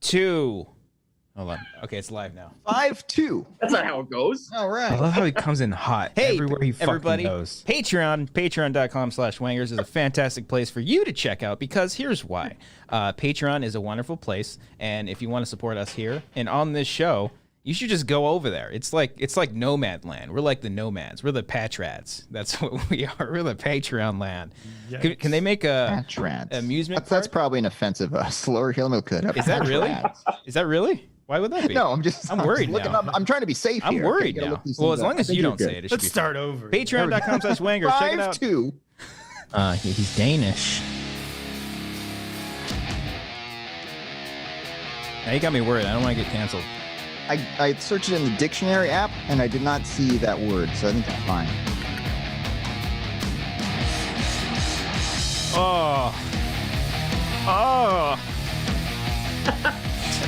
2. Hold on. Okay, it's live now. 5-2. That's not how it goes. All right. I love how he comes in hot. Hey, everywhere he everybody. fucking goes. Patreon.com/Wangers is a fantastic place for you to check out because here's why. Patreon is a wonderful place, and if you want to support us here and on this show, you should just go over there. It's like Nomad Land. We're like the nomads. We're the Patrads. That's what we are. We're the Patreon land. Can they make a Patrads. amusement That's probably an offensive slur. He'll could. Is that really? Is that really? Why would that be? No, I'm worried looking now. up. I'm trying to be safe I'm here. worried now. Well, as long as you don't say it, it should Let's be start over. Patreon.com/Wangers. Check it out. 5-2. He's Danish. Now you got me worried. I don't want to get canceled. I searched it in the dictionary app and I did not see that word, so I think that's fine.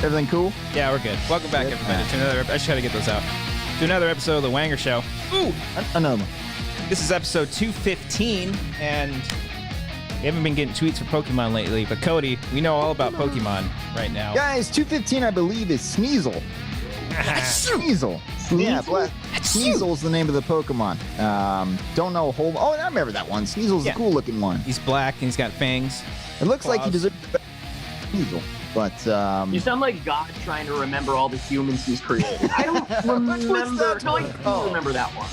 Everything cool? Yeah, we're good. Welcome back, everybody, to another. I just got to get those out. To another episode of the Wanger Show. Ooh, Another one. this is episode 215, and we haven't been getting tweets for Pokemon lately. But Cody, we know all about Pokemon right now. Guys, 215, I believe, is Sneasel. Sneasel. Yeah, Sneasel's the name of the Pokemon. Don't know a whole. Oh, I remember that one. Sneasel's a cool looking one. He's black and he's got fangs. It looks like he deserves Sneasel, but You sound like God trying to remember all the humans he's created. I don't remember. No, I do remember that one.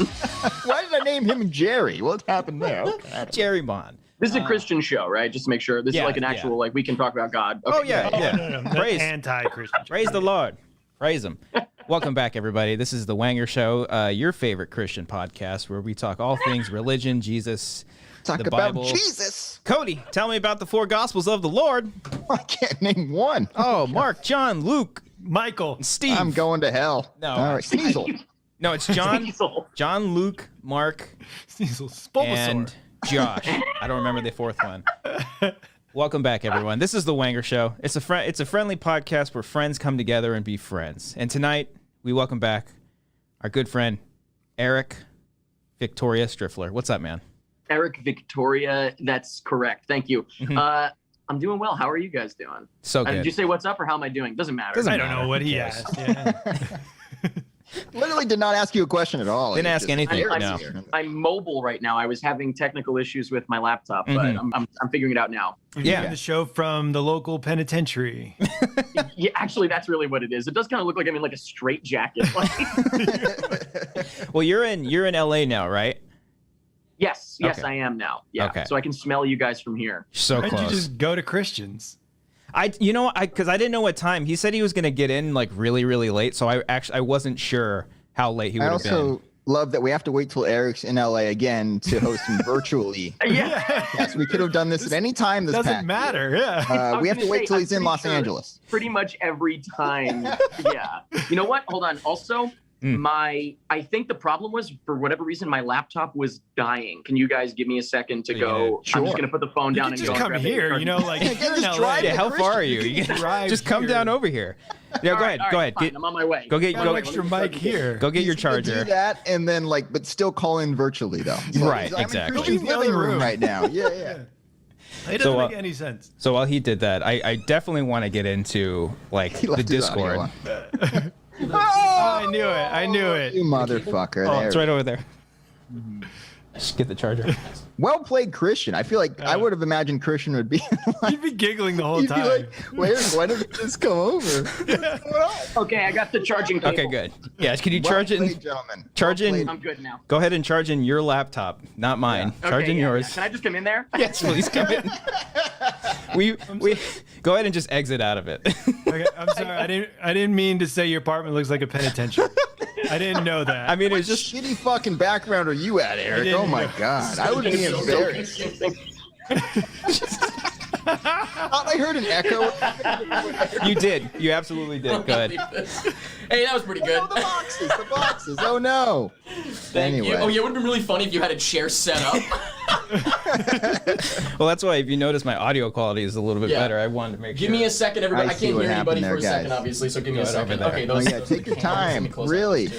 why did I name him Jerry? What happened there? Okay. Jerry Bond. This is a Christian show, right? Just to make sure. This is like an actual, like, we can talk about God. Okay. Oh, yeah. No. Praise. Anti-Christian. Praise the Lord. Praise him. Welcome back, everybody. This is the Wanger Show, your favorite Christian podcast where we talk all things religion, Jesus, Talk the about Bible. Jesus. Cody, tell me about the 4 Gospels of the Lord. I can't name one. Oh, Mark, John, Luke, Michael. Steve. I'm going to hell. No. All right, Sneasel. No, it's John, Sneasel. John, Luke, Mark, Bulbasaur. and Josh. I don't remember the 4th one. Welcome back, everyone. This is the Wanger Show. It's a friendly podcast where friends come together and be friends. And tonight, we welcome back our good friend, Eric Victoria Striffler. What's up, man? Eric Victoria, that's correct. Thank you. I'm doing well. How are you guys doing? So good. Did you say what's up or how am I doing? Doesn't matter. Doesn't I don't know what he asked. Yeah. Literally did not ask you a question at all. Didn't ask anything. No. I'm mobile right now. I was having technical issues with my laptop, but I'm figuring it out now. Yeah. The show from the local penitentiary. Yeah, actually, that's really what it is. It does kind of look like I'm in like a straight jacket. Well, you're in LA now, right? Yes, Okay. I am now. Yeah, Okay. so I can smell you guys from here. So Why don't close. you just go to Christians? Because I didn't know what time. He said he was going to get in like really, really late. So I wasn't sure how late he would I have been. also love that we have to wait till Eric's in LA again to host him virtually. Yeah. Yes, we could have done this at any time this Doesn't past matter. Yeah. we have to wait till he's in Los Angeles. Pretty much every time. Yeah. You know what? Hold on. Also, I think the problem was, for whatever reason, my laptop was dying. Can you guys give me a second to go? Sure. I'm just going to put the phone You down can and just go. and come grab here. it. You know, like if you're in just LA. drive Yeah, how far are you? You can drive Just come here. down over here. Yeah, go ahead. Go ahead. Fine, I'm on my way. Go get Got an extra mic here. Go get your He's gonna charger. Do that and then but still call in virtually though. Right, I'm in exactly. Christian's Leave the living other room room. right now. Yeah. It doesn't make any sense. So while he did that, I definitely want to get into like He the left his Discord. audio on. Oh, I knew it. You motherfucker. Oh, there. it's right over there. Just get the charger. Well played, Christian. I feel like I would have imagined Christian would be like, You'd be giggling the whole he'd be time. like, why did it just come over? Okay, I got the charging cable. Okay, good. Yeah, can you Well charge played, in? gentlemen. Charge in. I'm good now. Go ahead and charge in your laptop, not mine. Okay, Charge in yeah, yours. yeah. Can I just come in there? Yes, please come in. we go ahead and just exit out of it. Okay, I'm sorry. I didn't mean to say your apartment looks like a penitentiary. I didn't know that. I mean, What it's just shitty fucking background are you at, Eric? didn't Oh my know. god, I would be embarrassed. Thought I heard an echo. you did. You absolutely did. Good. Hey, that was pretty good. Oh, the boxes. Oh no. Thank you. Anyway. Oh, yeah, it would have been really funny if you had a chair set up. Well, that's why if you notice my audio quality is a little bit Yeah. better. I wanted to make sure. Give me a second, everybody. I I see can't what hear anybody happened for a there, second, guys. obviously, so give me a Go ahead over second. there. Okay, Oh those. yeah, take your time. Really.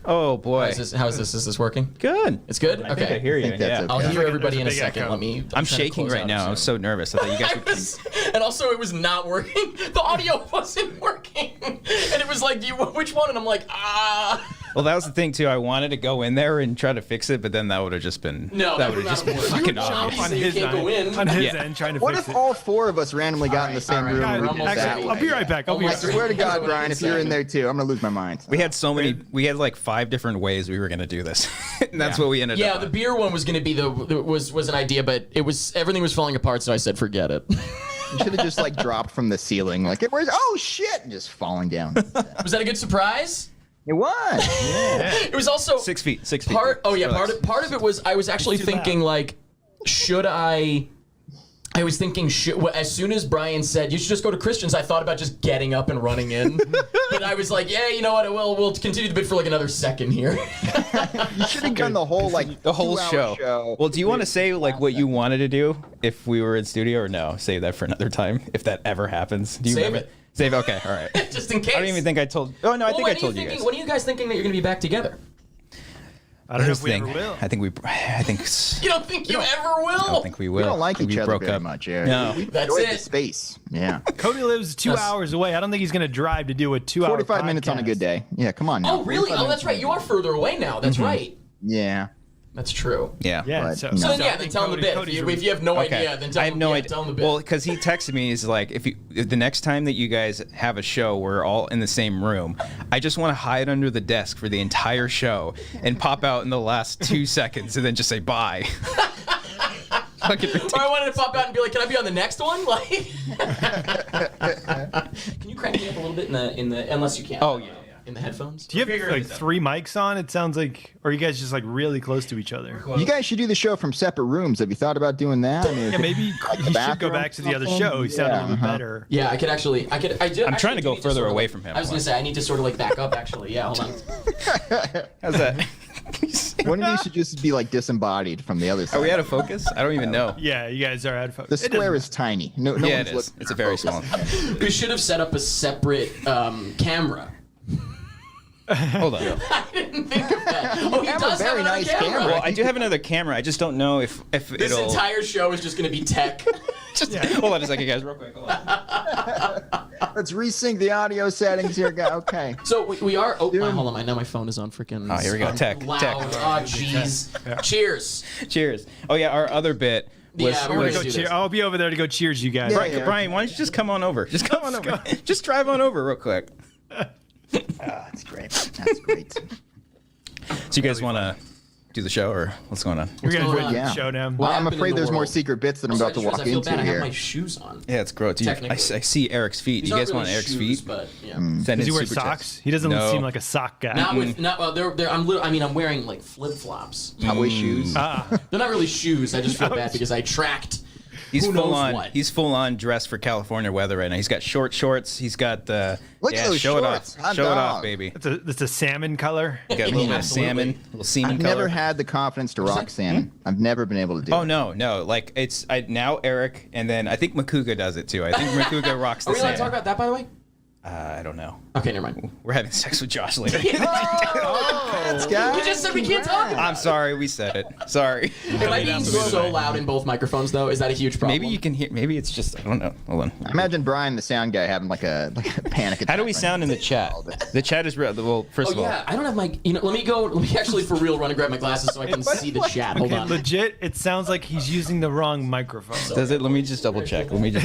Oh boy. How is this? Is this working? Good. It's good? I think I Okay. hear you. think that's Yeah. okay. I'll hear like everybody in a there's a big second. echo. Let me. I'm trying to shaking close right out now. I'm soon. so nervous. I thought you guys would. And also, it was not working. The audio wasn't working, and it was like, which one? And I'm like, Well, that was the thing too. I wanted to go in there and try to fix it, but then that would have just been. no, that would have just been fucking obvious. on So you his can't go in. end, on his Yeah. end, trying to What fix if it. all four of us randomly got in the same room? guys, and we I'm did it almost that ready. I'll be way? right back. I'll be I right back. swear to God, Brian, if you're in there too, I'm gonna lose my mind. We had so many. We had like 5 different ways we were gonna do this, and that's what we ended Yeah, up. the on. beer one was gonna be was an idea, but everything was falling apart, so I said forget it. You should have just like dropped from the ceiling, like where's oh shit, and just falling down. Was that a good surprise? It was. It was also 6 feet. 6 feet. part. Oh yeah, Relax. part of it was I was actually It's too thinking like, should I? I was thinking, as soon as Brian said you should just go to Christian's, I thought about just getting up and running in. But I was like, yeah, you know what? We'll continue the bit for like another second here. You should have done the whole like The whole 2-hour show. Well, do you want to say like what you wanted to do if we were in studio, or no? Save that for another time if that ever happens. Do you Save remember? it. Save. Okay. All right. Just in case. I don't even think I told. Oh no, I think I told you guys. When are you guys thinking that you're gonna be back together? I don't know Here's if the we thing. ever will. I think we. I think. You don't think you ever will? I don't think we will. We don't like We each other broke very up. much, Eric. No. We That's enjoyed it. the space. Yeah. Cody lives 2 hours away. I don't think he's gonna drive to do a 2-hour 45 minutes on a good day. Yeah, come on now. Oh really? 45 Oh, that's right. You are further away now. That's right. Yeah. That's true. Yeah. Yeah. But, So, you know. So then, so yeah, I then think tell him the bit. Cody's If you have no Okay. idea, then tell I have him. no Yeah, idea. tell him the bit. Well, because he texted me, he's like, if the next time that you guys have a show, we're all in the same room. I just want to hide under the desk for the entire show and pop out in the last 2 seconds and then just say bye. Fucking ridiculous. Or I wanted to pop out and be like, "Can I be on the next one?" Like, can you crank me up a little bit in the unless you can? Oh, yeah. In the headphones. Do you have like 3 mics on? It sounds like, or are you guys just like really close to each other? You guys should do the show from separate rooms. Have you thought about doing that? I mean, Yeah, maybe he should go bathroom back to the other something? show. He sounded a little bit Yeah, better. Yeah, I could actually. I do. I'm trying to go further away from him. I was gonna say I need to sort of like back up. Actually, yeah. Hold on. How's that? One of you should just be like disembodied from the other side. Are we out of focus? I don't even know. Yeah, you guys are out of focus. The square is tiny. No Yeah, one's it is. looking It's a for very focus. small. We should have set up a separate camera. Hold on. I didn't think of that. Oh, he have a does have very another nice camera. camera. Well, I do have another camera. I just don't know if This it'll. entire show is just gonna be tech. Just, hold on a second, guys, real quick. Hold on. Let's resync the audio settings here, guy. Okay. So we are. Oh, hold on. Now my phone is on freaking. Oh, here we go. on Tech, Loud. tech. Oh, jeez. Cheers. Cheers. Oh yeah, our other bit was. Yeah, We're we're gonna gonna go do cheer. this. I'll be over there to go cheers you guys. Yeah, Brian, yeah. Brian, why don't you just come on over? Just come on over. Just drive on over real quick. That's great. That's great. So you guys want to do the show, or what's going on? We're gonna going do on? the Yeah. showdown. What I'm happened in afraid the there's more world? secret bits that I'm Also, about to I just walk realized I feel into bad. I have here. my shoes on. Yeah, it's gross. I Technically. see Eric's feet. These Do you guys aren't want really Eric's shoes, feet? But yeah. Send Does in he wear super socks? chats. He doesn't No. seem like a sock guy. Not with not. Well, they're. I'm wearing like flip flops. Cowboy shoes. They're not really shoes. I just feel bad because I tracked. He's Who full knows on. what? He's full on dressed for California weather right now. He's got short shorts. He's got the. Look at those show shorts. it off. Hot Show it off, dog. baby. It's a salmon color. You got a little bit of Absolutely. salmon, a little semen I've color. never had the confidence to rock salmon. I've never been able to do Oh it. no! Like it's now Eric, and then I think Makuga does it too. I think Makuga rocks the Are we allowed to salmon. talk about that, by the way? I don't know. Okay, never mind. We're having sex with Josh later. Congrats, guys. We just said we can't talk about I'm sorry, we said it. Sorry. Am I being so loud in both microphones, though? Is that a huge problem? Maybe you can hear. Maybe it's just. I don't know. Hold on. Imagine Brian, the sound guy, having like a panic attack. How do we right sound in the chat? The chat is real. Well, first Oh of all, yeah, I don't have my. Let me actually for real run and grab my glasses so I can see the chat. Hold Okay, on. legit, it sounds like he's using the wrong microphone. does it? Let me just double check. Let me just.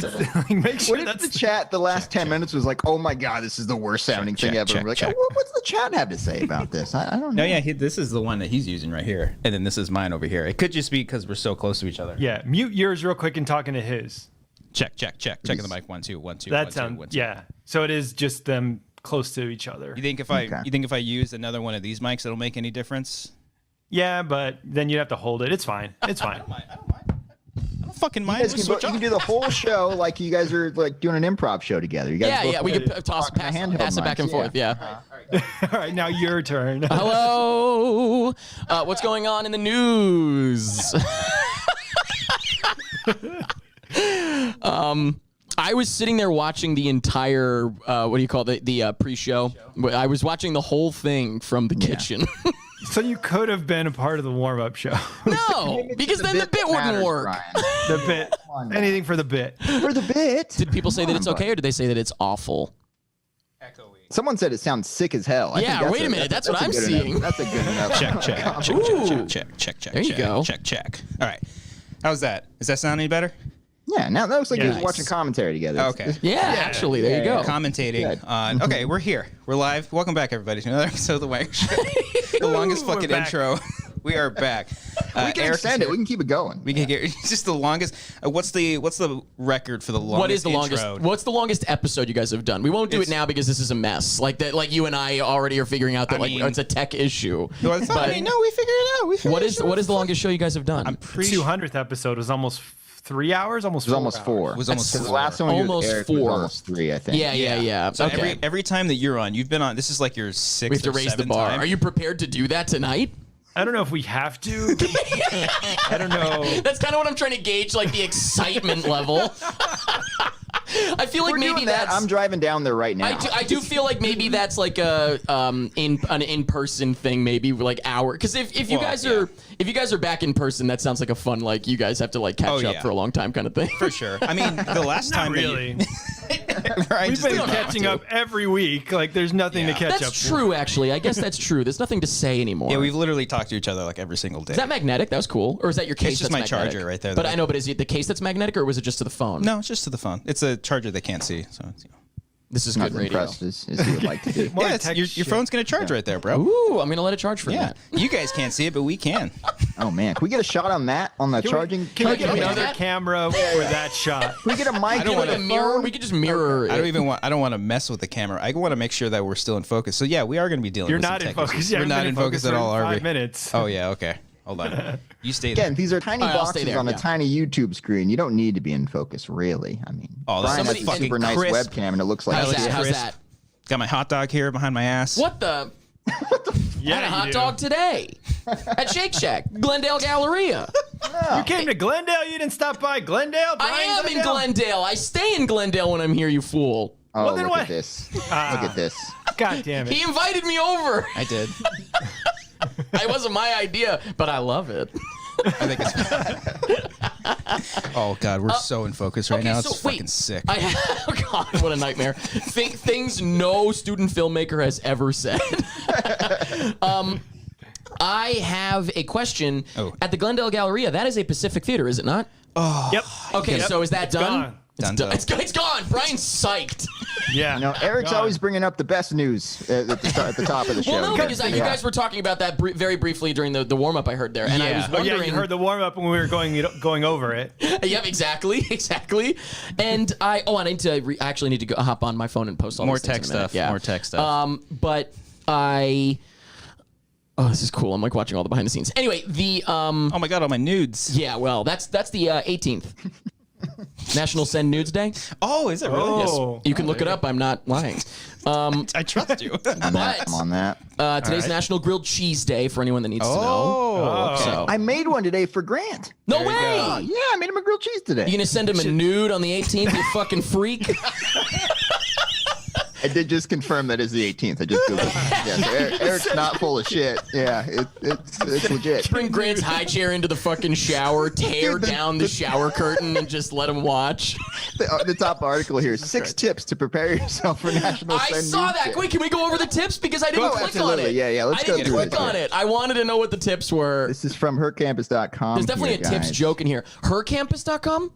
Make sure What if that's the chat the last 10 minutes was like, oh my god, this is the worst sounding thing ever? check, We're like, check. What's the chat have to say about this? I don't No, know. yeah, this is the one that he's using right here, and then this is mine over here. It could just be because we're so close to each other. Yeah, mute yours real quick and talking to his. Check. Checking the mic. 1 2 1 2. That 1 2 sounds 1 2. yeah. So it is just them close to each other. You think if Okay. I use another one of these mics, it'll make any difference? Yeah, but then you'd have to hold it. It's fine. It's fine. I don't fucking mind. You guys We'll can, switch you can off. do the whole show like you guys are like doing an improv show together. You guys Yeah, both yeah, we play- could pass handheld it back and mics, forth. Yeah. All right, now your turn. Hello. What's going on in the news? I was sitting there watching the entire, what do you call it, the pre-show. I was watching the whole thing from the kitchen. So you could have been a part of the warm-up show. No, because then the bit wouldn't work. The bit. Anything for the bit. For the bit. Did people say that it's okay, or did they say that it's awful? Someone said it sounds sick as hell. I think Yeah, that's wait a minute. That's what I'm seeing. That's a good enough. Check. There you go. Check. All right. How's that? Does that sound any better? Yeah, now that looks like Yeah. you're watching commentary together. Okay. Yeah, actually, there you go. Commentating Good. on. Okay, we're here. We're live. Welcome back, everybody, to another episode of the Wanger Show. The longest We're fucking back. intro. We are back. We can extend it. We can keep it going. We can get it's just the longest. What's the record for the longest? What is the longest? intro? What's the longest episode you guys have done? We won't do it It's- now because this is a mess. Like that, like you and I already are figuring out that I mean- it's a tech issue. No, it's not. But I mean, no, we figured it out. We figured what is the longest show you guys have done? I'm The pretty 200th episode was almost 3 hours, almost It was almost 4. It was almost Because the 4. last one we did with Almost Eric 4. was almost 3, I think. Yeah. So Okay. every time that you're on, you've been on. This is like your 6th We have to or raise the 7th bar. time. Are you prepared to do that tonight? I don't know if we have to. I don't know. That's kind of what I'm trying to gauge, like the excitement level. I feel like We're maybe doing that. that's. I'm driving down there right now. I do feel like maybe that's like a an in-person thing, maybe like hour. Because if you guys are back in person, that sounds like a fun, like you guys have to like catch up for a long time kind of thing. For sure. I mean, the last Not time really. Brian We've just been didn't have catching to. up every week. Like there's nothing to catch up. That's true, actually. I guess that's true. There's nothing to say anymore. Yeah, we've literally talked to each other like every single day. Is that magnetic? That was cool. Or is that your case? It's just that's my magnetic? charger right there But that I know, but is it the case that's magnetic, or was it just to the phone? No, it's just to the phone. It's a charger they can't see. So it's, This is Not good as radio. impressed as you would like to be. More yeah, tech your shit. phone's gonna charge right there, bro. Ooh, I'm gonna let it charge for a Yeah, minute. you guys can't see it, but we can. Oh, man. Can we get a shot on that? On the charging? Can we get we do another that? camera for that shot? Can we get a mic? don't in wanna the A mirror. phone? We could just mirror it. I don't want to mess with the camera. I want to make sure that we're still in focus. So yeah, we are going to be dealing. You're with some not in tech focus. issues. You We're haven't not been in focus at for all, are 5 we? minutes. Oh yeah, okay. Hold on. You stay there. Again, these are tiny All right, I'll stay boxes there, on a yeah. tiny YouTube screen. You don't need to be in focus, really. I mean, Oh, that's Brian has somebody a fucking super nice crisp. webcam, and it looks like How's shit. that? How's crisp. that? Got my hot dog here behind my ass. What the? Yeah, I had a you hot do. dog today at Shake Shack, Glendale Galleria. You came to Glendale. You didn't stop by Glendale. I Brian, am in Glendale. I stay in Glendale when I'm here, you fool. Oh, Well, then look what? at this. Look at this. God damn it. He invited me over. I did. It wasn't my idea, but I love it. I think it's. Oh god, we're so in focus right okay, now. so It's wait. fucking sick. Oh God, what a nightmare. Things no student filmmaker has ever said. I have a question. Oh. At the Glendale Galleria, that is a Pacific Theater, is it not? Yep. Okay, Yep. so is that It's done? gone. Done. It's gone. Brian's psyched. Yeah. You know, Eric's Gone. always bringing up the best news at the top of the show. Well, no, because you guys were talking about that very briefly during the warm up I heard there, and I was Yeah. Oh, yeah, wondering. you heard the warm up when we were going over it. Yep, exactly. And I need to actually need to go hop on my phone and post all More these things tech in a minute. stuff. Yeah. More tech stuff. But this is cool. I'm like watching all the behind the scenes. Anyway, Oh my god, all my nudes. yeah, well, that's the 18th. National Send Nudes Day. Oh, is it really? Oh. You can look it up. I'm not lying. I trust you. I'm on that. Today's right. National Grilled Cheese Day for anyone that needs to know. Oh, okay. So, I made one today for Grant. no There you way. go. Yeah, I made him a grilled cheese today. You gonna send him a nude on the 18th? You fucking freak. I did just confirm that is the 18th. I just Googled it. Yeah, so Eric's not full of shit. Yeah, it's legit. Bring Grant's high chair into the fucking shower, tear down the shower curtain, and just let him watch. The top article here: 6 tips to prepare yourself for National I Send saw Nude that. Day. Wait, can we go over the tips? Because I didn't Oh, click absolutely. on it. Yeah, let's I go didn't through click it. on it. I wanted to know what the tips were. This is from hercampus.com. There's definitely here, a tips guys. joke in here. Hercampus.com?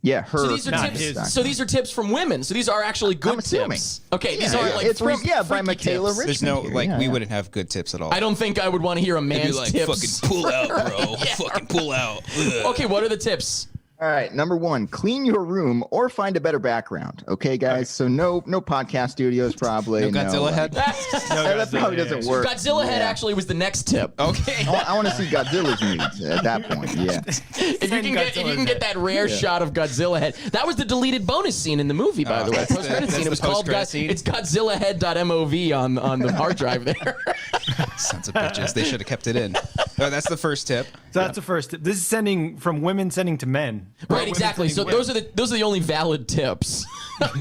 Yeah, her. So these are Not tips. his. So these are tips from women. So these are actually good I'm assuming. tips. Okay, these Yeah, aren't like it's freak, by freaky Michaela tips. Rich. There's no Richmond like here, we yeah. wouldn't have good tips at all. I don't think I would want to hear a It'd be man's like tips. fucking pull out, bro. Fucking pull out. Ugh. Okay, what are the tips? All right, number 1, clean your room or find a better background. Okay, guys. So no podcast studios probably. No Godzilla head. No, That probably doesn't work. Godzilla head Yeah. actually was the next tip. Okay. I want to see Godzilla's nudes at that point. Yeah. If you can get that rare shot of Godzilla head, that was the deleted bonus scene in the movie, by the way. that's the- Post credit that's scene. the It was called post-credit scene? It's GodzillaHead.mov on the hard drive there. Sons of bitches. They should have kept it in. Oh, that's the first tip. So that's the first tip. This is sending from women sending to men. Right, exactly. So those are the only valid tips.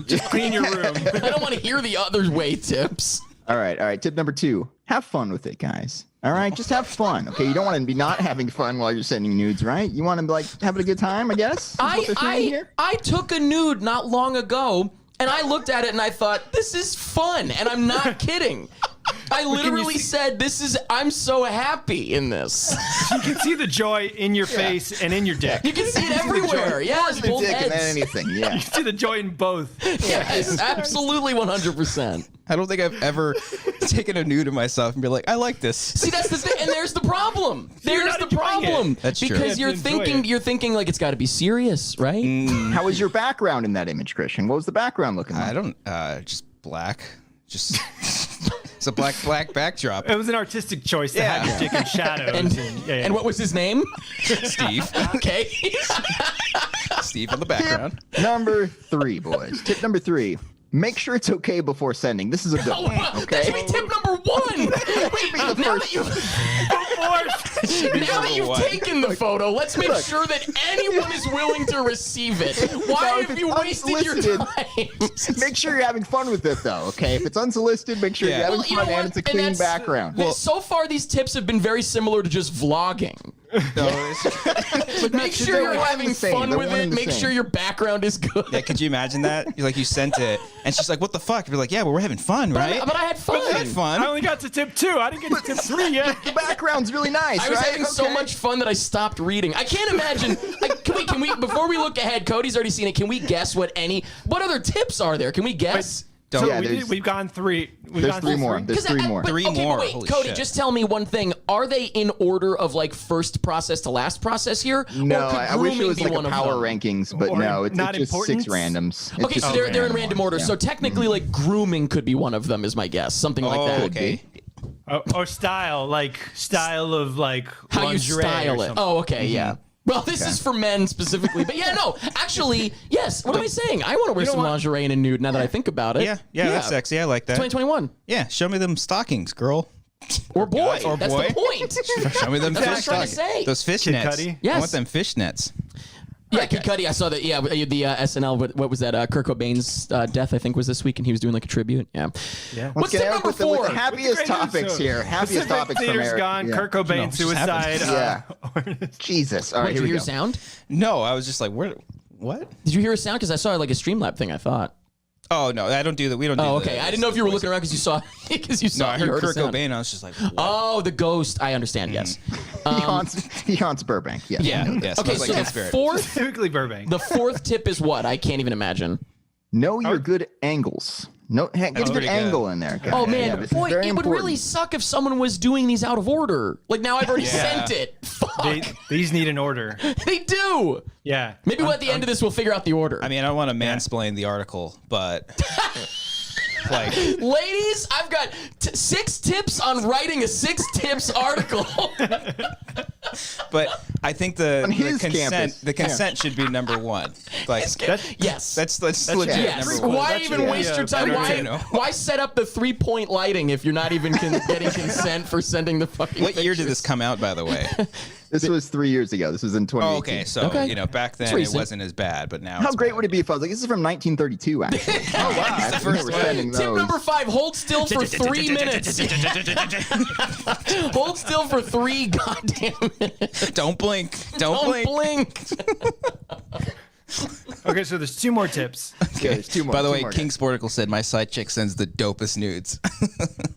Just clean your room. I don't want to hear the other way tips. All right. Tip number 2: have fun with it, guys. All right, just have fun. Okay, you don't want to be not having fun while you're sending nudes, right? You want to be like having a good time, I guess. I took a nude not long ago, and I looked at it and I thought, this is fun, and I'm not kidding. I literally said, I'm so happy in this. You can see the joy in your face and in your dick. You can see it everywhere. Yes, the both dick and then heads. anything. Yeah. You see the joy in both. Yes, absolutely 100%. I don't think I've ever taken a nude of myself and be like, I like this. See, that's the thing, and there's the problem. There's the problem. That's true. Because You have to enjoy it. you're thinking like it's got to be serious, right? How was your background in that image, Christian? What was the background looking like? I don't, just black. Just, it's a black backdrop. It was an artistic choice to have your dick in shadows. And what was his name? Steve. Okay. Steve on the background. Number 3, boys. Tip number 3. Make sure it's okay before sending. This is a good one. That Okay. should be tip number 1. Wait, now that you've taken the photo, let's make sure that anyone is willing to receive it. Why have you wasted your time? Make sure you're having fun with it, though. Okay. If it's unsolicited, make sure you're having Well, you know fun and what? it's a And clean that's- background. So far, these tips have been very similar to just vlogging. Make sure you're one and having the same. fun They're with one it. and the Make same. sure your background is good. Yeah, could you imagine that? You sent it, and she's like, "What the fuck?" You're like, "Yeah, well, we're having fun, right?" But I had fun. I had fun. I only got to tip 2. I didn't get to tip 3 yet. The background's really nice, I was right? having so Okay. much fun that I stopped reading. I can't imagine. Can we before we look ahead? Cody's already seen it. Can we guess what other tips are there? Can we guess? So Yeah, we've gone 3. There's 3 more. There's 3 more. Three okay, more. But wait, Holy Cody, shit. just tell me one thing. Are they in order of like first process to last process here? No, Or could I wish it grooming was be like one a of power them? rankings, but Or no, it's not just 6 importance? randoms. It's Okay, just so six they're in random random ones, order. yeah. So technically, like grooming could be one of them, is my guess. Something like that. okay. Or style of like How you lingerie style or it. something. Oh, okay, yeah. Well, this is for men specifically, but yeah, no, actually, yes. What am I saying? I want to wear some lingerie and a nude now that I think about it. Yeah, that's sexy. I like that. 2021 Yeah, show me them stockings, girl. or boy. Or That's boy. the point. Show me them That's what I was fish trying to stockings. say. Those fish Kid nets. Cudi? I Yes. want them fish nets. Yeah, Kid Cudi. I saw that. Yeah, the SNL. What was that? Kurt Cobain's death, I think, was this week, and he was doing like a tribute. Yeah. What's Get tip out number with the 4? happiest Great topics episode. here. Happiest Pacific topics from Theater's Eric. gone. Yeah. Kurt Cobain just happens. suicide. Jesus. All right, Did here you we hear go. sound? No, I was just like, where? What? Did you hear a sound? Because I saw like a Streamlab thing. I thought. Oh no, I don't do that. We don't. Oh, do okay. I didn't know if you were looking around because you saw. No, I you heard a Kurt sound. Cobain. I was just like, what? Oh, the ghost. I understand. Yes. He haunts Burbank. Yes. Yeah. Yeah. Okay, Smells like so teen the spirit. fourth, Typically Burbank. the fourth tip is what? I can't even imagine. Know your good angles. No, get a good pretty good. angle in there. Oh guys. man, Yeah, this is boy, very it would really important. suck if someone was doing these out of order. Like now I've already sent it. Fuck. These need an order. They do. Yeah. Maybe at the end of this we'll figure out the order. I mean, I don't want to mansplain the article, but like, ladies, I've got 6 tips on writing a 6 tips article. but I think the his consent campus. should be number 1. Like Yes. that's legit Yes. number 1. Why even waste your time? Why set up the 3-point lighting if you're not even getting consent for sending the fucking What year did pictures? this come out, by the way? This was 3 years ago. This was in 2018. Oh, okay, so back then it recent. wasn't as bad, but now How it's great bad. would it be if I was like, this is from 1932, actually. Oh, wow. I first we're one. sending Tip those. number 5, hold still for 3 minutes. Hold still for 3 goddamn minutes. Don't blink. Don't blink. Okay, so there's 2 more tips. Yeah, there's 2 more. By the 2 way, more King Sporticle said my side chick sends the dopest nudes.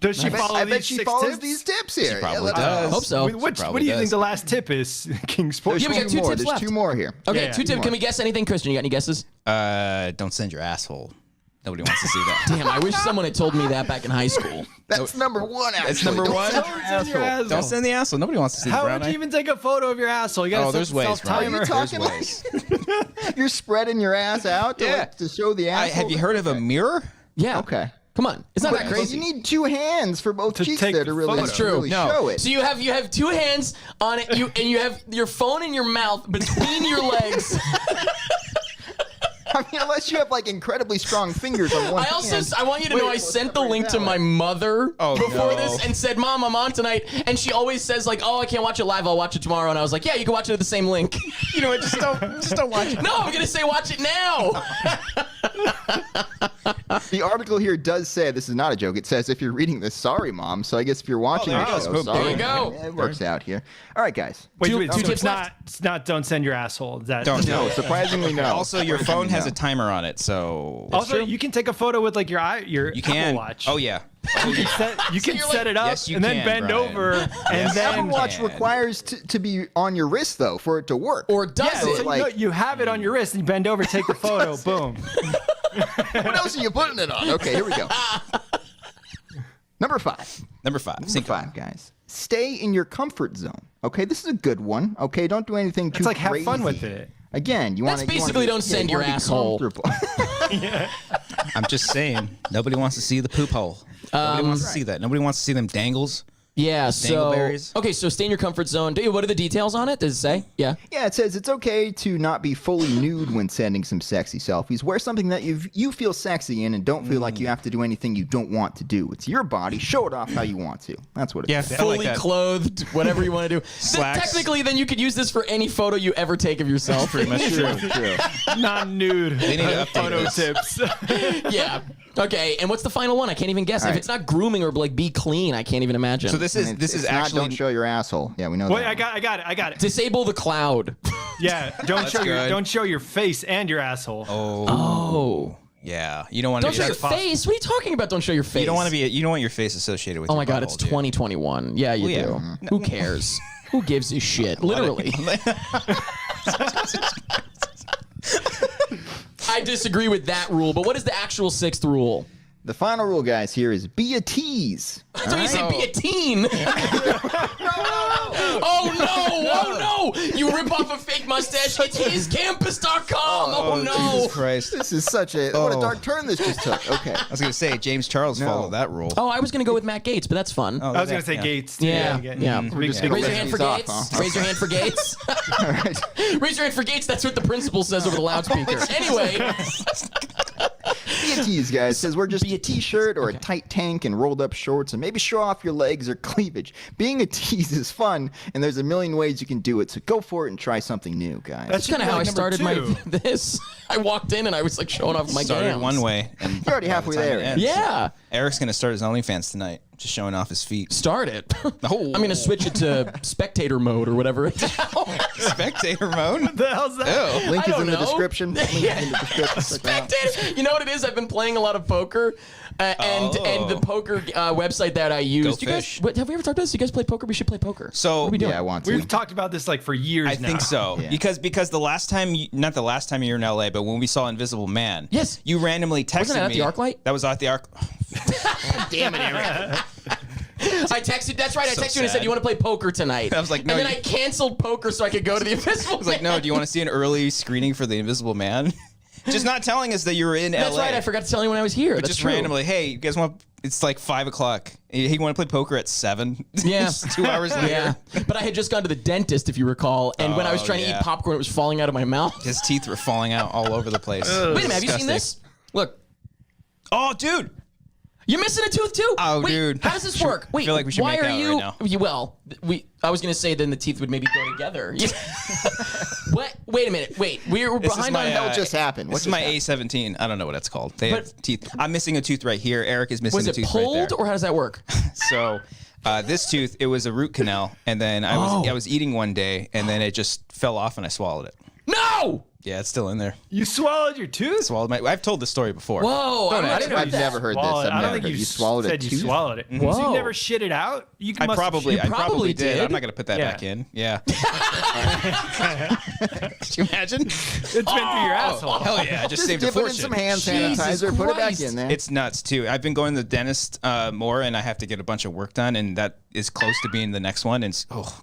Does she follow I these bet she 6 follows tips? these tips here. probably let's- does. Hope so. What probably do you does. think the last tip is, King Sports? Yeah, we got Two 2 more. tips There's left. 2 more here. Okay, Yeah, 2 tips. Can we guess anything, Christian? You got any guesses? Don't send your asshole. Nobody wants to see that. Damn, I wish someone had told me that back in high school. That's number 1, actually. That's number Don't 1? send your asshole. Don't send the asshole. Nobody wants to see How the brown would you eye. even take a photo of your asshole? You gotta Oh, set there's the ways, Brian. self-timer. Are you There's talking ways. You're spreading your ass out to show the asshole? Have you heard of a mirror? Yeah. Okay. Come on. It's not that Well, crazy. you need 2 hands for both cheeks take there the to really, photo. That's true. really No. show it. So you have 2 hands on it, and you have your phone in your mouth between your legs. I mean, unless you have like incredibly strong fingers on one hand. I want you to know I sent the link to my mother before this and said, Mom, I'm on tonight. And she always says like, oh, I can't watch it live. I'll watch it tomorrow. And I was like, yeah, you can watch it at the same link. You know what? Just don't watch it. No, I'm going to say watch it now. The article here does say, this is not a joke, it says, if you're reading this, sorry, Mom. So I guess if you're watching there the you go. show, Boom. sorry. There you go. It works out here. All right, guys. Wait, Two so tips it's not don't send your asshole. Is that Don't. No, surprisingly, no. Also, your phone has a timer on it, so Also, you can take a photo with like your you can. Apple Watch. Oh yeah. You can set it up Yes, you and then can, bend Brian. over and Yes, then Apple Watch can. requires to be on your wrist, though, for it to work. Or does yeah, it? so like- you have it on your wrist and you bend over, take the photo, boom. What else are you putting it on? Okay, here we go. Number 5. Number 5. Number 5, guys. Stay in your comfort zone. Okay, this is a good one. Okay, don't do anything too It's like have crazy. fun with it. Again, you want to basically don't send your asshole. I'm just saying, nobody wants to see the poop hole. Nobody wants to see that. Nobody wants to see them dangles. Yeah, so Dangleberries. okay, so stay in your comfort zone. What are the details on it? Does it say? Yeah. Yeah, it says it's okay to not be fully nude when sending some sexy selfies. Wear something that you feel sexy in and don't feel like you have to do anything you don't want to do. It's your body. Show it off how you want to. That's what it is. I like Fully that. clothed, whatever you want to do. Slacks. Technically, then you could use this for any photo you ever take of yourself. Pretty much true. True. Non-nude They need to update photo this. tips. Yeah. Okay, and what's the final one? I can't even guess. All If right. it's not grooming or like be clean, I can't even imagine. So this is It's not actually don't show your asshole. Yeah, we know Wait, that. I got it. disable the cloud. Yeah, don't good. show your face and your asshole. Oh. yeah. You don't want to Don't be show your that- face. What are you talking about? Don't show your face. You don't want to be. You don't want your face associated with. Oh your my God, it's butthole, dude. 2021. Yeah, you Well, yeah. do. Who cares? Who gives a shit? Literally. I disagree with that rule, but what is the actual 6th rule? The final rule, guys, here is be a tease. I thought you said be a teen. Oh no! Oh no! You rip off a fake mustache. It's hiscampus.com. Oh no! Jesus Christ. This is such a what a dark turn this just took. Okay. I was gonna say James Charles followed that rule. Oh, I was gonna go with Matt Gates, but that's fun. I was gonna say Gates. too. Yeah. We're just Raise gonna your let hand for these off, Gates. huh? Raise your hand for Gates. All right. Raise your hand for Gates. That's what the principal says over the loudspeaker. Anyway, Be a tease, guys. It says we're just a t-shirt or a tight tank and rolled up shorts and maybe show off your legs or cleavage. Being a tease is fun, and there's a million ways you can do it. So go for it and try something new, guys. That's kind of how I like number started 2. this. I walked in and I was like showing off my Started gams. one way, and You're already halfway by the time there. it ends- Yeah. Eric's gonna start his OnlyFans tonight, just showing off his feet. Start it. Oh. I'm gonna switch it to spectator mode or whatever. Spectator mode. What the hell's that? Ew. Link I is don't in the know. description. Link is in the description. Check it out. Spectator. You know what it is? I've been playing a lot of poker, and the poker website that I use. Go fish. Have we ever talked about this? You guys play poker? We should play poker. So What are we doing? Yeah, I want to. We've talked about this like for years I now. think so Yeah. because the last time, not the last time you were in LA, but when we saw Invisible Man, Yes. you randomly texted Wasn't that at me. the ArcLight? That was at the Arc. Damn it, Eric. I texted. That's right. I So texted you and I said, sad. "You want to play poker tonight?" I was like, no, And then you- I canceled poker so I could go to the Invisible. I was like, no, do you want to see an early screening for the Invisible Man? Just not telling us that you were in LA. That's right. I forgot to tell you when I was here. But That's just true. randomly, hey, you guys want? It's like 5 o'clock. Hey, you want to play poker at 7? Yeah. Just 2 hours later. Yeah, but I had just gone to the dentist, if you recall, and when I was trying to yeah. eat popcorn, it was falling out of my mouth. His teeth were falling out all over the place. Wait a minute, have you seen Disgusting. this? Look, Oh, dude. you're missing a tooth too. Oh, Wait, dude. how does this work? Wait, feel like we should why make are out you? right now. Well, I was gonna say then the teeth would maybe go together. What? Wait a minute. Wait, we're This is behind my, on. What just happened? This What is just my happened? A17. I don't know what it's called. They have But- teeth. I'm missing a tooth right here. Eric is missing Was a it tooth pulled right there. or how does that work? So this tooth, it was a root canal, and then I was eating one day, and then it just fell off, and I swallowed it. No! Yeah, it's still in there. You swallowed your tooth? Swallowed my. I've told this story before. Whoa! I I didn't know. I've never heard this. Swallowed. I've I never don't think heard. you You swallowed said a you tooth? swallowed it. So Whoa. you never shit it out? You I must have probably shit- probably did. did. I'm not gonna put that Yeah. back in. Yeah. Could you imagine? It's been through your asshole. Hell yeah! I just saved a Dip it in fortune. some hand Jesus sanitizer. Put it back Christ. in there. It's nuts too. I've been going to the dentist more, and I have to get a bunch of work done, and that is close to being the next one. And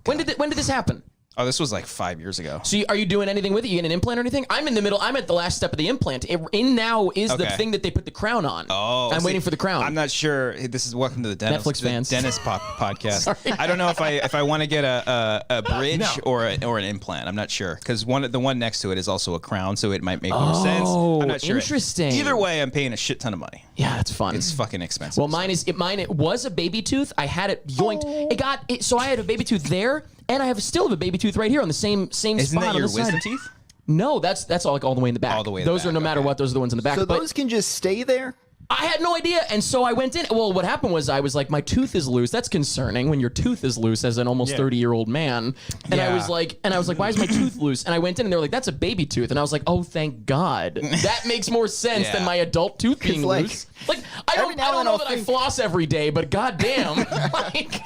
when When did this happen? Oh, this was like 5 years ago. So are you doing anything with it? You getting an implant or anything? I'm in the middle. I'm at the last step of the implant. In now is the thing that they put the crown on. Oh, I'm waiting for the crown. I'm not sure. This is welcome to the dentist, Netflix fans. Dentist podcast. Sorry. I don't know if I want to get a bridge or an implant. I'm not sure because the one next to it is also a crown, so it might make more sense. I'm not sure. Interesting. Either way, I'm paying a shit ton of money. Yeah, that's fun. It's fucking expensive. Well, it was a baby tooth. I had it yoinked. So I had a baby tooth there, and I still have a baby tooth right here on the same Isn't spot that on your the wisdom side. teeth? No, that's all all the way in the back. All the way in the those back, are no matter what. Those are the ones in the back. So but those can just stay there? I had no idea, and so I went in. Well, what happened was I was like, my tooth is loose. That's concerning when your tooth is loose as an almost 30-year-old man. And I was like, why is my tooth loose? And I went in, and they were like, that's a baby tooth. And I was like, oh, thank God. That makes more sense than my adult tooth being loose. Like, I don't know that I floss every day, but goddamn, like.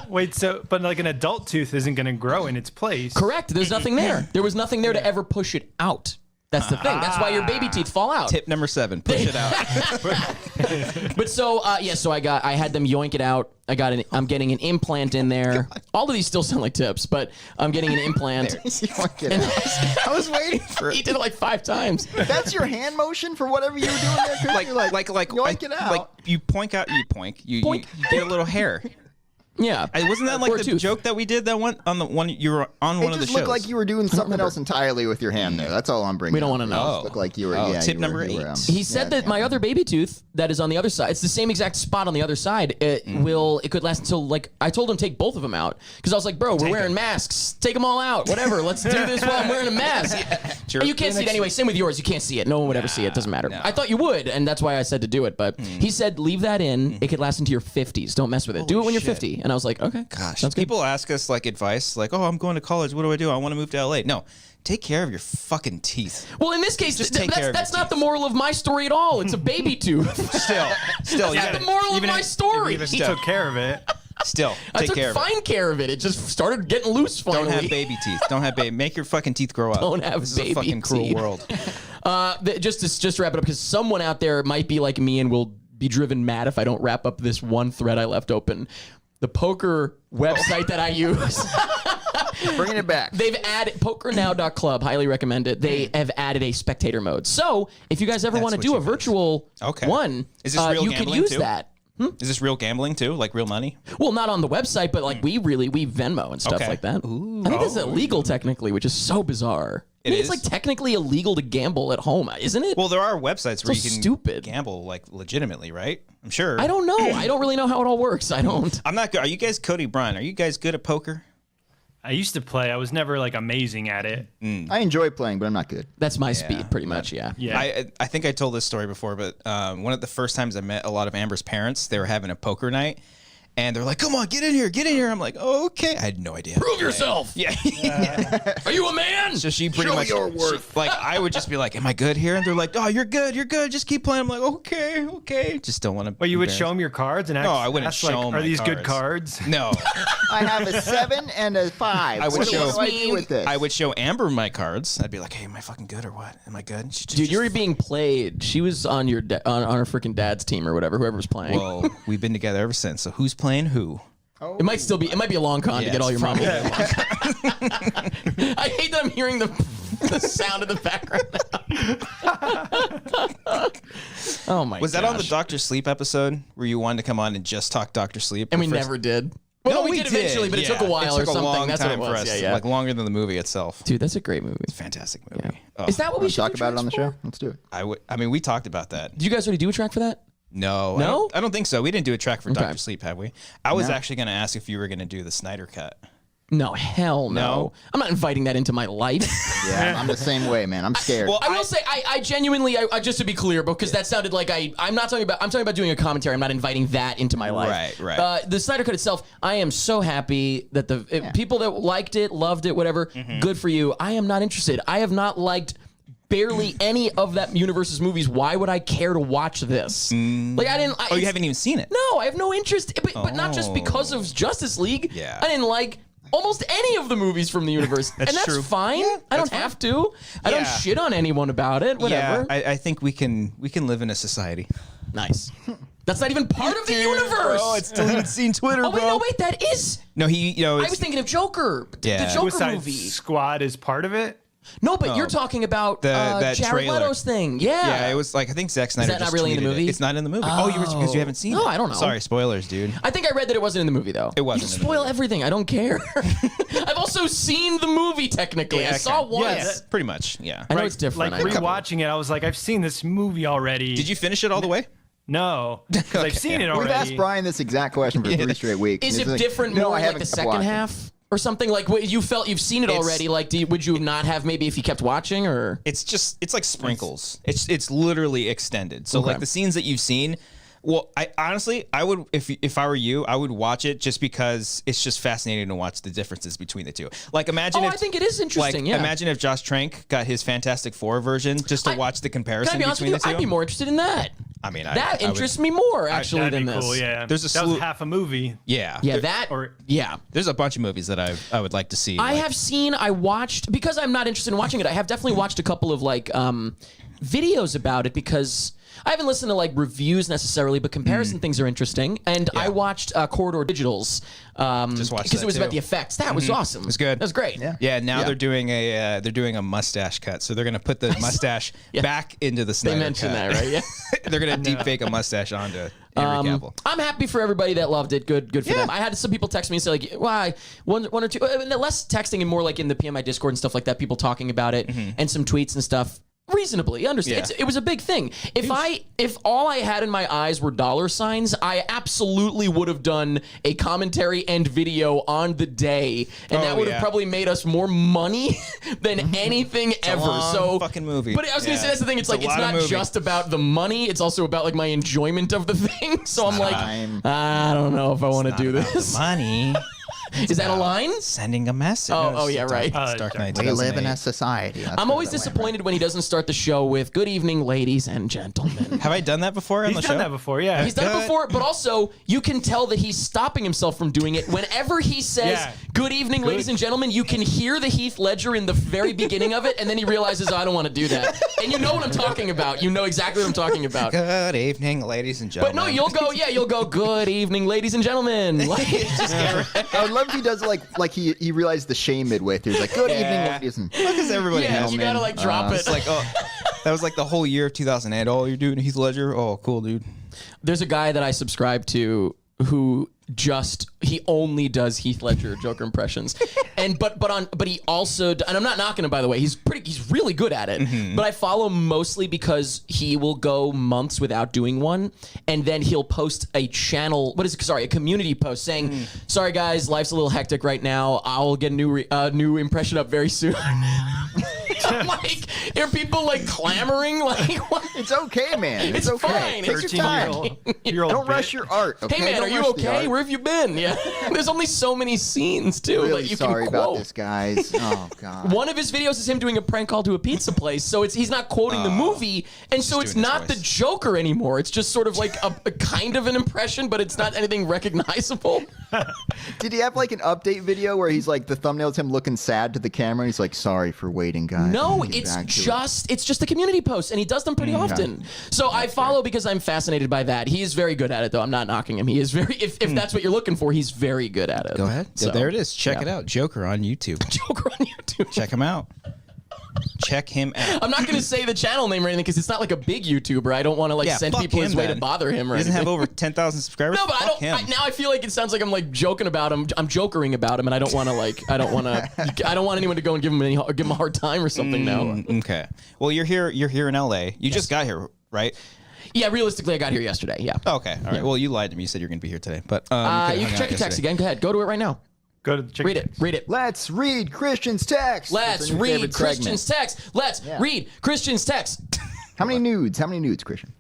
Wait, but like an adult tooth isn't going to grow in its place. Correct. There's nothing there. There was nothing there to ever push it out. That's the thing. That's why your baby teeth fall out. Tip number 7: push it out. But so I had them yoink it out. I'm getting an implant in there. All of these still sound like tips, but I'm getting an implant. Yoink it out. I was waiting for it. He did it like 5 times. That's your hand motion for whatever you were doing there, Chris? like yoink it out. Like you point out, you get a little hair. Yeah. Wasn't that like the joke that we did that one on the one you were on one of the shows? It just looked like you were doing something else entirely with your hand there. That's all I'm bringing. We don't up. want to know. It just looked like you were. Tip number 8. He said that my other baby tooth that is on the other side, it's the same exact spot on the other side. It could last until I told him take both of them out because I was like, bro, we're wearing masks. Take them all out. Whatever. Let's do this while I'm wearing a mask. Sure. You can't see it anyway. Same with yours. You can't see it. No one would ever see it. Doesn't matter. I thought you would, and that's why I said to do it. But he said leave that in. It could last into your 50s. Don't mess with it. Do it when you're 50. And I was like, okay. Gosh, sounds good. People ask us like advice, like, "Oh, I'm going to college. What do? I want to move to LA." No, take care of your fucking teeth. Well, in this case, that's not the moral of my story at all. It's a baby tooth. Still, that's not the moral of my story. Even took care of it. Still, I took fine care of it. It just started getting loose finally. Don't have baby teeth. Don't have baby. Make your fucking teeth grow up. Don't have this baby is a fucking cruel teeth. world. Just to wrap it up, because someone out there might be like me and will be driven mad if I don't wrap up this one thread I left open. The poker website that I use. Bringing it back. They've added pokernow.club. Highly recommend it. They have added a spectator mode. So if you guys ever want to do a virtual one, is this real you can gambling use too? that. Is this real gambling too? Like real money? Well, not on the website, but like we Venmo and stuff like that. Ooh. I think that's illegal technically, which is so bizarre. It's like technically illegal to gamble at home, isn't it? Well, there are websites where you can gamble like legitimately, right? I'm sure. I don't know. I don't really know how it all works. I don't. I'm not good. Are you guys, Cody, Brian? Are you guys good at poker? I used to play. I was never like amazing at it. I enjoy playing, but I'm not good. That's my speed, pretty much. Yeah. I think I told this story before, but one of the first times I met a lot of Amber's parents, they were having a poker night. And they're like, come on, get in here. I'm like, oh, okay. I had no idea. Prove yourself. Yeah. Are you a man? So she pretty much, your worth. like, I would just be like, am I good here? And they're like, oh, you're good. Just keep playing. I'm like, okay. Just don't want to. But you would show them your cards and ask, I wouldn't ask, show like, them are my these good cards. cards? No. I have a 7 and a 5. I would What do I do with this? I would show Amber my cards. I'd be like, hey, am I fucking good or what? Am I good? Dude, you were being played. She was on your on her freaking dad's team or whatever, whoever was playing. Well, we've been together ever since. So who's playing who? It might still be. It might be a long con to get all your mom. I hate that I'm hearing the sound in the background. Oh my! Was that on the Dr. Sleep episode where you wanted to come on and just talk Dr. Sleep? And we never did. Well, no, we did eventually, but it took a while or something. Long that's what time it for was. us. Yeah. Like longer than the movie itself. Dude, that's a great movie. It's a fantastic movie. Yeah. Is that what we should talk about it on the show? Let's do it. I mean, we talked about that. Did you guys already do a track for that? No? I don't think so. We didn't do a track for Dr. Sleep, have we? I was actually going to ask if you were going to do the Snyder Cut. No, hell no. I'm not inviting that into my life. Yeah, I'm the same way, man. I'm scared. Well, I will say, I genuinely, just to be clear, because that sounded like I'm talking about doing a commentary. I'm not inviting that into my life. Right. The Snyder Cut itself, I am so happy that people that liked it, loved it, whatever, good for you. I am not interested. I have not liked barely any of that universe's movies. Why would I care to watch this? Like I didn't. You haven't even seen it? No, I have no interest. But not just because of Justice League. Yeah. I didn't like almost any of the movies from the universe, and that's true. fine. Yeah, I don't have to. I don't shit on anyone about it. Whatever. Yeah, I think we can live in a society. Nice. That's not even part of the universe. Oh, it's deleted scene Twitter, Oh, wait, bro. no, wait, that is. No, I was thinking of Joker. Yeah. The Joker Suicide movie. Squad is part of it. No, but you're talking about that Jared trailer. Leto's thing. Yeah. Yeah, it was like, I think Zack Snyder that not just really in the tweeted it. movie? It's not in the movie. Oh, because you haven't seen it. No, I don't know. Sorry, spoilers, dude. I think I read that it wasn't in the movie, though. It wasn't You in the spoil movie. everything. I don't care. I've also seen the movie, technically. I saw it once. Yeah, pretty much, yeah. I know it's different. Like I know. rewatching it, I was like, I've seen this movie already. Did you finish it all the way? No, because I've seen it We've already. asked Brian this exact question for 3 straight weeks. Is and it he's like, different no, more I like haven't the kept second watching. half? Or something like what you felt you've seen it It's- already. Like, would you not have maybe if you kept watching or? It's like sprinkles. It's literally extended. So Okay. like the scenes that you've seen. Well, I honestly, I would if I were you, I would watch it just because it's just fascinating to watch the differences between the two. Like imagine Oh, if I think it is interesting. like Yeah. imagine if Josh Trank got his Fantastic Four version just to watch the Can I comparison be honest with between you? the two. I'd be more interested in that. I mean, That I would- interests me more actually That'd than be this. cool. Yeah, There's a that slew- was half a movie. Yeah. Yeah, that. or- Yeah. There's a bunch of movies that I would like to see. I watched, because I'm not interested in watching it, I have definitely watched a couple of like videos about it because I haven't listened to like reviews necessarily, but comparison things are interesting. And I watched Corridor Digital's Just watched because that it was too. about the effects. That was awesome. It was good. That was great. Yeah. Yeah, now Yeah. they're doing a mustache cut. So they're gonna put the mustache back into the Snyder They mentioned cut. that, right? Yeah. They're gonna deep fake a mustache onto Henry Cavill. I'm happy for everybody that loved it. Good for them. I had some people text me and say like, "Why one or two?" Less texting and more like in the PMI Discord and stuff like that. People talking about it and some tweets and stuff. Reasonably, understand. Yeah. It was a big thing. If all I had in my eyes were dollar signs, I absolutely would have done a commentary and video on the day, and that would have probably made us more money than anything ever. long So fucking movie. But I was gonna say that's the thing. It's It's a like it's lot of not movie. just about the money. It's also about like my enjoyment of the thing. So I'm like, Time. I don't know if I want to do this. Money. Is that a line? Sending a message. Oh, yeah, right. Dark Knight. We live in 2008. a society. That's I'm what always that went, disappointed when he doesn't start the show with "Good evening, ladies and gentlemen." Have I done that before on He's the done show? that before. Yeah, He's done it before, but also you can tell that he's stopping himself from doing it. Whenever he says Yeah. "Good evening, ladies and gentlemen," you can hear the Heath Ledger in the very beginning of it, and then he realizes, "I don't want to do that." And you know what I'm talking about. You know exactly what I'm talking about. Good evening, ladies and But gentlemen. no, you'll go, "Good evening, ladies and gentlemen." Like, it's just I would love if he does like he realized the shame midway through. He's like, "Good evening, ladies and because everybody yeah, knows. you gotta like drop it. It's like, oh, that was like the whole year of 2008. Oh, you're doing Heath Ledger? Oh, cool, dude. There's a guy that I subscribe to who he only does Heath Ledger Joker impressions, and but he also, and I'm not knocking him, by the way. He's really good at it. But I follow him mostly because he will go months without doing one, and then he'll post a community post saying, "Sorry guys, life's a little hectic right now. I'll get a new impression up very soon." I'm like, are people like clamoring? Like, what? It's okay, man. It's okay. fine. Take It's your time. 13-year-old Don't rush your art. Okay? Hey man, Don't are you rush the okay? art. Where have you been? Yeah, there's only so many scenes too Really that you sorry can about quote. this, guys. Oh god. One of his videos is him doing a prank call to a pizza place, so he's not quoting the movie, and so it's doing his not the voice. Joker anymore. It's just sort of like a kind of an impression, but it's not anything recognizable. Did he have like an update video where he's like the thumbnail's him looking sad to the camera? He's like, "Sorry for waiting, guys." No, I'm gonna get it's back to it." just a community post, and he does them pretty often. So I follow because I'm fascinated by that. He is very good at it, though. I'm not knocking him. He is very. If that's what you're looking for, he's very good at it. Go ahead. So, there it is. Check yeah. it out. Joker on YouTube. Joker on YouTube. Check him out. Check him out. I'm not going to say the channel name or anything because it's not like a big YouTuber. I don't want to like send fuck people his him, way man. to bother him or He doesn't anything. have over 10,000 subscribers. No, but I Fuck don't. him. Now I feel like it sounds like I'm like joking about him. I'm jokering about him, and I don't want to like. I don't want anyone to go and give him a hard time or something. now. Okay. Well, you're here. You're here in LA. You just got here, right? Yeah, realistically, I got here yesterday. Yeah. Okay. All right. Well, you lied to me. You said you're going to be here today, but You can check your text again. Go ahead. Go to it right now. Go to the Read it. Read it. Let's read Christian's text. Let's It's our new read favorite Christian's segment. text. Let's read Christian's text. How many nudes? How many nudes, Christian?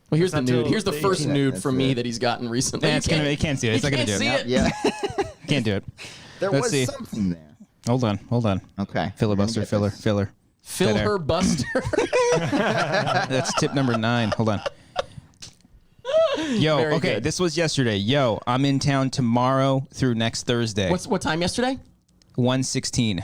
Well, here's the That's nude. not Here's the till- first Yeah, nude that's from me it. that he's gotten recently. Yeah, he can't see it. It's You not gonna can't do it. see No. it. Yeah. Can't do it. There Let's was see. something there. Hold on. Okay. Filibuster, We're gonna get filler. Fill Dead her air. buster. That's tip number 9. Hold on. Yo, Very okay, good. this was yesterday. Yo, I'm in town tomorrow through next Thursday. What time yesterday? 1:16.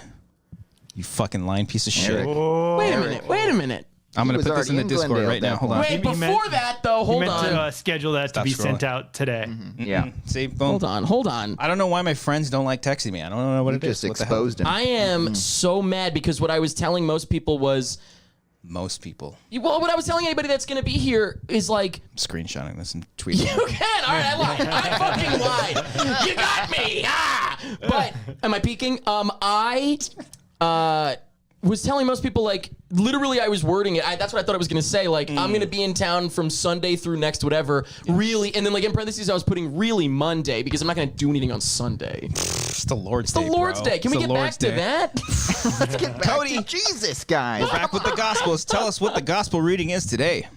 You fucking lying piece of shit. Eric. Oh, Wait a minute. Wait a minute. I'm He going to was put this in already the in Discord Glendale right at now. that Hold on. point. Wait, He before meant- that though, hold meant on. to schedule that to be sent out today. Yeah. See, boom. Hold on. I don't know why my friends don't like texting me. I don't know what You it is. just What the hell? exposed him. I am so mad because what I was telling most people was, Most people. well, what I was telling anybody that's going to be here is like, I'm screenshotting this and tweeting. you can. All right, I lied. I fucking lied. You got me. But am I peeking? I was telling most people, like, literally I was wording it. That's what I thought I was going to say. Like, I'm going to be in town from Sunday through next whatever. Really. And then, like, in parentheses, I was putting really Monday because I'm not going to do anything on Sunday. It's the Lord's Day. The Lord's bro. Day. Can It's we the get Lord's back to Day. that? Let's get back to Jesus, guys. Back with the Gospels. Tell us what the Gospel reading is today.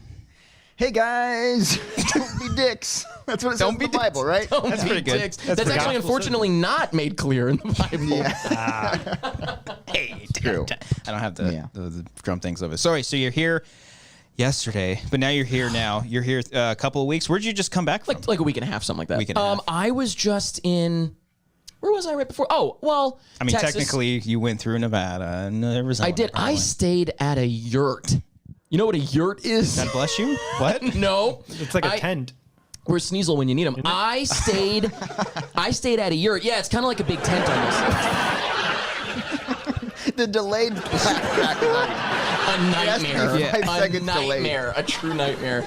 Hey, guys. Don't be dicks. That's what it says in the Bible, right? That's pretty good. Dicks. That's That's pretty actually good. unfortunately not made clear in the Bible. Yeah. Hey, True. I don't have Yeah. the drum things of it. Sorry, so you're here yesterday, but now you're here now. You're here a couple of weeks. Where'd you just come back from? Like a week and a half, something like that. Week and a half. I was just in. Where was I right before? Oh, well, I mean, Texas. technically, you went through Nevada and Arizona. I did. I probably. stayed at a yurt. You know what a yurt is? God bless you. What? No. It's like a tent. We're Sneasel when you need them. I stayed at a yurt. Yeah, it's kind of like a big tent almost. The delayed black A nightmare. Yeah. 5 A seconds delayed. nightmare. A true nightmare.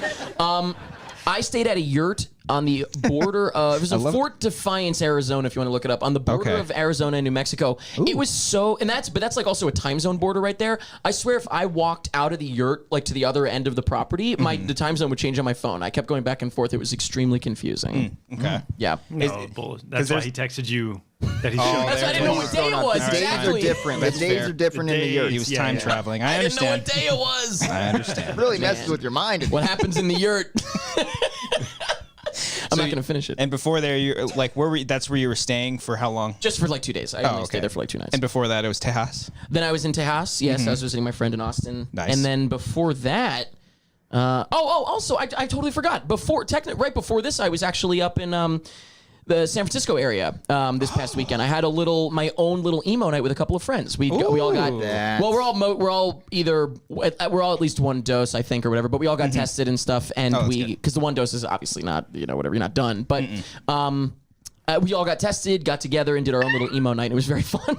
I stayed at a yurt on the border of, it was in Fort Defiance, Arizona, if you want to look it up, on the border Okay. of Arizona and New Mexico. It was so, but that's like also a time zone border right there. I swear if I walked out of the yurt, like to the other end of the property, the time zone would change on my phone. I kept going back and forth. It was extremely confusing. Okay. Yeah. No, bull. That's why he texted you that he's showing. That's why I didn't know what day it was. The days Exactly. are different. The That's days fair. are different The in the days. yurt. He was Yeah, time yeah. traveling. I I didn't know understand. what day it was. I understand. Really messes with your mind. What happens in the yurt? I'm not going to finish it. And before there, you like where were you, that's where you were staying for how long? Just for like 2 days. I only stayed there for like 2 nights. And before that, it was Tejas. Then I was in Tejas. Yes, I was visiting my friend in Austin. Nice. And then before that, also I totally forgot. Right before this, I was actually up in the San Francisco area this past weekend. I had my own little emo night with a couple of friends. We all got That's- well. We're all at least one dose, I think, or whatever. But we all got tested and stuff, and that's because the one dose is obviously not whatever, you're not done. But we all got tested, got together, and did our own little emo night. It was very fun.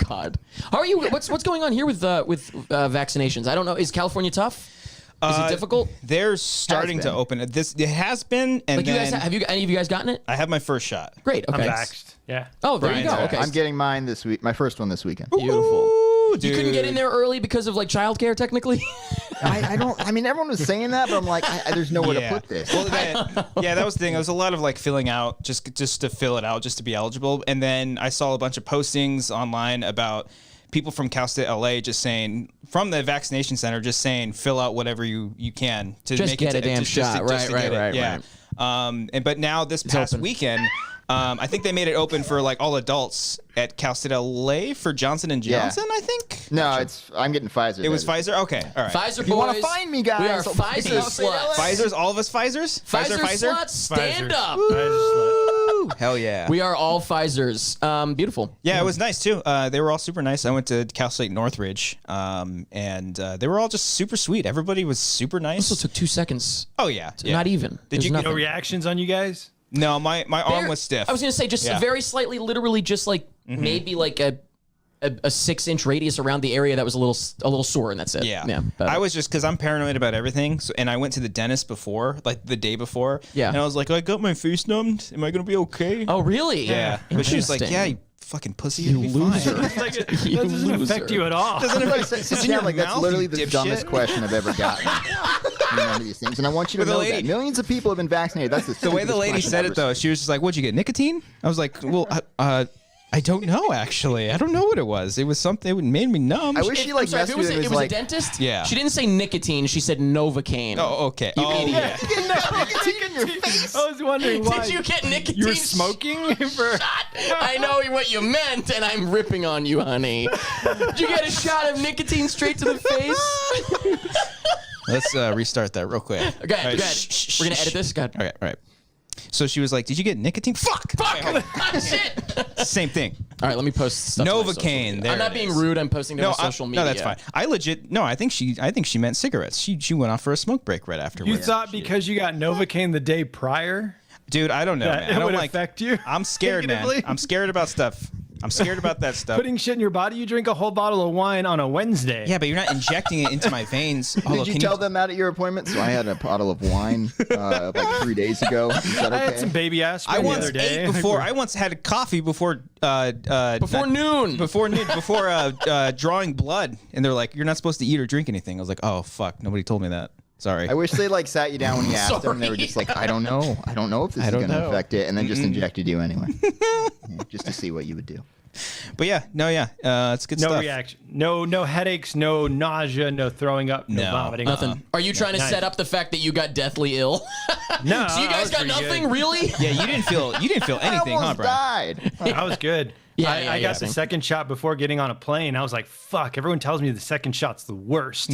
God, how are you? What's going on here with vaccinations? I don't know. Is California tough? Is it difficult? They're starting to been. open it. It has been, and Like you then guys, have any of you guys gotten it? I have my first shot. Great. I'm Okay. vaxxed. Yeah. Oh, there you Brian's go. vaxxed. Okay. I'm getting mine this week. My first one this weekend. Beautiful. Ooh, You couldn't get in there early because of like childcare, technically. I don't. I mean, everyone was saying that, but I'm like, there's nowhere to put this. Well, that was the thing. There was a lot of like filling out just to fill it out, just to be eligible. And then I saw a bunch of postings online about people from Cal State LA just saying, from the vaccination center, just saying, fill out whatever you can to Just make get it a damn shot. just to get it. Right. Yeah. But now this past open. weekend, I think they made it open for like all adults at Cal State LA for Johnson and Yeah. Johnson. I think. No, I'm getting Pfizer. It was Pfizer. Okay, all right. Pfizer boys. you wanna find me, guys, We are I'll Pfizer be out in LA. sluts. Pfizer's, all of us Pfizer's. Pfizer sluts. Stand Pfizer. up. Pfizer slut. Hell yeah. We are all Pfizers. Beautiful. Yeah, it was nice too. They were all super nice. I went to Cal State Northridge, and they were all just super sweet. Everybody was super nice. Also took 2 seconds. Oh yeah, Not even. Did There's you get nothing. No reactions on you guys? No, my arm was stiff. I was gonna say just Yeah. very slightly, literally just like maybe like a 6-inch radius around the area that was a little sore, and that's it. Yeah. but- I was just because I'm paranoid about everything. So, and I went to the dentist before, like the day before. Yeah. And I was like, I got my face numbed. Am I going to be okay? Oh really? yeah. But she was like, Interesting. yeah, you fucking pussy. You You'll be loser. fine. Like, that You doesn't affect loser. you at all. Sit down, like that's mouth, literally you the dipshit. dumbest question I've ever gotten. One of these things, and I want you to With the know lady- that millions of people have been vaccinated. That's The way the lady said it though, she was just like, "What'd you get? Nicotine?" I was like, "Well, I don't know actually. I don't know what it was. It was something. It made me numb." I wish she I'm like sorry, if messed it with was, it. it It was like, a dentist. Yeah. She didn't say nicotine. She said Novocaine. Oh, okay. You oh, idiot. nicotine in your face. I was wondering why. Did you get nicotine? You were smoking for. I know what you meant, and I'm ripping on you, honey. Did you get a shot of nicotine straight to the face? Let's restart that real quick. Okay, All right, good. shh, shh, We're gonna shh. edit this. Good. All right, all right. So she was like, "Did you get nicotine?" Fuck. Shit. Same thing. All right, let me post stuff. to my social Novocaine. media. There I'm not it being is. rude. I'm posting to my social media. No, that's fine. I think she meant cigarettes. She went off for a smoke break right afterwards. You thought because you got Novocaine the day prior Dude, I don't know, that man. I it don't would like. affect you? I'm scared, man. negatively? I'm scared about stuff. I'm scared about that stuff. Putting shit in your body? You drink a whole bottle of wine on a Wednesday. Yeah, but you're not injecting it into my veins. Did you tell them that at your appointment? So I had a bottle of wine like 3 days ago. Is that I okay? had some baby aspirin I the once other day. ate before. I once had coffee before noon. Before drawing blood, and they're like, "You're not supposed to eat or drink anything." I was like, "Oh fuck, nobody told me that." Sorry. I wish they like sat you down when you asked them. And they were just like, I don't know if this is going to affect it, and then just injected you anyway, just to see what you would do. But yeah, it's good No stuff. reaction. No headaches, no nausea, no throwing up, no vomiting. Nothing. Are you trying to Nice. set up the fact that you got deathly ill? No. So you I guys was got pretty nothing, good. really? Yeah, you didn't feel anything, I huh, almost Brian? died. I was good. Yeah, I got the same. second shot before getting on a plane. I was like, fuck, everyone tells me the second shot's the worst.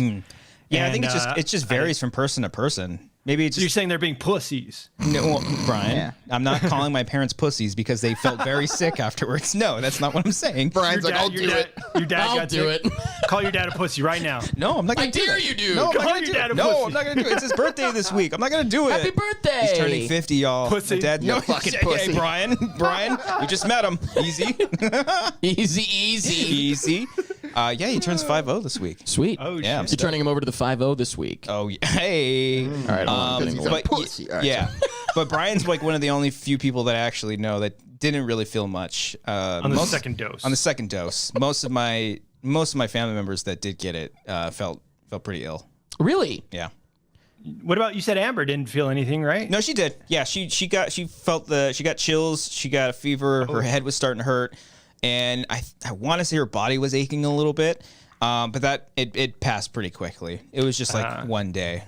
Yeah, I think And, it just varies from person to person. Maybe it's So you're just saying they're being pussies. no, well, Brian. Yeah. I'm not calling my parents pussies because they felt very sick afterwards. No, that's not what I'm saying. Brian's like, I'll do it. Your dad I'll got do sick. it. Call your dad a pussy right now. No, I'm not I gonna do dare that. you, dude. No, I'm not Call gonna your do dad it. a No, pussy. I'm not gonna do it. It's his birthday this week. I'm not gonna do it. Happy birthday. He's turning 50, y'all. Pussy. My dad, You fucking pussy. Hey, Brian, you just met him. Easy, Easy. Yeah, he turns 50 this week. Sweet. Oh, Yeah, shit. You're turning him over to the 5-0 this week. Oh, yeah. Hey. All right, I'm getting he's a away. pussy. All right, Yeah, but Brian's like one of the only few people that I actually know that didn't really feel much On the second dose. On the second dose, most of my family members that did get it felt pretty ill. Really? Yeah. What about, you said Amber didn't feel anything, right? No, she did. Yeah, she got chills. She got a fever. Her head was starting to hurt, and I want to say her body was aching a little bit, but that it passed pretty quickly. It was just like one day.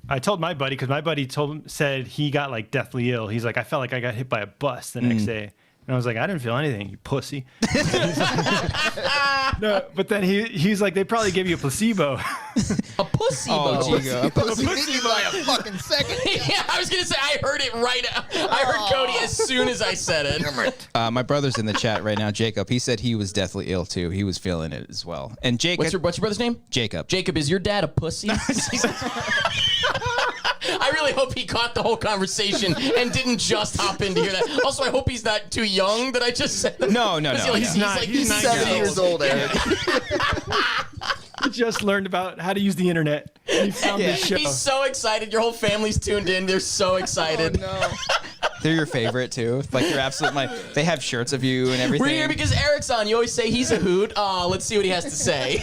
I told my buddy, because my buddy said he got like deathly ill. He's like, I felt like I got hit by a bus the next day. And I was like, I didn't feel anything, you pussy. No, but then he's like, they probably gave you a placebo. A pussy. Oh, Bo. gee, go. Pussy beat me by a fucking second. Yeah, I was gonna say I heard it right. I heard Cody as soon as I said it. My brother's in the chat right now, Jacob. He said he was deathly ill too. He was feeling it as well. And Jake, What's your brother's name? Jacob. Jacob, is your dad a pussy? I really hope he caught the whole conversation and didn't just hop in to hear that. Also, I hope he's not too young that I just said that. No. He's not. like He's 7 years old, Eric. He just learned about how to use the internet. He found this show. He's so excited. Your whole family's tuned in. They're so excited. They're your favorite too. Like you're absolutely they have shirts of you and everything. We're here because Eric's on. You always say he's a hoot. Let's see what he has to say.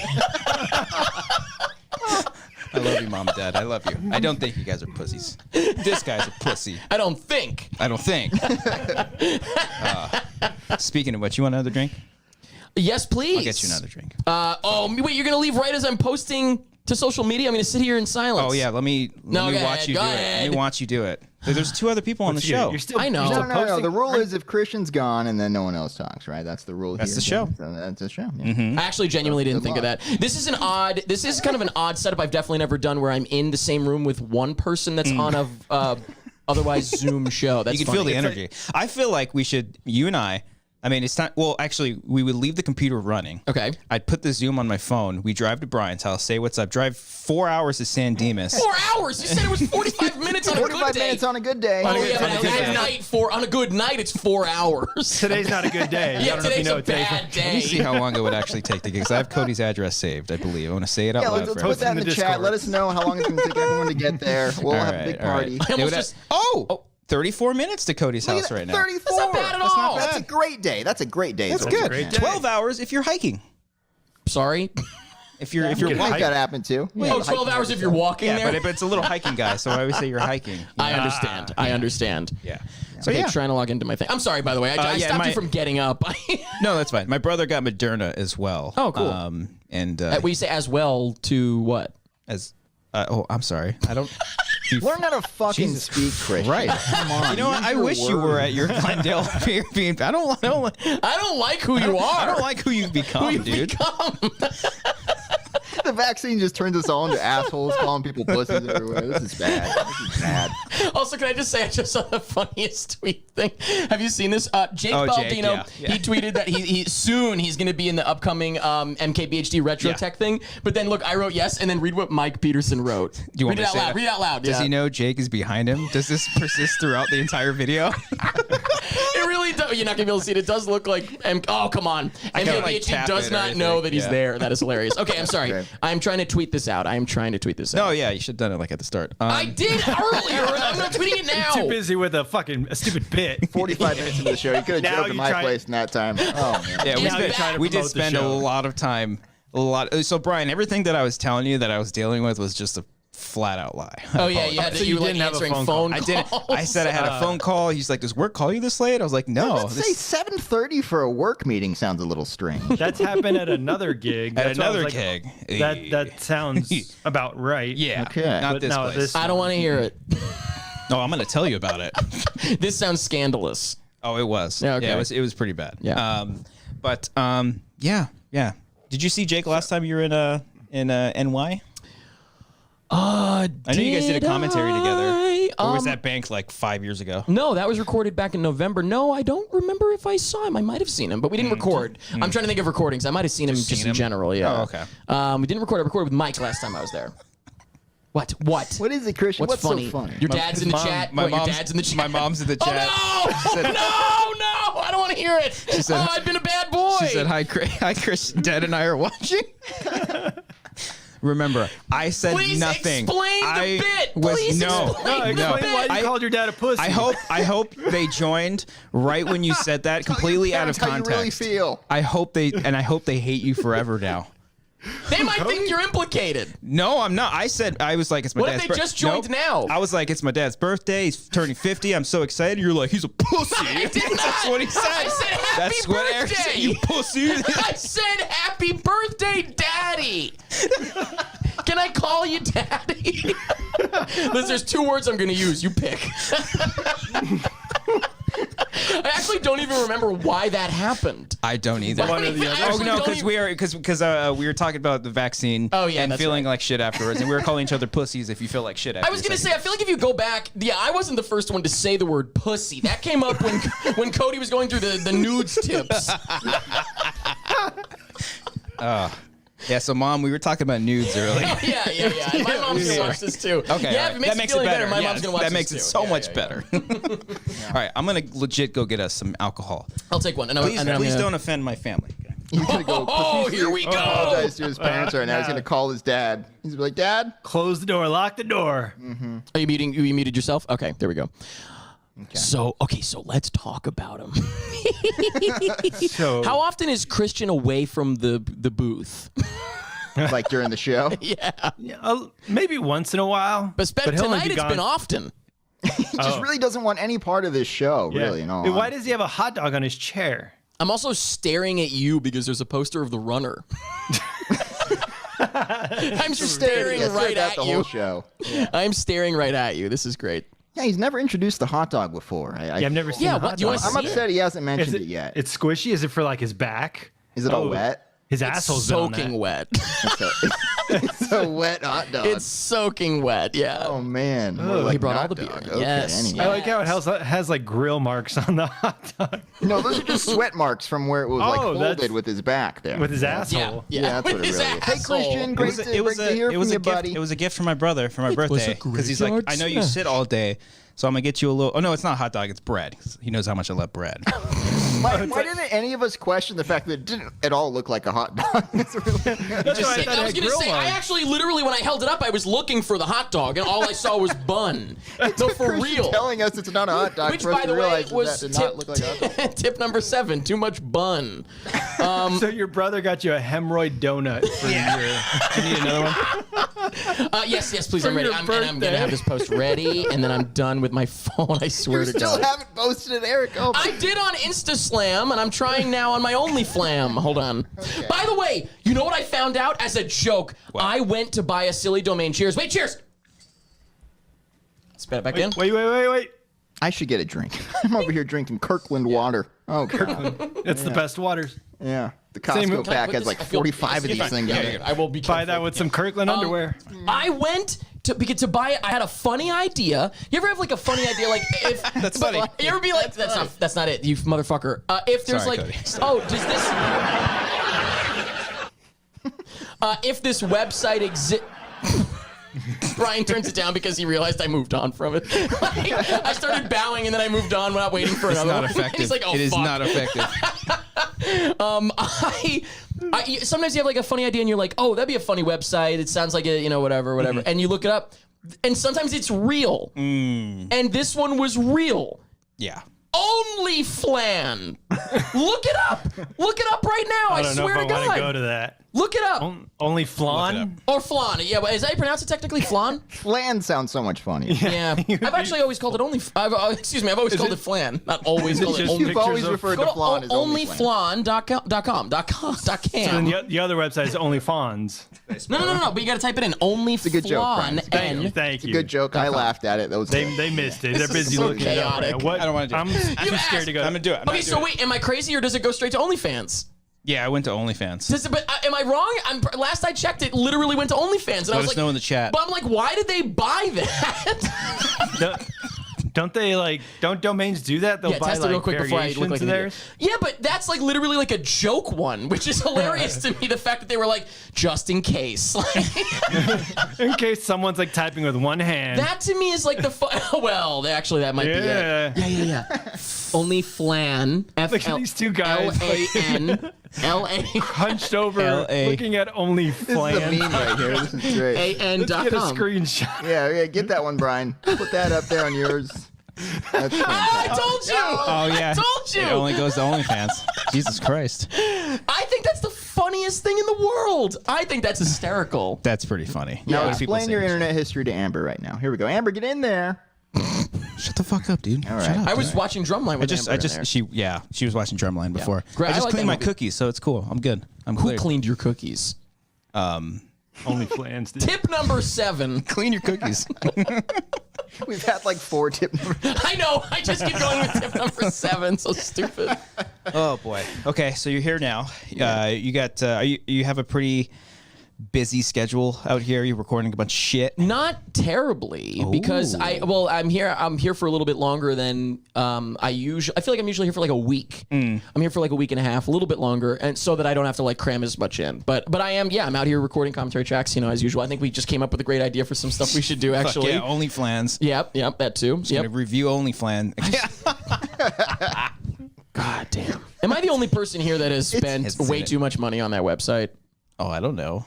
I love you, Mom and Dad. I love you. I don't think you guys are pussies. This guy's a pussy. I don't think. Speaking of which, you want another drink? Yes, please. I'll get you another drink. Wait, you're going to leave right as I'm posting to social media? I'm going to sit here in silence. Oh yeah, let me No, go watch ahead, you go do it. ahead. Let me watch you do it. There's two other people on the show. You're still, I know. you're still No. posting? The rule is if Christian's gone and then no one else talks, right? That's the rule. That's here. the show. So that's the show. Yeah. I actually genuinely didn't Good think of luck. that. This is kind of an odd setup I've definitely never done where I'm in the same room with one person that's on a otherwise Zoom show. That's You can feel funny. the energy. I feel like we should, you and I mean, it's not, well, actually, we would leave the computer running. Okay. I'd put the Zoom on my phone. We drive to Brian's house, say what's up, drive 4 hours to San Dimas. 4 hours? You said it was 45 minutes on a good 45 day. minutes on a good day. Oh, yeah, but at night, on a good night, it's 4 hours. Today's not a good day. Yeah, I don't know if you today's know a it, Dave. bad Let me see day. how long it would actually take to get, because I have Cody's address saved, I believe. I want to say it out Yeah, loud let's for put that in in the the chat. Discord. Let us know how long it's going to take everyone to get there. We'll have a big party. I almost It would 34 minutes to Cody's house right now. 34. That's not bad at all. That's a great day. That's a great day. That's So good. great day. 12 hours if you're hiking. Sorry. If you're You can walking. make that happen too. Oh, 12 hours if you're walking Yeah, there? but it's a little hiking guy, so I always say you're hiking. I understand. I understand. Yeah. So Okay, yeah. trying to log into my thing. I'm sorry, by the way. I yeah, stopped you from getting up. No, that's fine. My brother got Moderna as well. Oh, cool. And What you say as well to what? as I'm sorry. I don't. Learn how to fucking speak, Christian. Right. Come on. You know what? use I your wish you were words. at your Glendale being. I don't I don't like who you are. I don't like who you've become, who you dude. become. The vaccine just turns us all into assholes, calling people pussies everywhere. This is bad. This is bad. Also, can I just say I just saw the funniest tweet thing. Have you seen this? Jake Baldino, yeah. he tweeted that he's going to be in the upcoming MKBHD Retro Tech thing. But then look, I wrote yes, and then read what Mike Peterson wrote. Do you want read me it to out say loud. that? Read it out loud. Does he know Jake is behind him? Does this persist throughout the entire video? It really does. You're not going to be able to see it. It does look like... oh, come on. MKBHD does not know that he's there. That is hilarious. Okay, I'm sorry. Okay. I'm trying to tweet this out. No, yeah, you should have done it like at the start. I did earlier. I'm not tweeting it now. Too busy with a stupid bit. 45 minutes into the show, you could have Now drove to you my try- place in that time. Oh, man. Yeah, Now you're trying to we did promote the spend a show. lot of time. So, Brian, everything that I was telling you that I was dealing with was just a flat out lie. Oh, yeah, you had to, So you you were like didn't have a answering phone phone call. I didn't. I said I had a phone call. He's like, "Does work call you this late?" I was like, "No." Let's say 7:30 for a work meeting sounds a little strange. That's happened at another gig. At That's why I was another like, gig. That sounds about right. Yeah. Okay. Not But this no, place. this- I don't want to hear it. No, I'm gonna tell you about it. This sounds scandalous. Oh, it was. Yeah, okay. Yeah, it was pretty bad. Yeah. Yeah. Did you see Jake last time you were in NY? I know you guys did a commentary together. Or was that banked like 5 years ago? No, that was recorded back in November. No, I don't remember if I saw him. I might have seen him, but we didn't record. I'm trying to think of recordings. I might have seen him just in general. Yeah. Oh, okay. We didn't record. I recorded with Mike last time I was there. What? What is it, Christian? What's funny? so funny? Your dad's in the mom- chat. my What, your mom's- dad's in the chat. my mom's in the chat. Oh, no! No! I don't want to hear it. said- I've been a bad boy. She said, hi, Chris. Dad and I are watching. Remember, I said Please nothing. explain the bit. Please no, explain No, the explain bit. why you called your dad a pussy. I hope they joined right when you said that, completely out of How you really context. feel. I hope they hate you forever now. They might think you're implicated. No, I'm not. I was like, it's my What if dad's they just joined now? I was like, it's my dad's birthday. He's turning 50. I'm so excited. You're like, he's a pussy. I did not. That's what he said. I said happy That's what Eric birthday. said. You pussy. I said happy birthday, Daddy. Can I call you Daddy? Liz, there's 2 words I'm going to use. You pick. I actually don't even remember why that happened. I don't either. One or the other. Oh no, because we were talking about the vaccine. Oh, yeah, and that's feeling right. like shit afterwards, and we were calling each other pussies if you feel like shit. After I was going to say, I feel like if you go back, I wasn't the first one to say the word pussy. That came up when Cody was going through the nudes tips. Yeah, so Mom, we were talking about nudes earlier. Yeah. And my mom's going to watch this too. Okay, Yeah, all if it right. makes That you makes feel it any better. my Yeah, mom's going to watch that this makes it too. so Yeah, much yeah. better. All right, I'm gonna legit go get us some alcohol. I'll take one. Please don't offend my family. Okay. He's gonna go. Oh, here we go. Apologize to his parents right now. He's gonna call his dad. He's gonna be like, "Dad." Close the door. Lock the door. Are you muting? You muted yourself? Okay, there we go. Okay. So let's talk about him. So How often is Christian away from the booth? Like during the show. Yeah, maybe once in a while. but he'll only tonight be it's gone- been often. He just really doesn't want any part of this show, Yeah. really. No. Hey, why does he have a hot dog on his chair? I'm also staring at you because there's a poster of the runner. I'm just staring right at the you. whole show. I'm staring right at you. This is great. Yeah, he's never introduced the hot dog before. I've never seen Yeah, a hot what, do you dog. wanna I'm see upset he hasn't mentioned Is it yet. It's squishy. Is it for like his back? Is it all wet? His asshole's been on soaking that. wet. It's a wet hot dog. It's soaking wet. Yeah. Oh man. More he like brought all hot the dog. beer. Okay, Yes. anyway. I like how it has like grill marks on the hot dog No, those are just sweat marks from where it was like Oh, that's- folded with his back there. with his Yeah. asshole. Yeah. Yeah, that's what With it his really is. Hey, asshole. Christian, great to hear from you, buddy. It was a gift from my brother for my birthday because he's like, graveyard I know you sit all day, so I'm gonna get you a little. Oh no, it's not a hot dog, it's bread. He knows how much I love bread. Why didn't any of us question the fact that it didn't at all look like a hot dog? It's really, That's why I thought I it was had gonna grill say, I marks. actually literally when I held it up, I was looking for the hot dog, and all I saw was bun. No, for Christian real. telling us it's not a hot dog Which, for us by to the way, realize that was that did not look like a hot dog. tip number 7: too much bun. So your brother got you a hemorrhoid donut for your. Do you need another one? Yes, please. I'm For ready. your And I'm birthday. gonna have this post ready, and then I'm done with my phone. I swear You to still God. haven't posted it, Eric. Oh, I did on InstaSlam, and I'm trying now on my OnlyFlam. Hold on. Okay. By the way, you know what I found out as a joke? I went to buy a silly domain. Cheers. Wait, cheers. Spit it back in. Wait. I should get a drink. I'm over here drinking Kirkland water. Oh, God. It's the best waters. Yeah. The Same- Costco Can I pack put has this- like I feel- 45 of it's these fine. things. Yeah, I will be Buy careful. that with some Kirkland underwear. I went to buy it. I had a funny idea. You ever have like a funny idea, like if That's funny. You ever be like, that's not it, you motherfucker. If there's Sorry, like, Cody. oh, does this? If this website exists. Brian turns it down because he realized I moved on from it. Like, I started bowing and then I moved on without waiting for It's another not one. effective. He's like, oh, it is fuck. not effective. Sometimes you have like a funny idea and you're like, oh, that'd be a funny website. It sounds like a, whatever. And you look it up and sometimes it's real. And this one was real. Yeah. OnlyFans. Look it up. Look it up right now. I I don't know swear if to I want to go God. to that. Look it up. Only flan? Or flan. Yeah, but is that how you pronounce it technically? Flan? Flan sounds so much funnier. Yeah. I've actually always called it I've always called it flan. Not always called it just only. You've always Pictures of- referred Go to to flan as OnlyFlan. onlyflan.com. And the other website is only fawns. No. But you got to type it in. Onlyflan. a good joke, Brian. Thank you. Good joke. I laughed at it. That was They missed it. They're busy so looking it up. chaotic. Right? What? I don't wanna do it. I'm too scared to go. I'm gonna do it. I'm Okay, gonna so do it. wait, am I crazy or does it go straight to OnlyFans? Yeah, I went to OnlyFans. But am I wrong? Last I checked, it literally went to OnlyFans, and I Let was us like, know in the chat. But I'm like, why did they buy that? Don't they don't domains do that? They'll Yeah, buy test it like real quick before I variations look like of an theirs. idiot. Yeah, but that's like literally like a joke one, which is hilarious to me. The fact that they were like, just in case. Like, In case someone's like typing with one hand. that to me is like the well, actually that might be it. Yeah. Only flan. Look at these two guys FLAN. hunched over LA. looking at only This is a flan. meme right here. This is great. Let's get a AN.com. screenshot. Yeah, get that one, Brian. Put that up there on yours. That's I fantastic. told you. Oh yeah. I told you. It only goes to OnlyFans. Jesus Christ. I think that's the funniest thing in the world. I think that's hysterical. That's pretty funny. Now What do people explain say? your internet history to Amber right now. Here we go. Amber, get in there. Shut the fuck up, dude. All right. Shut up. I was watching Drumline with Amber in there. She was watching Drumline before. Great. I I just like cleaned that my movie. cookies, so it's cool. I'm good. I'm Who clear. cleaned your cookies? Only flans. Dude. Tip number 7. Clean your cookies. We've had like 4 tip numbers. I know. I just keep going with tip number 7. So stupid. Oh boy. Okay, so you're here now. You got you have a pretty busy schedule out here. You're recording a bunch of shit. Not terribly, because I'm here for a little bit longer than I usually. I feel like I'm usually here for like a week. I'm here for like a week and a half, a little bit longer, and so that I don't have to like cram as much in. But I am, I'm out here recording commentary tracks, as usual. I think we just came up with a great idea for some stuff we should do actually. Yeah, OnlyFans. Yep, that too. Gonna review OnlyFans. God damn. Am I the only person here that has spent It's way in it. too much money on that website? Oh, I don't know.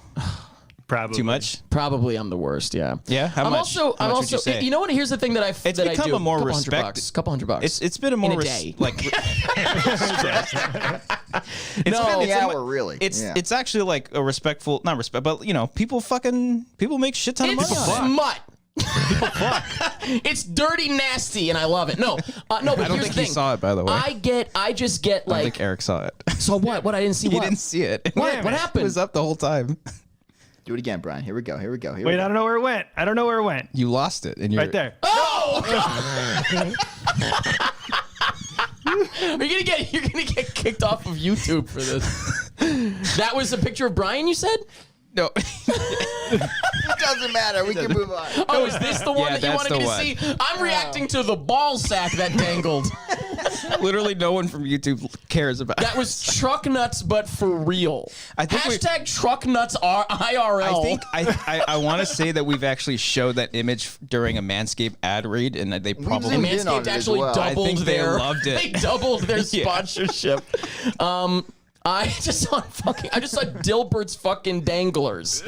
Probably. Too much? Probably I'm the worst, yeah. Yeah? How I'm much? also How much would you say? you know what? Here's the thing that I It's that I become do. a more couple respect- $100. $200. It's been a more in a day. like The hour, really. It's actually like a respectful, not respect, but people make shit ton of money It's on it. smut. It's dirty, nasty, and I love it. No, but I don't here's think the he thing. saw it, by the way. I just get I don't like. think Eric saw it. So what? What? I didn't see He what? didn't see it. What? What It happened? was up the whole time. Do it again, Brian. Here we go. Wait, I don't know where it went. You lost it, and you're Right there. Oh! God. You're gonna get kicked off of YouTube for this. That was a picture of Brian, you said? no. It doesn't matter. We can move on. Oh, is this the one Yeah, that you that's wanted me the to see? I'm reacting to the ball sack that dangled. Literally, no one from YouTube cares about. That was truck nuts, but for real. I think Hashtag truck nuts IRL. I think I want to say that we've actually showed that image during a Manscaped ad read, and they probably zoomed in on Manscaped it as actually well. I doubled think they their loved it. They doubled their Yeah. sponsorship. I just saw Dilbert's fucking danglers.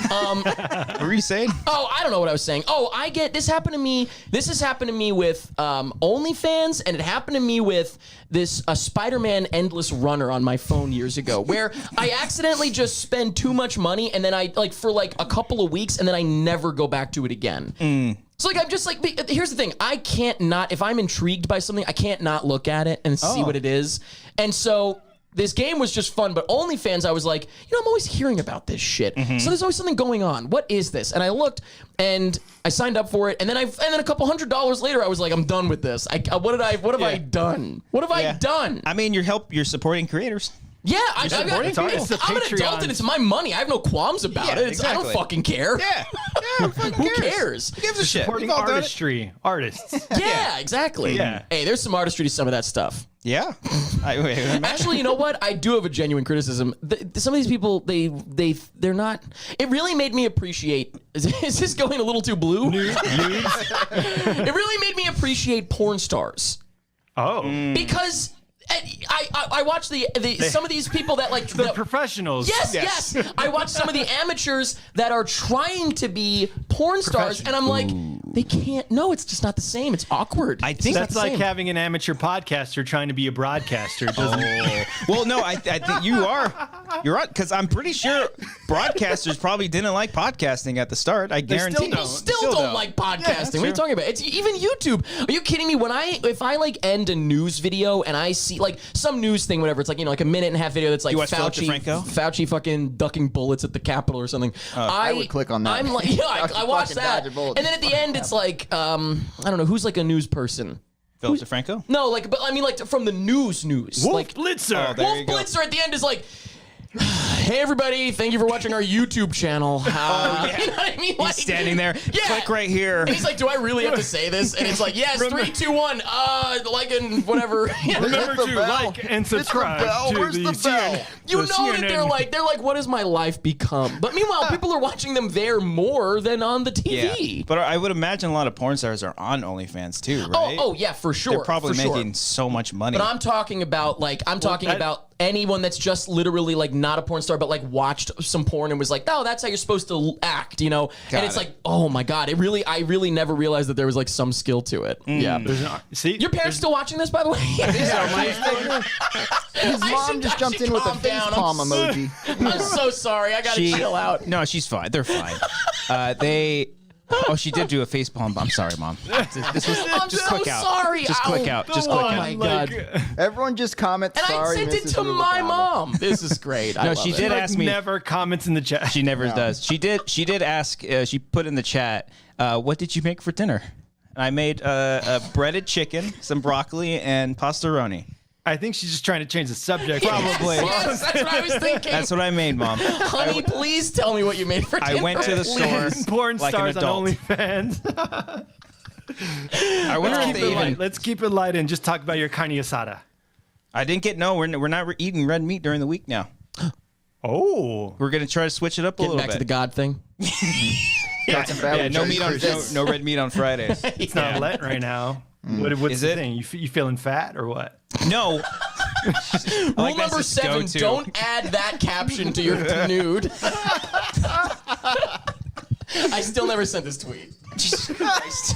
What were you saying? Oh, I don't know what I was saying. Oh, this happened to me. This has happened to me with OnlyFans, and it happened to me with this Spider-Man Endless Runner on my phone years ago, where I accidentally just spend too much money, and then I for a couple of weeks, and then I never go back to it again. So I'm just here's the thing. I can't not, if I'm intrigued by something, I can't not look at it and see what it is. And so this game was just fun, but OnlyFans, I was like, I'm always hearing about this shit. So there's always something going on. What is this? And I looked, and I signed up for it, and then a couple $100 later, I was like, I'm done with this. What have I done? What have I done? I mean, you're supporting creators. Yeah, I'm It's an the adult Patreon. and it's my money. I have no qualms about Yeah, it. I don't exactly. fucking care. Yeah. Who cares? Who gives a shit? Supporting We've all done it. artistry, artists. Yeah, exactly. Yeah. Hey, there's some artistry to some of that stuff. Yeah. Actually, you know what? I do have a genuine criticism. Some of these people, they're not. It really made me appreciate. Is this going a little too blue? It really made me appreciate porn stars Oh. because I watch some of these people that like The professionals. Yes. I watch some of the amateurs that are trying to be porn stars, and I'm like, they can't. No, it's just not the same. It's awkward. I think That's like same. having an amateur podcaster trying to be a broadcaster. It doesn't. Well, no, I think you're right, because I'm pretty sure broadcasters probably didn't like podcasting at the start. I guarantee. People still don't like podcasting. What are you talking about? It's even YouTube. Are you kidding me? If I like end a news video and I see like some news thing, whatever, it's like, like a minute and a half video that's like You watch Philip Fauci fucking ducking bullets at the Capitol or something. I would click on that. I'm like, I watch Fucking that, dodge a bullet. and then at the end it's like, I don't know who's like a news person. Philip DeFranco? No, like, but I mean, like from the news. Wolf Like Blitzer. there Wolf you go. Blitzer at the end is like, hey everybody, thank you for watching our YouTube channel. You know what I mean? Like, He's standing there. Yeah. Click right here. And he's like, do I really have to say this? And it's like, yes, 3, 2, 1, like and whatever. Remember Hit the to bell. like and Hit the subscribe bell. to Where's the the bell? CNN. You the know that CNN. they're like, what has my life become? But meanwhile, people are watching them there more than on the TV. Yeah. But I would imagine a lot of porn stars are on OnlyFans too, right? Oh yeah, for sure. They're probably for making so much money. But I'm talking about about anyone that's just literally like not a porn star, but like watched some porn and was like, oh, that's how you're supposed to act, And it's it. like, oh my god, I really never realized that there was like some skill to it. Yeah. See, Your parents still watching this, by the way? His mom just jumped in with a calm down. facepalm emoji. I'm so sorry. I gotta chill out. No, she's fine. They're fine. Oh, she did do a facepalm. I'm sorry, Mom. This was I'm just so click out. sorry. Just click out. Just Oh click my out. god. Everyone just comment, And sorry, I sent it Mrs. to my Rubalcaba. mom. This is great. I No, love she it. did like ask me. never comments in the chat. She never does. She did ask. She put in the chat, what did you make for dinner? I made a breaded chicken, some broccoli, and pastaroni. I think she's just trying to change the subject. Probably. Yes, that's what I was thinking. That's what I made, Mom. Honey, please tell me what you made for dinner. I went to the store Porn like an stars on adult. OnlyFans. I wonder if Keep they it even. light. Let's keep it light and just talk about your carne asada. I didn't get. No, we're not eating red meat during the week now. Oh. We're gonna try to switch it up a Getting little back bit. to the God thing. Yeah, no meat on no red meat on Fridays. It's not Lent right now. What's Is the it? thing? You feeling fat or what? No. Rule number 7: don't add that caption to your nude. I still never sent this tweet. Jesus Christ.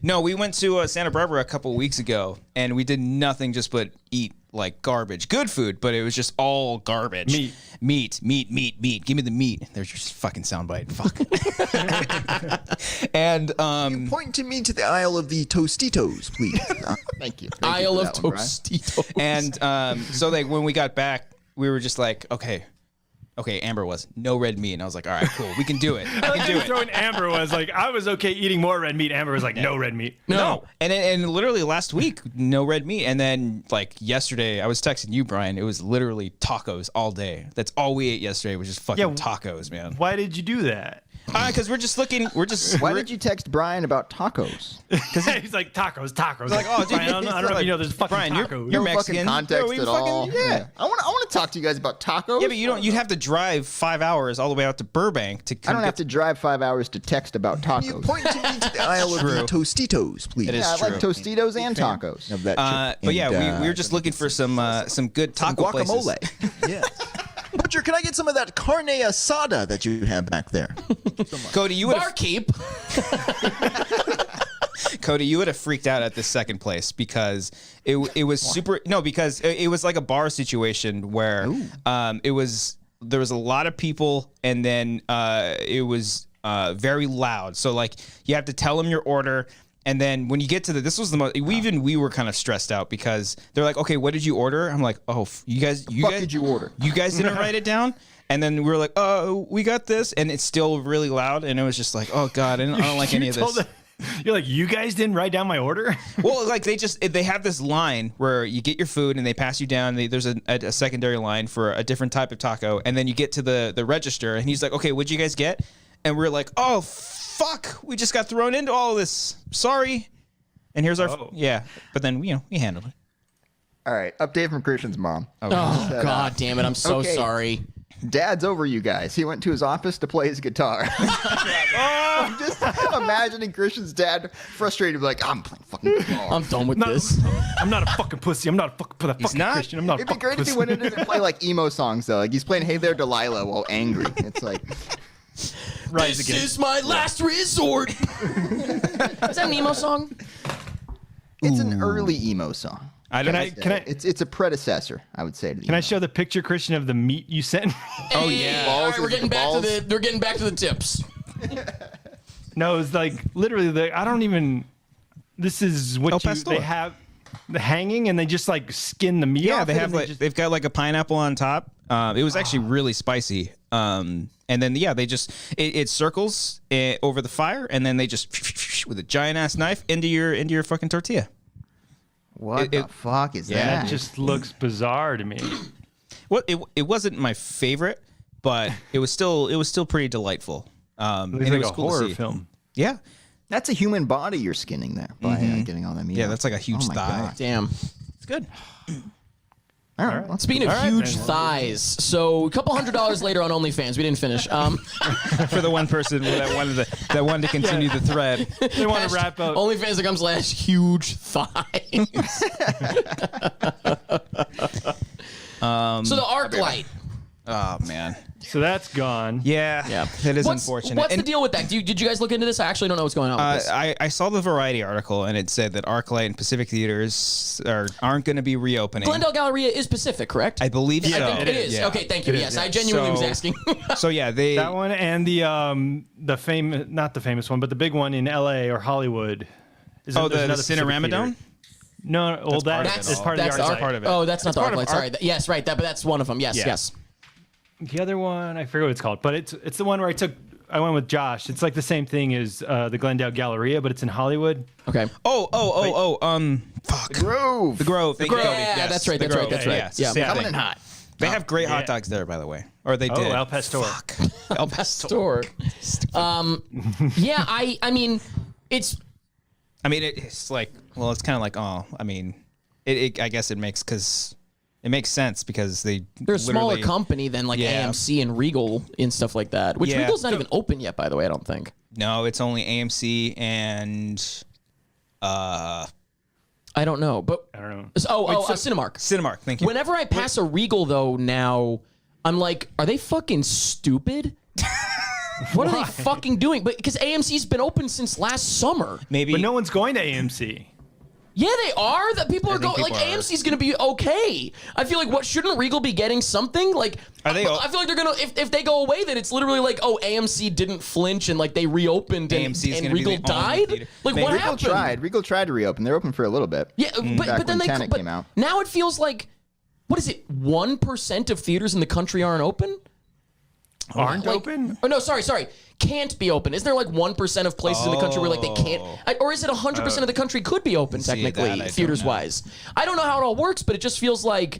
No, we went to Santa Barbara a couple weeks ago, and we did nothing but eat like garbage. Good food, but it was just all garbage. Meat. Give me the meat. There's your fucking soundbite. Fuck. And Point to me to the aisle of the Tostitos, please. Thank you. Isle of Tostitos. and so like when we got back, we were just like, okay, Amber was no red meat, and I was like, all right, cool, we can do it. I can do it. Throwing Amber was like, I was okay eating more red meat. Amber was like, no red meat. No. And literally last week, no red meat. And then like yesterday, I was texting you, Brian. It was literally tacos all day. That's all we ate yesterday was just fucking tacos, man. Why did you do that? Because we're just looking. Why did you text Brian about tacos? He's like, tacos. Like, oh, dude, Brian, I don't know if you know there's fucking Brian, tacos. you're No Mexican. fucking context Yeah, at all. Yeah. I want to talk to you guys about tacos. Yeah, but you don't. You'd have to drive 5 hours all the way out to Burbank to. I don't have to drive 5 hours to text about tacos. You point to me to the aisle of the Tostitos, please. It is Yeah, I like true. Tostitos and tacos. Of that But yeah, we were just looking for some good taco places. guacamole. Yeah. Butcher, can I get some of that carne asada that you have back there? Cody, you would have Barkeep. freaked out at this second place because it was super. No, because it was like a bar situation where there was a lot of people, and then it was very loud. So like you have to tell them your order. And then when you get to this was the most. We were kind of stressed out because they're like, okay, what did you order? I'm like, oh, you guys, did you order? You guys didn't write it down. And then we were like, oh, we got this, and it's still really loud, and it was just like, oh god, I don't like any of this. You're like, you guys didn't write down my order? Well, like they have this line where you get your food and they pass you down. There's a secondary line for a different type of taco, and then you get to the register, and he's like, "Okay, what'd you guys get?" And we're like, "Oh, fuck, we just got thrown into all of this. Sorry." And here's our but then we handled it. All right, update from Christian's mom. Oh, God damn it. I'm so sorry. Dad's over you guys. He went to his office to play his guitar. I'm just imagining Christian's dad frustrated, like, I'm playing fucking guitar. I'm done with this. I'm not a fucking pussy. I'm not a fucking Christian. I'm not a It'd be fucking great pussy. if he went in and play like emo songs though. Like he's playing "Hey There, Delilah" while angry. It's like, Rise This again. is my last resort. Is that an emo song? it's an early emo song. Can I? It's a predecessor, I would say. To the Can I emo. show the picture, Christian, of the meat you sent me? Oh yeah. All right, Balls we're is getting the back balls. to we're getting back to the tips. No, it's like literally. I don't even. This is what they have. The hanging, and they just like skin the meat. Yeah, off they it, have and they've got like a pineapple on top. It was actually really spicy. And then they just it circles over the fire, and then they just with a giant ass knife into your fucking tortilla. What the fuck is Yeah, that? it just looks bizarre to me. Well, it wasn't my favorite, but it was still pretty delightful. And It's it like was a cool to horror see. film. Yeah, That's a human body you're skinning there by getting all that meat. yeah, off. that's like a huge Oh my thigh. God. Damn. It's good. All right, let's Speaking of All right, huge then. thighs, so a couple $100 later on OnlyFans, we didn't finish. For the one person that wanted to continue the thread. They want to wrap up. OnlyFans.com/ huge thighs. So the arc light. Oh man. So that's gone. Yeah, that is unfortunate. What's the And, deal with that? Did you guys look into this? I actually don't know what's going on with this. I saw the Variety article, and it said that ArcLight and Pacific Theaters aren't going to be reopening. Glendale Galleria is Pacific, correct? I believe so. I think it is. Yeah. Okay, thank you. It is, Yes, yeah. I genuinely was asking. So yeah, they That one and the famous, not the famous one, but the big one in L.A. or Hollywood. There's the another Pacific Cinerama Dome? theater. No, well, That's that's part of the that's art. the part of it. Oh, that's not the part arc of light. Sorry. Yes, right. But that's one of them. Yes, Yeah. yes. The other one, I forget what it's called, but it's the one where I went with Josh. It's like the same thing as the Glendale Galleria, but it's in Hollywood. Okay. Fuck. Grove. The Grove. Thank you, Grove. Cody. Yeah, Yes, that's right, the that's right, Grove. that's right. Yes, Yeah. same Coming thing. in hot. They have great hot Yeah. dogs there, by the way. Or they Oh, did. El Pastor. Fuck. El Pastor. Store. Yeah, I mean, it's I mean, it's like, well, it's kind of like, I mean, I guess it makes sense because they're a smaller company than like Yeah. AMC and Regal and stuff like that. Which Yeah. Regal's not even open yet, by the way. I don't think. No, it's only AMC and I don't know, but I don't know. Cinemark. Cinemark. Thank you. Whenever I pass a Regal, though, now I'm like, are they fucking stupid? What are they fucking doing? But because AMC's been open since last summer. Maybe. But no one's going to AMC. Yeah, they are. That people are think going. Like people are. AMC's gonna be okay. I feel like shouldn't Regal be getting something? Like, Are they? I feel like they're gonna. If they go away, then it's literally like, oh, AMC didn't flinch and like they reopened and, AMC's and gonna be Regal the only died. theater. Like, Maybe what Regal happened? Regal tried to reopen. They're open for a little bit. Yeah, Back but then when they Tenet came out. Now it feels like, what is it? 1% of theaters in the country aren't open. Aren't Like- open? Oh no, sorry. Can't be open. Isn't there like 1% of places in the country where like they can't, or is it 100% of the country could be open See, technically, that I don't theaters know. wise? I don't know how it all works, but it just feels like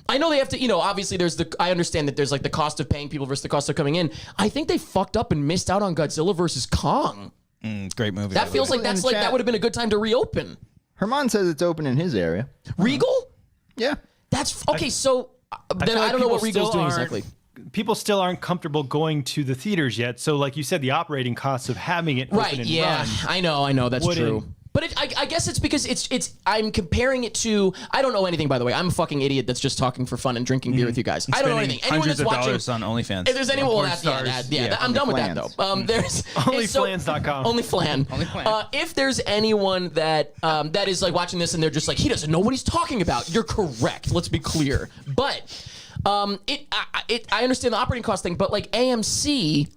I know they have to. Obviously there's I understand that there's like the cost of paying people versus the cost of coming in. I think they fucked up and missed out on Godzilla versus Kong. Great movie. That feels like In the chat. that would have been a good time to reopen. Herman says it's open in his area. Regal? Yeah. That's okay. So then feel I like don't know what people Regal's still doing aren't- exactly. People still aren't comfortable going to the theaters yet. So, like you said, the operating costs of having it Right? open and Yeah, run. I know that's wouldn't- true. But I guess it's because it's I'm comparing it to I don't know anything, by the way. I'm a fucking idiot that's just talking for fun and drinking beer with you guys. I don't know anything. Anyone Hundreds that's of watching, dollars on OnlyFans. if there's anyone, well, that's I'm done with that OnlyFans. though. There's OnlyFlans.com. OnlyFlan. OnlyFlan. If there's anyone that that is like watching this and they're just like he doesn't know what he's talking about, you're correct. Let's be clear. But I understand the operating cost thing, but like AMC.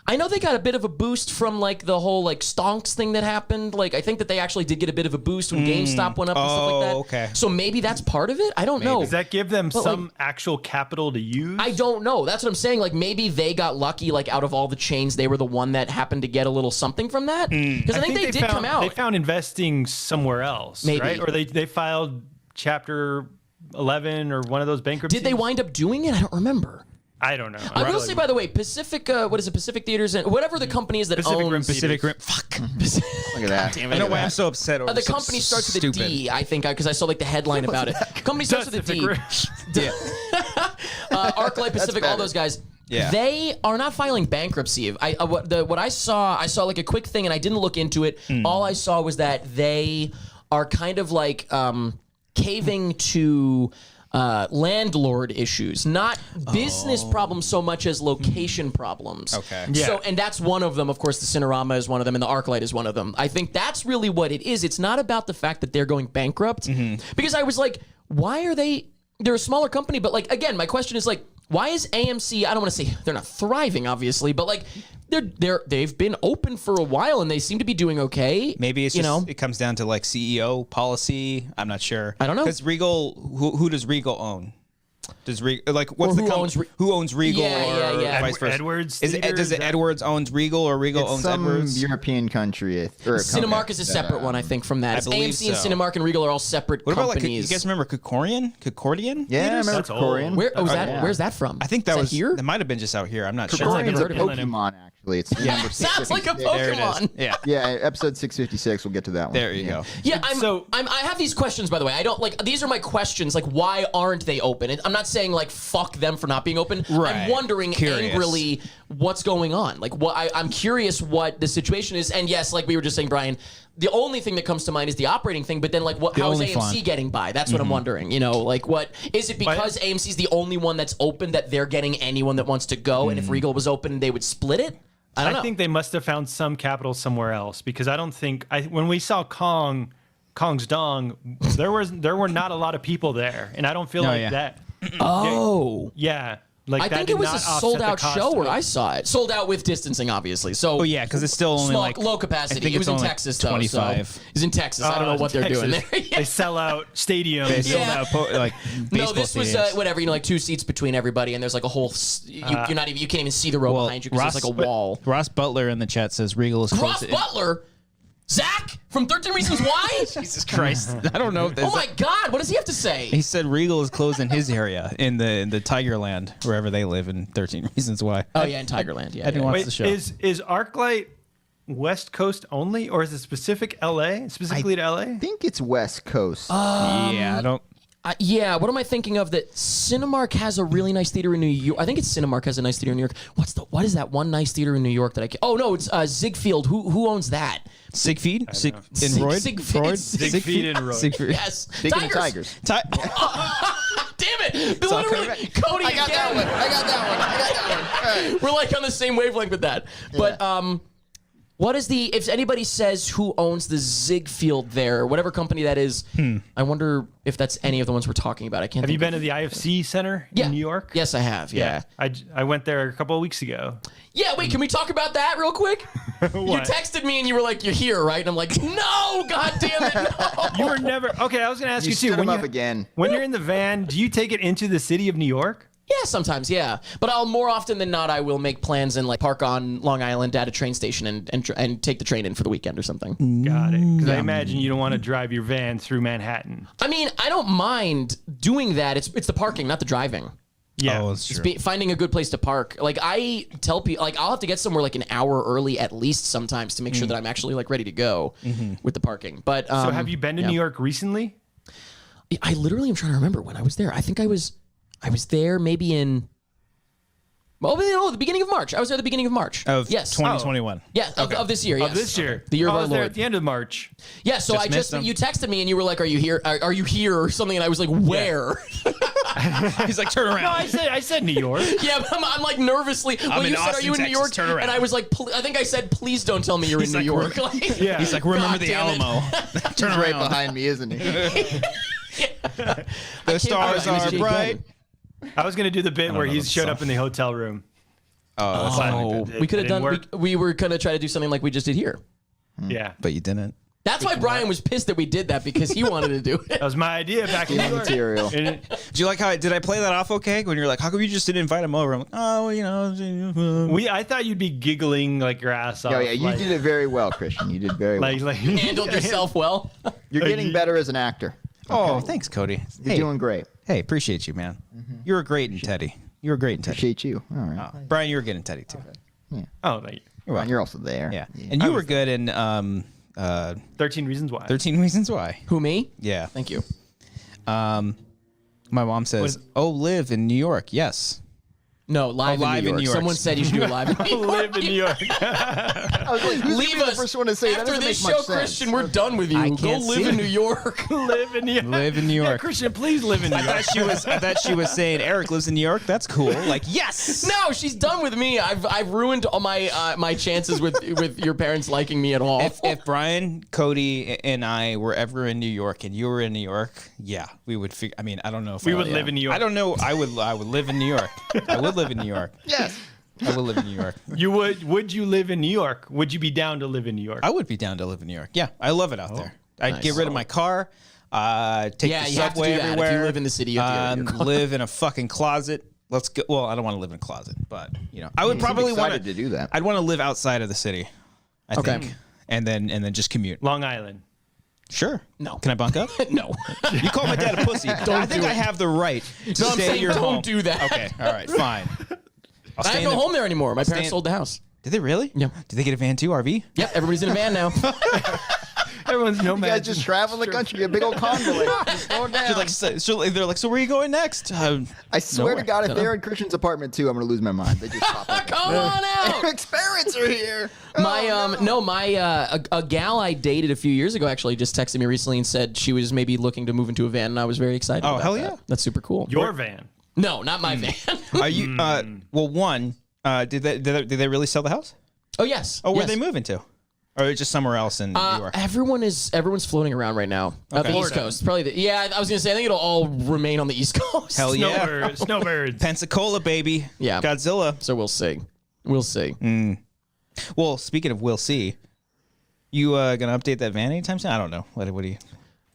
I know they got a bit of a boost from like the whole like stonks thing that happened. Like I think that they actually did get a bit of a boost when GameStop went up and stuff like that. Okay. So maybe that's part of it. I don't know. Does that give them But, some like, actual capital to use? I don't know. That's what I'm saying. Like maybe they got lucky. Like out of all the chains, they were the one that happened to get a little something from that. Because I think they did found, come out. They found investing somewhere else, Maybe. right? Or they filed Chapter 11 or one of those bankruptcies. Did they wind up doing it? I don't remember. I don't know. I will say, by the way, Pacific, what is it, Pacific Theaters and whatever the company is that Pacific Rim owns Pacific Rim. Fuck. Look at that. I know why I'm so upset over the something company starts with stupid. a D, I think, because I saw like the headline about it. Company starts with a Pacific D. Rim. Yeah. ArcLight Pacific, all better. those guys. Yeah. They are not filing bankruptcy. What I saw like a quick thing, and I didn't look into it. All I saw was that they are kind of like caving to landlord issues, not business problems so much as location problems. Okay. Yeah. So, and that's one of them. Of course, the Cinerama is one of them, and the ArcLight is one of them. I think that's really what it is. It's not about the fact that they're going bankrupt, because I was like, why are they? They're a smaller company, but like again, my question is like, why is AMC? I don't want to say they're not thriving, obviously, but like they've been open for a while and they seem to be doing okay. Maybe it's just it comes down to like CEO policy. I'm not sure. I don't know. Because Regal, who does Regal own? Does what's Or the who company? owns Who owns Regal or yeah. vice versa? Edwards Is it, Theater, does is it that- Edwards owns Regal or Regal It's owns some Edwards? European country. Or Cinemark is a separate one, I think, from that. I believe AMC and so. Cinemark and Regal are all separate What about like companies. you guys remember Concordian? Yeah, I remember That's old. Korean. Where was that? yeah. Where's that from? I think that Is was here. It might have been just out here. I'm not sure. Korean's a never heard of him. Pokemon, actually. It's number Sounds like a 656. There it is. Pokemon. Yeah. Yeah, episode 656. We'll get to that one. There you go. Yeah, So- I have these questions, by the way. I don't like these are my questions. Like, why aren't they open? And I'm not saying like fuck them for not being open. Right. I'm wondering Curious. angrily what's going on. Like, I'm curious what the situation is. And yes, like we were just saying, Brian, the only thing that comes to mind is the operating thing. But then, like, how is only AMC fun. getting by? That's what I'm wondering. You know, like, what is it because AMC's the only one that's open that they're getting anyone that wants to go? And if Regal was open, they would split it. I don't know. I think they must have found some capital somewhere else, because I don't think when we saw Kong's Dong, there were not a lot of people there, and I don't feel like yeah. that. Oh. Yeah, like I that think did it was not a offset sold the out cost show of where it. I saw it. Sold out with distancing, obviously. So Oh yeah, because it's still only small, like low I capacity. think It was it's in only Texas, though. 25. So it's in Texas. I don't know it's what they're doing there. Texas. Yeah. They sell out stadiums. They sold Yeah. out like No, baseball this was stadiums. whatever. You know, like 2 seats between everybody, and there's like a whole. You're not even. You can't even see the row Well, behind you because there's like a wall. Ross Butler in the chat says Regal is close. Ross Butler, Zach from 13 Reasons Why. Jesus Christ! I don't know if there's. Oh my God! What does he have to say? He said Regal is closed in his area in the Tigerland, wherever they live in 13 Reasons Why. Oh yeah, in Tigerland. Yeah. Eddie yeah. wants Wait, the show. is ArcLight West Coast only, or is it specifically to LA? I think it's West Coast. Yeah, I don't. Yeah, what am I thinking of? That Cinemark has a really nice theater in New York. I think it's Cinemark has a nice theater in New York. What is that one nice theater in New York that I can? Oh no, it's Ziegfeld. Who owns that? Sigfried? In Royd? Siegfried. Siegfried and Royd. Siegfried. Yes. Speaking of Tigers. Damn it! Literally, Cody I got that again. one. I got that one. All right. We're like on the same wavelength with that. But what is the? If anybody says who owns the Ziegfeld there, whatever company that is, I wonder if that's any of the ones we're talking about. I can't. Have you think been to the IFC Center Yeah. in New York? Yes, I have. Yeah. I went there a couple of weeks ago. Yeah, wait, can we talk about that real quick? You What? texted me and you were like, "You're here, right?" And I'm like, "No, god damn it, no." You were never okay. I was going to ask You you, too. stood him up again. When you're in the van, do you take it into the city of New York? Yeah, sometimes, yeah. But I'll more often than not, I will make plans and like park on Long Island at a train station and take the train in for the weekend or something. Got it. Because I imagine you don't want to drive your van through Manhattan. I mean, I don't mind doing that. It's the parking, not the driving. Yeah. Oh, it's It's true. finding a good place to park. Like I tell people, like I'll have to get somewhere like an hour early at least sometimes to make sure that I'm actually like ready to go with the parking. But So have you been to New York recently? I literally am trying to remember when I was there. I think I was there maybe in. Oh, the beginning of March. I was there at the beginning of March. Of yes. 2021. Yeah, of this year. Yes. Of this year. The year of I our was there Lord. at the end of March. Yeah, so Just I missed just him. you texted me and you were like, "Are you here? Are you here?" or something, and I was like, "Where?" He's like, turn around. No, I said New York. Yeah, but I'm like nervously. Well, in you said, "Are Austin, you in New Texas, York?" turn around. And I was like, I think I said, "Please don't tell me you're He's in New like, York." Like, Yeah. He's like, remember God the damn it. Alamo. Turn He's right around. behind me, isn't he? The stars I are can't- bright. I was going to do the bit where know he the showed song. up in the hotel room. Oh, that's fine. Oh, we could have done. We were gonna try to do something like we just did here. Yeah. But you didn't. That's why Brian was pissed that we did that because he wanted to do it. That was my idea back in New York. material. Did you like did I play that off okay? When you're like, how come you just didn't invite him over? I'm like, oh, you know. I thought you'd be giggling like your ass off. Oh, yeah, you did it very well, Christian. You did very well. Handled yourself well. You're getting better as an actor. Oh, thanks, Cody. You're doing great. Hey, appreciate you, man. You were great in Teddy. You were great in Teddy. Appreciate you. All right. Brian, you were good in Teddy, too. Oh, thank you. Well, you're also there. Yeah. And you were good in 13 Reasons Why. 13 Reasons Why. Who, me? Yeah. Thank you. My mom says, live in New York. Yes. No, live in New York. Someone said you should do it live in New York. Live in New York. I was like, who's Leave the us. first one to say that? After Doesn't this make show, much sense. Christian, we're done with you. I Go can't live see in it. New York. Live in New York. Live in New Yeah, York. Christian, please live in New York. I thought she was saying Eric lives in New York. That's cool. Like, yes. No, she's done with me. I've ruined all my chances with your parents liking me at all. If Brian, Cody, and I were ever in New York and you were in New York, yeah, we would figure. I mean, I don't know if We would live in New York. I don't know. I would live in New York. I would live in New York. Yes. I would live in New York. You would you live in New York? Would you be down to live in New York? I would be down to live in New York. Yeah, I love it out there. I'd nice. get rid of my car. Take the you have to subway do that. everywhere. If you live in the city, you have to get rid of your car. Live in a fucking closet. Let's go. Well, I don't want to live in a closet, but I would probably want to do that. I'd want to live outside of the city. I think, and then just commute. Long Island. Sure. No. Can I bunk up? No. You call my dad a pussy. I think I have the right to No, I'm stay at saying your don't home. do that. Okay. All right. Fine. I have no home there anymore. My parents sold the house. Did they really? Yeah. Did they get a van too? RV? Yep, everybody's in a van now. Everyone's You guys nomad. just travel the country, a big old convoy. Just going down. They're like, so where are you going next? I swear to God, if they're in Christian's apartment too, I'm gonna lose my mind. They just pop up. Come on out. Eric's parents are here. A gal I dated a few years ago actually just texted me recently and said she was maybe looking to move into a van, and I was very excited. Oh, about hell that. yeah. That's super cool. Your van. No, not my van. Are you? Well, one. Did they really sell the house? Oh yes. Oh, where yes. they moving to? Or just somewhere else in New York? Everyone's floating around right now. Okay. The East Coast. Probably I was gonna say I think it'll all remain on the East Coast. Hell yeah. Snowbirds. Snowbirds. Pensacola, baby. Yeah. Godzilla. So we'll see. We'll see. Well, speaking of we'll see, you gonna update that van anytime soon? I don't know. What do you?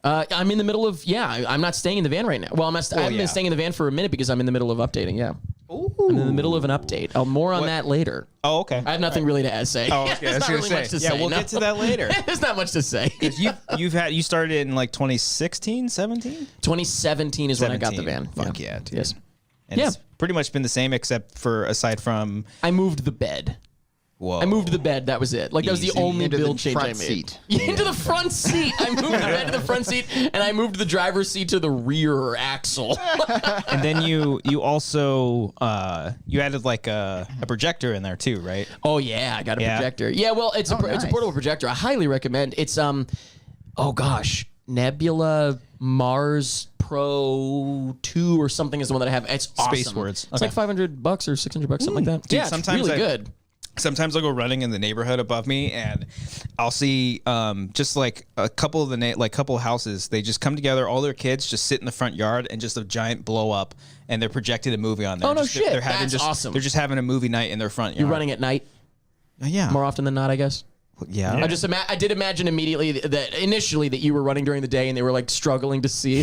I'm in the middle of I'm not staying in the van right now. Well, I haven't been staying in the van for a minute because I'm in the middle of updating. Yeah. Ooh. I'm in the middle of an update. More on that later. Oh, okay. I have nothing really to say. Oh, okay. There's I was not gonna really say. much to Yeah, say. we'll get to that later. There's not much to say. You started in like 2016, 17? 2017 is when I got the van. Fuck yeah, dude. Yes. And Yeah. it's pretty much been the same except for aside from I moved the bed. whoa. I moved the bed. That was it. Like that was the Easy. only Into the build change I front made. seat. Into the front seat. I moved the bed to the front seat, and I moved the driver's seat to the rear axle. And then you also you added like a projector in there too, right? Oh yeah, I got a Yeah. projector. Yeah, well, it's a nice. portable projector. I highly recommend. It's oh gosh, Nebula Mars Pro 2 or something is the one that I have. It's awesome. Space Words. It's like $500 or $600, something like that. Dude, yeah, sometimes it's really good. Sometimes I'll go running in the neighborhood above me, and I'll see just like a couple of couple of houses. They just come together. All their kids just sit in the front yard, and just a giant blow up, and they're projecting a movie on there. Oh, no Just- shit. They're having That's just awesome. They're just having a movie night in their front yard. You're running at night Yeah. more often than not, I guess. Yeah. I did imagine immediately that initially that you were running during the day and they were like struggling to see.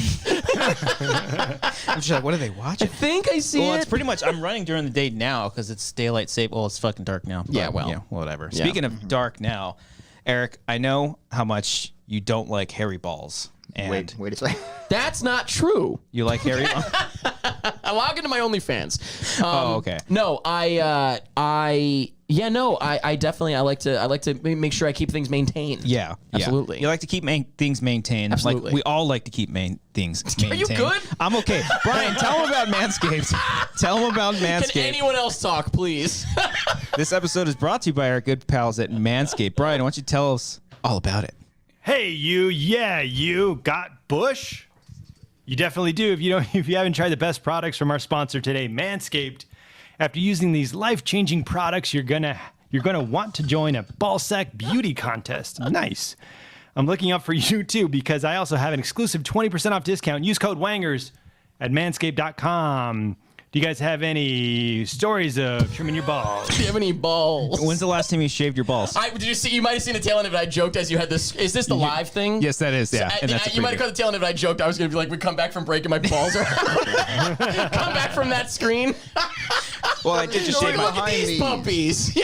I'm just like, what are they watching? I think I see Well, it. it's pretty much. I'm running during the day now because it's daylight safe. Well, it's fucking dark now. Yeah, but, well. whatever. Yeah. Speaking of dark now, Eric, I know how much you don't like hairy balls. And Wait a second. That's not true. you like hairy balls? I log into my OnlyFans. Oh, okay. No, I definitely I like to make sure I keep things maintained. Yeah, Absolutely. You like to keep things maintained. Absolutely. Like we all like to keep things maintained. Are you good? I'm okay. Brian, tell him about Manscaped. Tell him about Manscaped. Can anyone else talk, please? This episode is brought to you by our good pals at Manscaped. Brian, why don't you tell us all about it? Hey, you got Bush? You definitely do. If you haven't tried the best products from our sponsor today, Manscaped, after using these life-changing products, you're gonna want to join a ballsack beauty contest. Nice. I'm looking up for you too because I also have an exclusive 20% off discount. Use code WANGERS at manscaped.com. Do you guys have any stories of trimming your balls? Do you have any balls? When's the last time you shaved your balls? Did you see? You might have seen the tail end of it. I joked as you had this. Is this the live thing? Yes, that is. Yeah, and that's you might have caught the tail end of it. I joked I was gonna be like, we come back from break and my balls are out. Come back from that screen. Well, I did just Look shave my. at These puppies.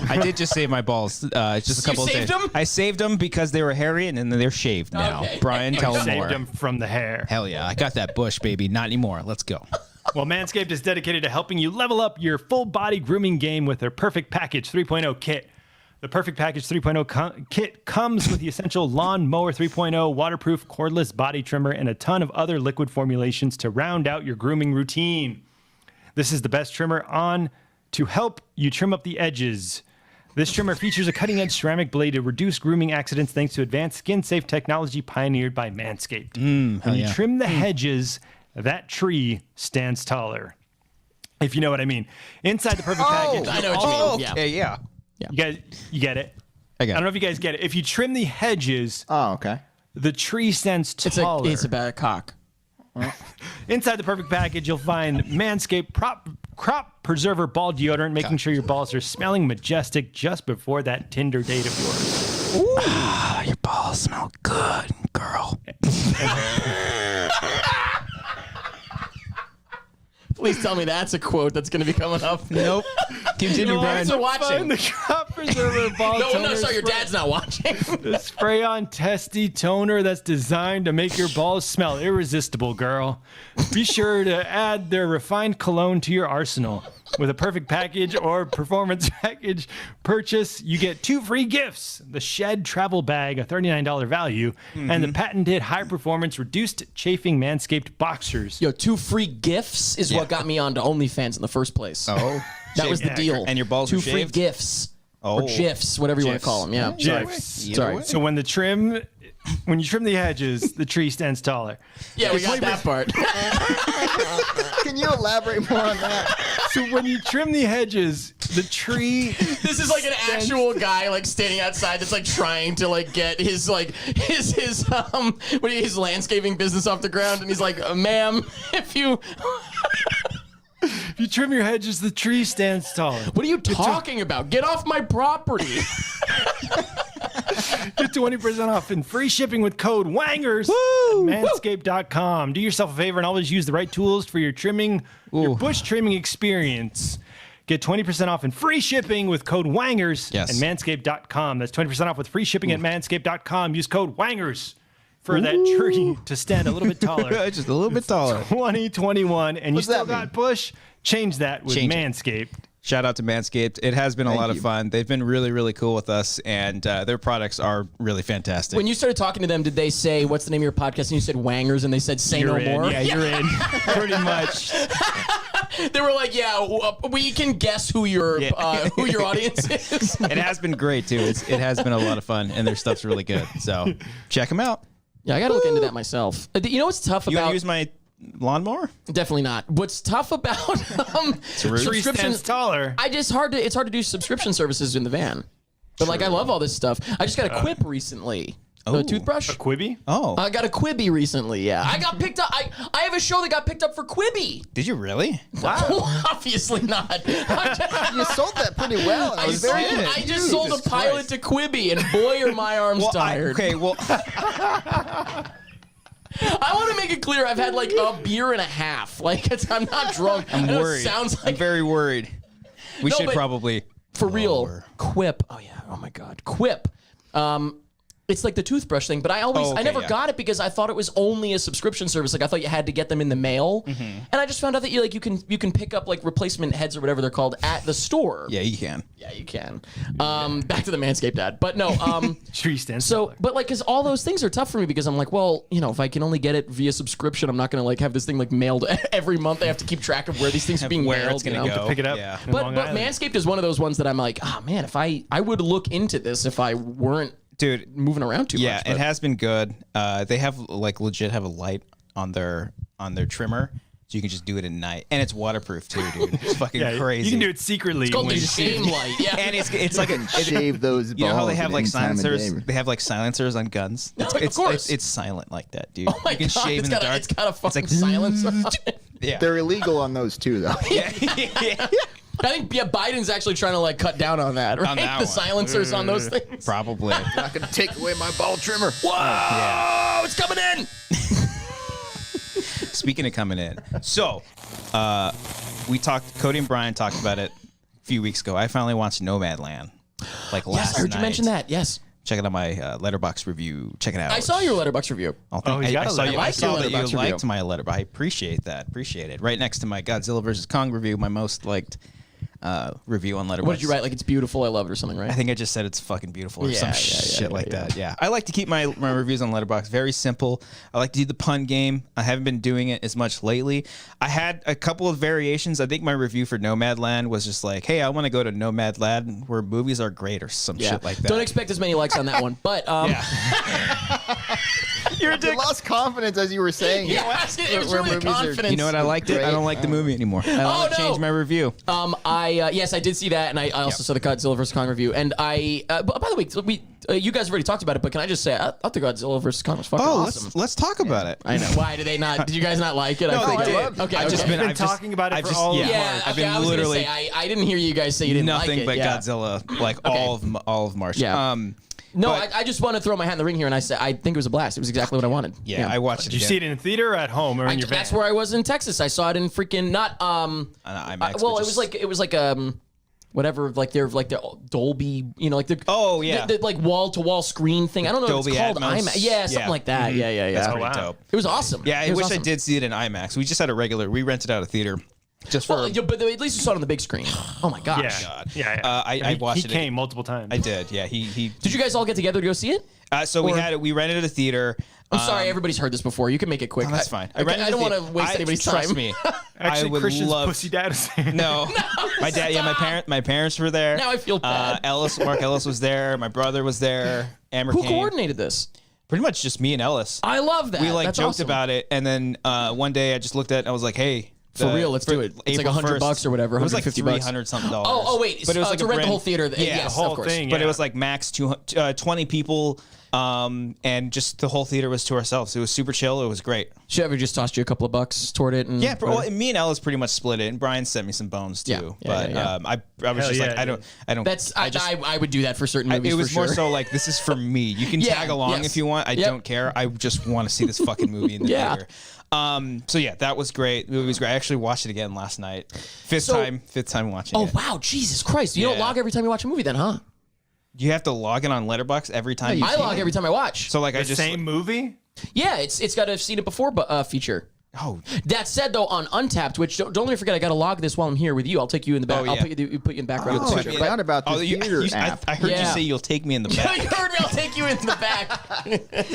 I did just save my balls. Just a couple of days. saved them? I saved them because they were hairy and then they're shaved now. Okay. Brian, tell them Saved more. them from the hair. Hell yeah, I got that bush, baby. Not anymore. Let's go. Well, Manscaped is dedicated to helping you level up your full body grooming game with their Perfect Package 3.0 kit. The Perfect Package 3.0 kit comes with the essential Lawn Mower 3.0 waterproof cordless body trimmer and a ton of other liquid formulations to round out your grooming routine. This is the best trimmer on to help you trim up the edges. This trimmer features a cutting-edge ceramic blade to reduce grooming accidents thanks to advanced skin-safe technology pioneered by Manscaped. When you trim the hedges, that tree stands taller. If you know what I mean. Inside the Perfect Package. I know what you mean. Okay, yeah. You guys, you get it? I got I don't know if you guys get it. If you trim the hedges, Oh, okay. the tree stands taller. It's a bad cock. Inside the Perfect Package, you'll find Manscaped Crop Preserver Ball Deodorant, making sure your balls are smelling majestic just before that Tinder date of yours. Your balls smell good, girl. Please tell me that's a quote that's going to be coming up. Nope. Continue, Brian. Thanks for watching. Find the Crop Preserver Ball No, Toner sorry, your spray- dad's not watching. The spray-on testy toner that's designed to make your balls smell irresistible, girl. Be sure to add their refined cologne to your arsenal. With a Perfect Package or Performance Package purchase, you get 2 free gifts. The Shed Travel Bag, a $39 value, and the patented high-performance reduced chafing Manscaped Boxers. Yo, 2 free gifts is what got me onto OnlyFans in the first place. Oh. that was the deal. And your balls 2 were free shaved? gifts. Oh. Or GIFs, whatever you want to GIFs. call them. Yeah. GIFs. Either Sorry. way. So when you trim the hedges, the tree stands taller. Yeah, we got that part. Can you elaborate more on that? So when you trim the hedges, the tree This is like an actual guy like standing outside that's like trying to like get his his landscaping business off the ground, and he's like, ma'am, if you trim your hedges, the tree stands taller. what are you talking about? Get off my property. Get 20% off and free shipping with code WANGERS at manscaped.com. Do yourself a favor and always use the right tools for your your bush trimming experience. Get 20% off and free shipping with code WANGERS at manscaped.com. That's 20% off with free shipping at manscaped.com. Use code WANGERS for that tree to stand a little bit taller. Just a little bit taller. 2021, and you What's still that mean? got bush? Change that with Change it. Manscaped. Shout out to Manscaped. It has been a lot of you. fun. They've been really, really cool with us, and their products are really fantastic. When you started talking to them, did they say, what's the name of your podcast? And you said Wangers, and they said, say You're no in. more? Yeah, you're in. Pretty much. They were like, we can guess who your audience is. It has been great, too. It has been a lot of fun, and their stuff's really good. So check them out. Yeah, I got to look into that myself. You know what's tough You want about... to use my lawnmower? Definitely not. What's tough about rude. Tree subscriptions... stands taller. it's hard to do subscription services in the van. But like I love all this stuff. I just got a Quip recently. The toothbrush. A Quibi? Oh. I got a Quibi recently, yeah. I got picked up. I have a show that got picked up for Quibi. Did you really? Obviously not. You sold that pretty well. I just sold a pilot to Quibi, and boy, are my arms tired. I want to make it clear I've had like a beer and a half. Like I'm not drunk. I'm I know it worried. sounds I'm like very worried. We No, should but probably... for real. lower. Quip. Oh yeah. Oh my God. Quip. It's like the toothbrush thing, but I never got it because I thought it was only a subscription service. Like I thought you had to get them in the mail, and I just found out that you can pick up like replacement heads or whatever they're called at the store. Yeah, you can. Yeah, you can. Back to the Manscaped ad, but no. Tree stands So, taller. but like, cause all those things are tough for me because I'm like, well, if I can only get it via subscription, I'm not gonna like have this thing like mailed every month. I have to keep track of where these things are being Where mailed. it's gonna go. Pick it up. Yeah. in But Long Island. Manscaped is one of those ones that I'm like, oh man, if I would look into this if I weren't Dude, moving around too yeah, much. it has been good. They have like legit have a light on their trimmer, so you can just do it at night, and it's waterproof too, dude. It's fucking Yeah, crazy. you can do it secretly. It's called when the you- shame light. Yeah. and it's like a Shave those balls. you know how they at have like any time of silencers? day. They have like silencers on guns. Of course. It's silent like that, dude. Oh my you can God, shave it's in the got dark. it's got a fucking like, silence on it. Yeah. They're illegal on those too, though. I think Biden's actually trying to like cut down on that, right? that The one. silencers on those things. Probably. Not gonna take away my ball trimmer. Whoa, it's coming in. Speaking of coming in, so Cody and Brian talked about it a few weeks ago. I finally watched Nomadland, like last Yes, I heard night. you mention that. Yes. Check it out my Letterboxd review. Check it out. I saw your Letterboxd review. I saw I that you Letterboxd liked review. my Letterboxd. I appreciate that. Appreciate it. Right next to my Godzilla vs. Kong review, my most liked review on Letterboxd. What did you write? Like it's beautiful. I love it or something, right? I think I just said it's fucking beautiful or Yeah, some yeah, shit yeah, like yeah. that. Yeah. I like to keep my reviews on Letterboxd very simple. I like to do the pun game. I haven't been doing it as much lately. I had a couple of variations. I think my review for Nomadland was just like, hey, I want to go to Nomadland where movies are great or some shit like that. Don't expect as many likes on that one, but You lost confidence as you were saying it. yeah, it was Where really movies are- confidence. You know what? I liked it. I don't like the movie anymore. I want to change my review. Yes, I did see that, and I also saw the Godzilla vs Kong review. And by the way, you guys have already talked about it, but can I just say, I thought the Godzilla vs Kong was fucking awesome. let's talk about it. I know. Why did they not? Did you guys not like it? No, I they think did. Okay, I've just okay. been talking about it I've for just- all yeah. of Yeah, I've okay, been I was literally gonna say, I didn't hear you guys say you didn't nothing like it. but Yeah. Godzilla, like Okay. all of March. Yeah. No, but- I just want to throw my hat in the ring here, and I said I think it was a blast. It was exactly what I wanted. Yeah, I watched it. Did you see it in the theater or at home or in your van? That's where I was in Texas. I saw it in freaking not IMAX, well, but it was like whatever, like their Dolby, you know, like the the like wall to wall screen thing. I don't know Dolby if it's called Atmos. IMAX. Yeah, something Yeah. like that. Yeah. That's Oh, pretty wow. dope. It was awesome. Yeah, I It was wish I awesome. did see it in IMAX. We just had we rented out a theater just for. Well, but at least you saw it on the big screen. Oh my gosh. Yeah. Yeah. I watched he it. came multiple times. I did. Yeah, he. Did you guys all get together to go see it? So we rented at a theater. I'm sorry, everybody's heard this before. You can make it quick. That's fine. I don't want to waste anybody's time. Trust me. Actually, I would Christian's love. pussy dad was there. No, my dad. Yeah, my parents were there. Now I feel bad. Mark Ellis was there. My brother was there. Amber Who came. coordinated this? Pretty much just me and Ellis. I love that. We That's joked awesome. about it, and then one day I just looked at it and I was like, "Hey, For real, let's do it. It's like April $100 1st, or whatever, It was like $150 bucks. $300 something. Oh, wait. But it was like to a rent the brand- whole theater. Yeah, Yes, the whole of course. thing. But Yeah. it was like max 20 people, and just the whole theater was to ourselves. It was super chill. It was great. Chevy just tossed you a couple of bucks toward it. And Yeah, well, me and Ellis pretty much split it, and Brian sent me some bones too. Yeah, yeah, but yeah. I was Hell just yeah, like, I don't. That's I just. I would do that for certain movies. It was for more sure. so like, this is for me. You can Yeah, tag along yes. if you want. I Yep. don't care. I just want to see this fucking movie in the Yeah. theater. So yeah, that was great. The movie was great. I actually watched it again last night. Fifth time watching Oh it. wow, Jesus Christ! You don't Yeah. log every time you watch a movie, then, huh? You have to log in on Letterboxd every time. you I see log it? every time I watch. So like, I The just same movie? Yeah, it's got a seen it before feature. Oh, That said, though, on Untapped, which don't let me forget, I got to log this while I'm here with you. I'll take you in the back. Oh, I'll yeah. put you in the background. Oh, of the I picture. forgot about the theater app. I heard you Yeah. say you'll take me in the you back. heard me. I'll take you in the back.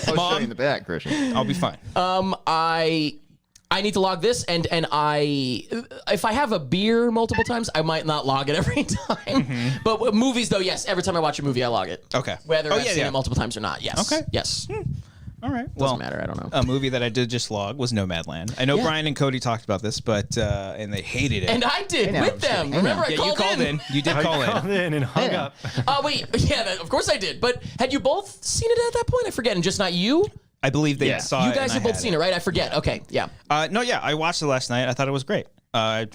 I'll show you in the back, Christian. I'll be fine. I need to log this, and if I have a beer multiple times, I might not log it every time. But with movies, though, yes, every time I watch a movie, I log it. Okay. Whether I've seen yeah. it multiple times or not, yes. Okay. Yes. All right. Doesn't matter. I don't know. A movie that I did just log was Nomadland. I know Yeah. Brian and Cody talked about this, but and they hated it. And I did know, with them. Remember, I yeah, you called in. You did call Called in. in and hung Yeah. up. Oh, wait. Yeah, of course I did. But had you both seen it at that point? I forget. And just not you? I believe they Yeah. saw You it. guys and have I both had seen it, right? I forget. Okay. Yeah. No, yeah, I watched it last night. I thought it was great.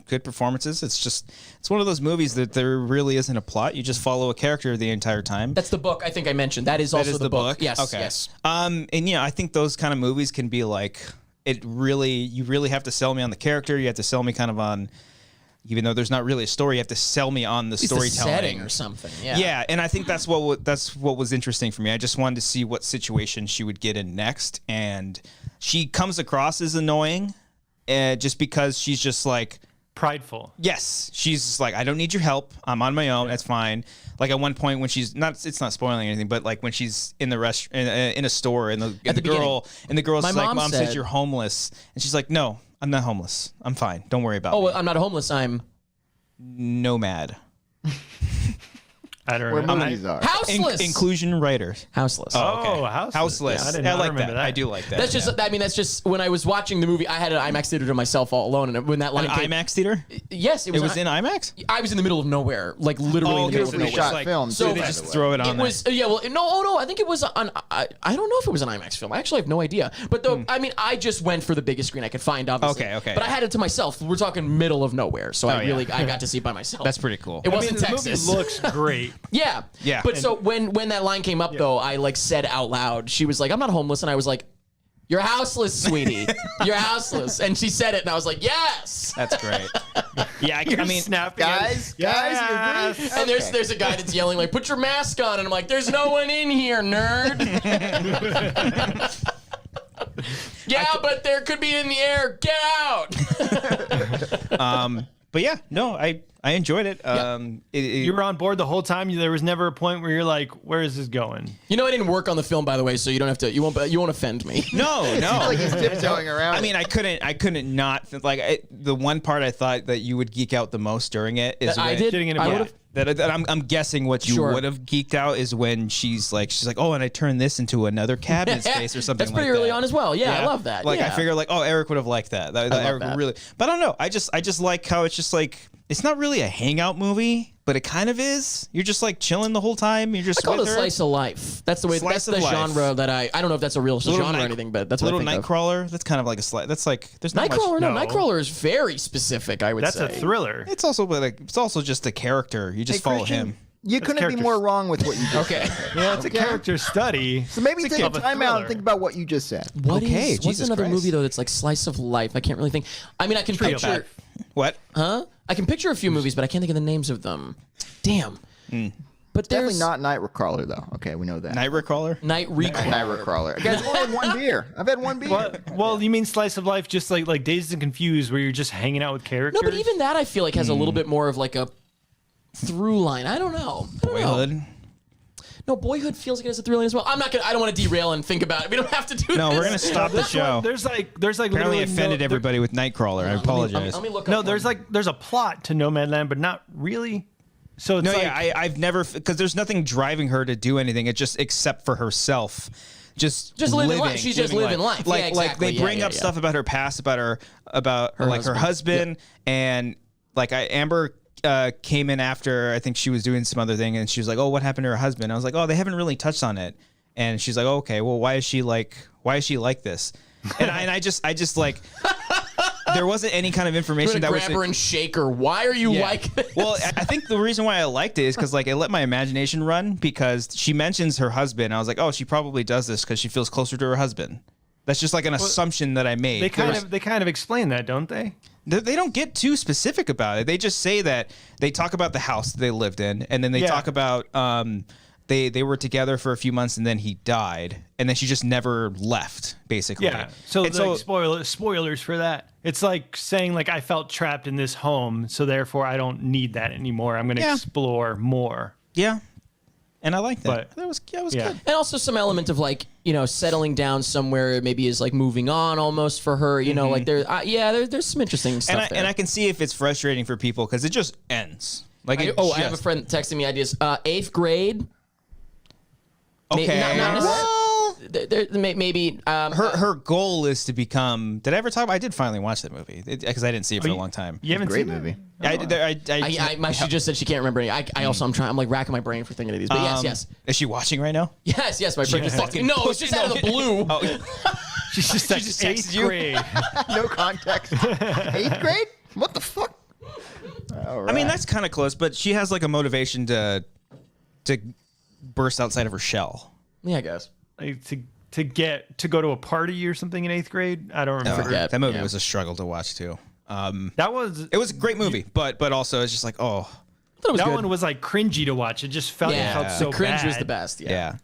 Good performances. It's one of those movies that there really isn't a plot. You just follow a character the entire time. That's the book I think I mentioned. That is also is the book. Yes. Okay. Yes. And yeah, I think those kind of movies can be like, you really have to sell me on the character. You have to sell me kind of on, even though there's not really a story, you have to sell me on the It's the storytelling setting or something. Yeah. Yeah, and I think that's what was interesting for me. I just wanted to see what situation she would get in next, and she comes across as annoying, just because she's just like, Prideful. yes, she's just like, I don't need your help. I'm on my own. That's fine. Like at one point when she's not, it's not spoiling anything, but like when she's in the in a store and the girl's My like, mom Mom says said- you're homeless, and she's like, no, I'm not homeless. I'm fine. Don't worry about Oh, me. well, I'm not homeless. I'm. Nomad. I don't Where remember. movies are. Houseless. Inclusion writers. Houseless. Oh, Houseless. Houseless. Houseless. Yeah, I like remember that. I do like that. That's just. I mean, that's just when I was watching the movie. I had an IMAX theater to myself all alone, and when that line An came, IMAX theater? yes, It was in IMAX? I was in the middle of nowhere, like literally in the middle of beautifully nowhere. shot Like, film. so too, they by just the way. throw it on It there. was no. I think it was on. I don't know if it was an IMAX film. I actually have no idea. But though, I mean, I just went for the biggest screen I could find. Obviously. Okay. But I had it to myself. We're talking middle of nowhere, so I got to see it by myself. That's pretty cool. It wasn't the Texas. movie looks great. Yeah. Yeah. But so when that line came up though, I like said out loud, she was like, "I'm not homeless," and I was like, "You're houseless, sweetie. You're houseless." And she said it, and I was like, "Yes." That's great. Yeah, I mean, snapping Guys, Yes. guys, you agree? And Okay. there's a guy that's yelling like, "Put your mask on," and I'm like, "There's no one in here, nerd." Yeah, but there could be in the air. Get out. but yeah, no, I enjoyed it. You were on board the whole time. There was never a point where you're like, "Where is this going?" You know, I didn't work on the film, by the way, so you don't have to. You won't offend me. no. Like he's tiptoeing around. I mean, I couldn't not the one part I thought that you would geek out the most during it is I when, did. Getting in a I bar. would've- that I'm guessing what you Sure. would have geeked out is when she's like, oh, and I turned this into another cabinet space or something. That's pretty like early that. on as well. Yeah, I love that. Like yeah. I figure like, oh, Eric would have liked that. That love Eric that. would really. But I don't know. I just like how it's just like it's not really a hangout movie, but it kind of is. You're just like chilling the whole time. You're just I call it with a her. slice of life. That's the way. Slice That's of the life. genre that I don't know if that's a real genre or anything, but that's what little I think of. Nightcrawler. That's kind of like a slice. That's like there's not much. Nightcrawler, no, No. Nightcrawler is very specific. I would That's say a thriller. It's also like it's also just a character. You just Hey, follow Christian, him. You couldn't be characters. more wrong with what you just Okay. said. Yeah, it's a Okay. character study. So maybe take a of a time out thriller. and think about what you just said. What's Jesus another Christ. movie though that's like slice of life? I can't really think. I mean, I can Trio picture. Back. What? Huh? I can picture a few movies, but I can't think of the names of them. Damn. But Definitely there's not Nightcrawler, though. Okay, we know that. Nightcrawler. Night Recall. Nightcrawler. Guys, I've only had one beer. I've had one beer. Well, you mean slice of life, just like Dazed and Confused, where you're just hanging out with characters? No, but even that I feel like has a little bit more of like a through line. I don't know. Boyhood. No, Boyhood feels like it has a through line as well. I'm not gonna. I don't want to derail and think about it. We don't have to do No, this. we're gonna stop the show. There's like Apparently literally offended no, everybody with Nightcrawler. I apologize. Let me look. No, up there's one. there's a plot to Nomadland, but not really. So it's No, like, yeah, I've never because there's nothing driving her to do anything. It just except for herself, just living life. She's just living life. Like Yeah, like exactly. they bring Yeah, up yeah. stuff about her past, about her husband. husband, and like Amber came in after I think she was doing some other thing, and she was like, "Oh, what happened to her husband?" I was like, "Oh, they haven't really touched on it," and she's like, oh, "Okay, well, why is she like this?" And I just like. There wasn't any kind of information You're that gonna was grab her and shake her. Why are you Yeah. like this? Well, I think the reason why I liked it is because like it let my imagination run because she mentions her husband. I was like, oh, she probably does this because she feels closer to her husband. That's just like an assumption that I made. they kind of explain that, don't they? They don't get too specific about it. They just say that they talk about the house that they lived in, and then they Yeah. talk about they were together for a few months, and then he died, and then she just never left, basically. Yeah. So And like spoilers for that. It's like saying like I felt trapped in this home, so therefore I don't need that anymore. I'm going to Yeah. explore more. yeah, and I like that. But- That was good. And also some element of like, you know, settling down somewhere maybe is like moving on almost for her, you know, like there's some interesting stuff there. And I can see if it's frustrating for people because it just ends. Like I have a just- friend texting me ideas. 8th grade. Okay. Not Well, maybe her goal is to become. Did I ever talk about? I did finally watch that movie because I didn't see it for a long time. You haven't Great seen movie. she just said she can't remember any. I also I'm like racking my brain for thinking of these. But yes. Is she watching right now? Yes, my friend just texted me. No, it's just out of the blue. Oh, She's just like just texted 8th you? grade. No context. 8th grade? What the fuck? All right. I mean that's kind of close, but she has like a motivation to burst outside of her shell. Yeah, I guess. Like to go to a party or something in 8th grade. I don't remember. Forget. That movie Yeah. was a struggle to watch too. That was It was a great movie, but also it's just like oh that one was like cringy to watch. It just felt, Yeah, it felt so the cringe bad. was the best. yeah.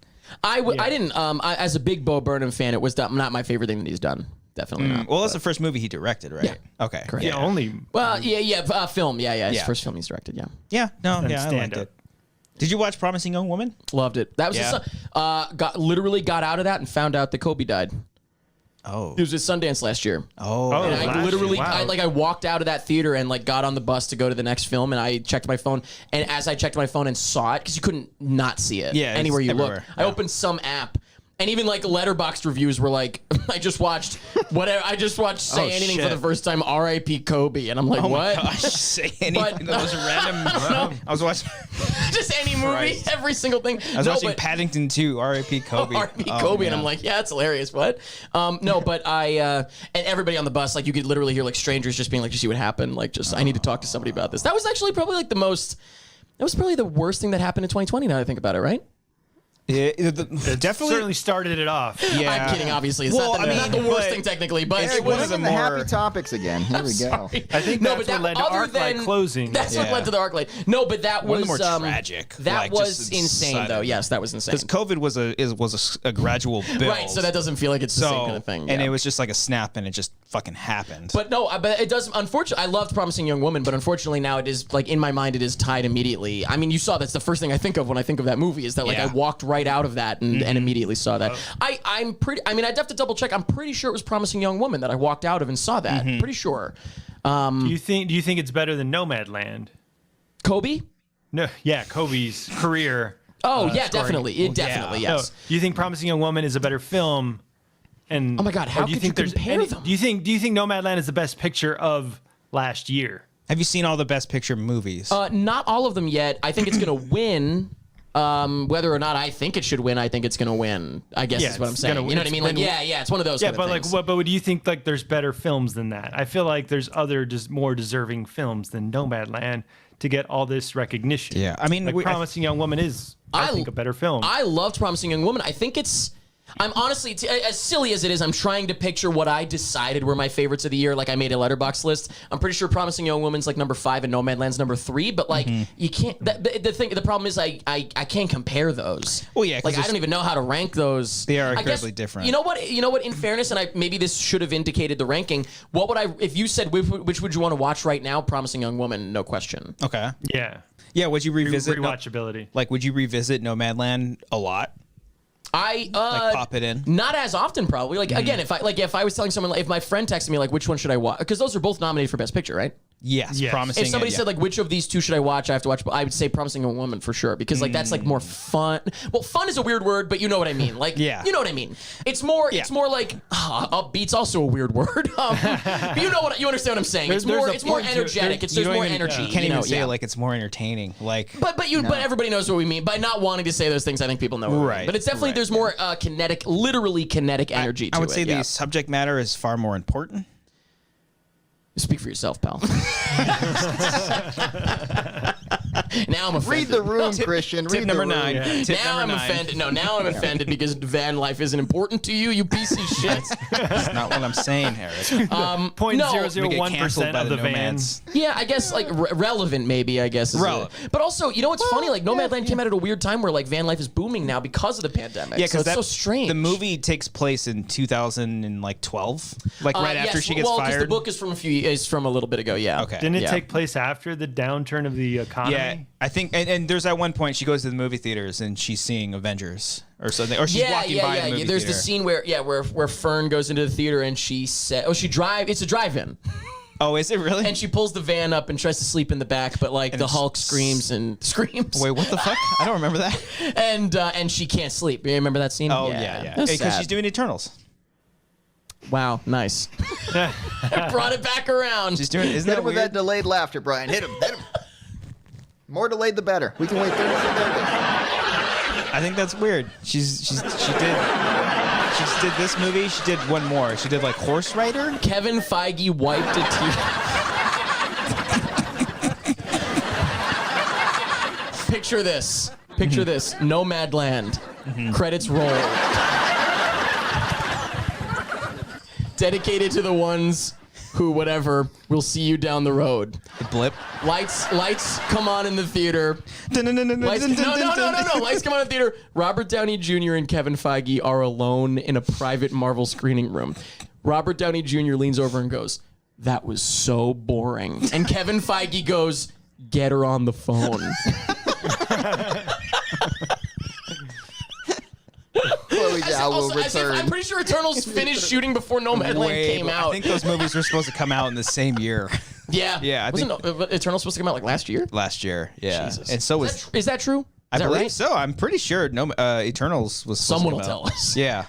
I didn't. As a big Bo Burnham fan, it was not my favorite thing that he's done. Definitely not. Well, that's the first movie he directed, right? Yeah. Okay. Correct. Yeah, only Well, film. Yeah. His Yeah. first film he's directed. Yeah. Yeah. No. Then Yeah. I liked stand-up. it. Did you watch Promising Young Woman? Loved it. That was Yeah. got out of that and found out that Kobe died. Oh. It was at Sundance last year. Oh. And I last literally, year. Wow. I walked out of that theater and like got on the bus to go to the next film, and I checked my phone. And as I checked my phone and saw it, because you couldn't not see it Yeah, it's anywhere you everywhere. look, I opened some app. And even like Letterboxd reviews were like, I just watched whatever. I just watched Say Oh, Anything for shit. the first time. R.I.P. Kobe, and I'm like, Oh what? my gosh, say anything. But- That was random. I was watching. Just any movie, Christ. every single thing. I was watching Paddington 2. R.I.P. Kobe. R.I.P. Oh, Kobe, and man. I'm like, yeah, that's hilarious. What? No, but and everybody on the bus, like, you could literally hear like strangers just being like, "You see what happened? Like, just I need to talk to somebody about this." That was actually probably like that was probably the worst thing that happened in 2020. Now that I think about it, right? Definitely. Certainly started it off. Yeah. I'm kidding. Obviously, it's Well, not the worst but thing technically, but it's it one was of the Welcome to more- Happy Topics again. Here we go. I think No, that's but what led to other ArcLight than- closing. That's what Yeah. led to the ArcLight. No, but that One was of the more tragic, That like, was just insane, sudden. though. Yes, that was insane. Because COVID was a gradual build. Right, so that doesn't feel like it's the same kind of thing. And yeah. it was just like a snap, and it just fucking happened. But no, but it does. Unfortunately, I loved Promising Young Woman, but unfortunately now it is like in my mind it is tied immediately. I mean, you saw that's the first thing I think of when I think of that movie is that like Yeah. I walked right out of that and immediately saw that. I'm pretty. I mean, I'd have to double check. I'm pretty sure it was Promising Young Woman that I walked out of and saw that. Pretty sure. Do you think it's better than Nomadland? Kobe. No, yeah, Kobe's career. Oh yeah, scoring. definitely. It definitely No, yes. do you think Promising Young Woman is a better film? And Oh my God, how or do you could think you there's compare them? Do you think Nomadland is the best picture of last year? Have you seen all the Best Picture movies? Not all of them yet. I think it's gonna win. Whether or not I think it should win, I think it's going to win. I guess Yeah, is what I'm it's saying. gonna- You know what I it's mean? Like, been- yeah, it's one of those. Yeah, kind but of like, things. but do you think like there's better films than that? I feel like there's other just more deserving films than Nomadland to get all this recognition. Yeah, I mean, like Promising Young Woman is, I think, a better film. I loved Promising Young Woman. I think it's. I'm honestly, as silly as it is, I'm trying to picture what I decided were my favorites of the year. Like I made a Letterboxd list. I'm pretty sure Promising Young Woman's like number 5 and Nomadland's number 3. But like you can't. The problem is I can't compare those. Well, yeah, 'cause like I there's- don't even know how to rank those. They are I guess- incredibly different. You know what? You know what? In fairness, and maybe this should have indicated the ranking. What would I if you said which would you want to watch right now? Promising Young Woman, no question. Okay. yeah. Yeah, would you revisit? Rewatchability. Like, would you revisit Nomadland a lot? I Like, pop it in? Not as often, probably. Like again, if I was telling someone, like, if my friend texted me like, which one should I watch? Because those are both nominated for Best Picture, right? Yes. Yes. Promising. If somebody it, said like, which of these two should I watch? I have to watch. I would say Promising Young Woman for sure because like that's like more fun. Well, fun is a weird word, but you know what I mean. Like, Yeah. you know what I mean. It's more. It's more like upbeat's also a weird word. But you know what you understand what I'm saying. There's It's a more point to it. energetic. It's you there's don't more even- energy. You can't you know, even say yeah. like it's more entertaining. Like, But everybody knows what we mean by not wanting to say those things. I think people know what we mean. Right, But it's definitely right, there's more kinetic, literally kinetic energy. I would to say it, yeah. the subject matter is far more important. Speak for yourself, pal. Now I'm offended. Read the room, Christian. Tip Read number the room. 9. Yeah. Tip Now number I'm 9. offended. No, now I'm offended because van life isn't important to you, you piece of shit. That's not what I'm saying, Eric. No. 0.001% by of the van. nomads. Yeah, I guess like relevant maybe, I guess. Is Relevant. But also, you know what's funny? Like Nomadland came out at a weird time where like van life is booming now because of the pandemic. Yeah, so because it's so strange. The movie takes place in 2012, like right after yes, she gets well, because fired. the book is from a little bit ago. Yeah. Okay. Didn't it Yeah. take place after the downturn of the economy? Yeah, I think, and there's that one point she goes to the movie theaters and she's seeing Avengers or something, or she's walking by the movie There's theater. the scene where Fern goes into the theater and she said, it's a drive-in. Oh, is it really? And she pulls the van up and tries to sleep in the back, but like the it's- Hulk screams and screams. Wait, what the fuck? I don't remember that. And she can't sleep. You remember that scene? Oh yeah. That's Because sad. she's doing Eternals. Wow, nice. Brought it back around. She's doing. Isn't Hit that him with weird? that delayed laughter, Brian. Hit him. Hit him. More delayed, the better. We can wait 30 seconds. I think that's weird. She did this movie. She did one more. She did like Horse Rider. Kevin Feige wiped a tear. Picture this. Picture this. Nomadland. Credits roll. Dedicated to the ones who, whatever, will see you down the road. The blip. Lights come on in the theater. Lights, no. Lights come on in the theater. Robert Downey Jr. and Kevin Feige are alone in a private Marvel screening room. Robert Downey Jr. leans over and goes, "That was so boring." And Kevin Feige goes, "Get her on the phone." Chloe Zhao. Thou will also, as if, return. I'm pretty sure Eternals finished shooting before Nomadland came out. I think those movies were supposed to come out in the same year. Yeah. Yeah, I Wasn't Eternals supposed to come out like last year? Last year, yeah. Jesus. And so Is that true? I Is that believe right? so. I'm pretty sure Eternals was supposed Someone to will come tell out. us. Yeah.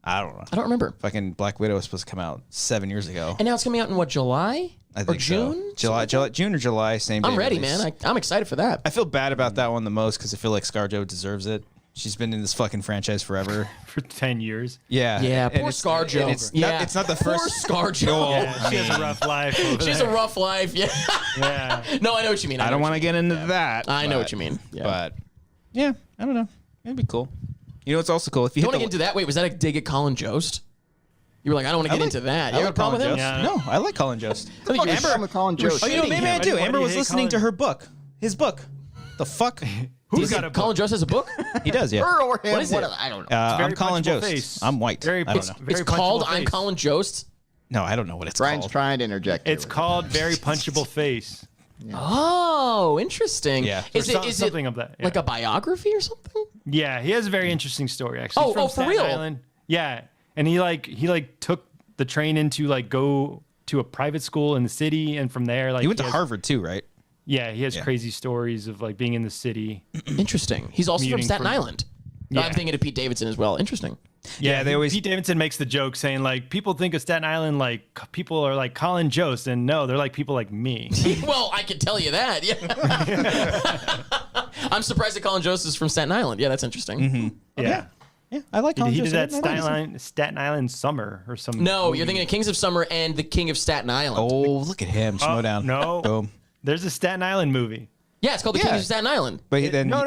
I don't know. I don't remember. Fucking Black Widow was supposed to come out 7 years ago. And now it's coming out in what, July? I think or June? So. June or July, same day I'm ready, release. man. I'm excited for that. I feel bad about that one the most because I feel like ScarJo deserves it. She's been in this fucking franchise forever. For 10 years. Yeah. Yeah, And poor it's- ScarJo. and It's, Yeah. not, it's not the Poor first. ScarJo. No, Yeah, she has a rough life. over She's there. a rough life. Yeah. Yeah. No, I know what you mean. I don't want to get into that. I know but- what you mean. Yeah. But yeah, I don't know. It'd be cool. You know what's also cool? If you You hit want to the- get into that? Wait, was that a dig at Colin Jost? You were like, I don't want to get into that. You I have a like problem with Colin him? Jost. Yeah. No, I like Colin Jost. What the fuck is wrong with Colin Jost? Oh, you know, maybe I do. Why Amber do you was hate listening to Colin? her book. His book. The fuck? Who's got a Colin Jost has a book? He does, yeah. Her or him? What is it? I don't know. I'm very Colin punchable Jost. face. I'm white. Very I don't know. It's Very called punchable I'm face. Colin Jost. No, I don't know what it's Brian's called. trying to interject. here It's with called Very Punchable Face. Oh, interesting. Yeah. Is Or it something of that, yeah. like a biography or something? Yeah, he has a very interesting story actually. Oh, He's from oh, for Staten real? Island. Yeah, and he took the train into like go to a private school in the city, and from there like He went to has- Harvard too, right? Yeah, he has Yeah. crazy stories of like being in the city. Interesting. He's also from Commuting Staten from- Island. Yeah. I'm thinking of Pete Davidson as well. Interesting. Yeah, they always. Pete Davidson makes the joke saying like people think of Staten Island like people are like Colin Jost, and no, they're like people like me. Well, I could tell you that. Yeah. I'm surprised that Colin Jost is from Staten Island. Yeah, that's interesting. Yeah, Yeah, I like he, Colin he Jost. did that I like him. Staten Island Summer or something. No, you're thinking of Kings of Summer and the King of Staten Island. Oh, look at him. Slow down. no. Boom. There's a Staten Island movie. Yeah, it's called the Yeah. King of Staten Island. But then. No.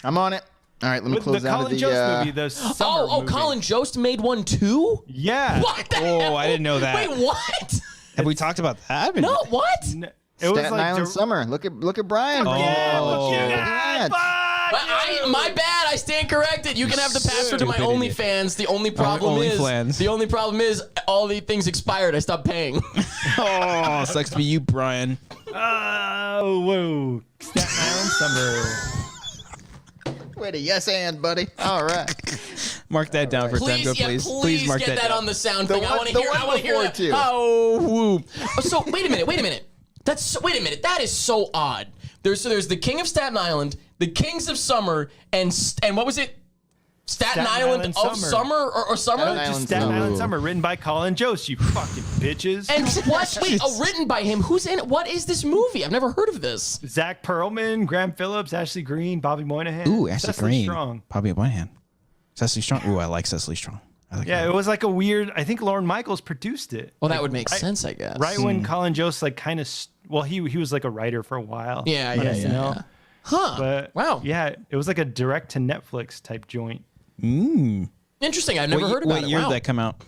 I'm on it. All right, let me The close out of Colin the. Jost movie, the summer Oh, movie. Colin Jost made one too? Yeah. What the Oh, hell? I didn't know that. Wait, what? Have we talked about that? No, what? It was Staten like Island Summer. Look at Brian. Yeah, Oh. look at Look that. at that. My bad. I stand corrected. You can have the password to my Stupid idiot. OnlyFans. The only problem is all the things expired. I stopped paying. Oh, sucks to be you, Brian. Oh, whoa. Staten Island Summer. Wait a yes and, buddy. All right. Mark that down for Please, Temco, yeah, please. please Mark get that down. on the sound The thing. I one- want to the hear. one I want to hear before, that. too. Oh, woo. So wait a minute. Wait a minute. Wait a minute. That is so odd. There's the King of Staten Island, the Kings of Summer, and what was it? Staten Island of Summer or Summer? Staten Island Staten Summer. Island Summer, written by Colin Jost, you fucking bitches. And what? Wait, written by him. Who's in it? What is this movie? I've never heard of this. Zach Perlman, Graham Phillips, Ashley Green, Bobby Moynihan. Ooh, Ashley Cecily Green. Strong. Probably a one hand. Cecily Strong. Ooh, I like Cecily Strong. I like Yeah, her. it was like a weird. I think Lorne Michaels produced it. Well, that would make sense, I guess. Right when Colin Jost like kind of he was like a writer for a while. Yeah, on yeah, SNL. yeah. Huh. But Wow. yeah, it was like a direct to Netflix type joint. Interesting. I've never heard about What it. year Wow. did that come out?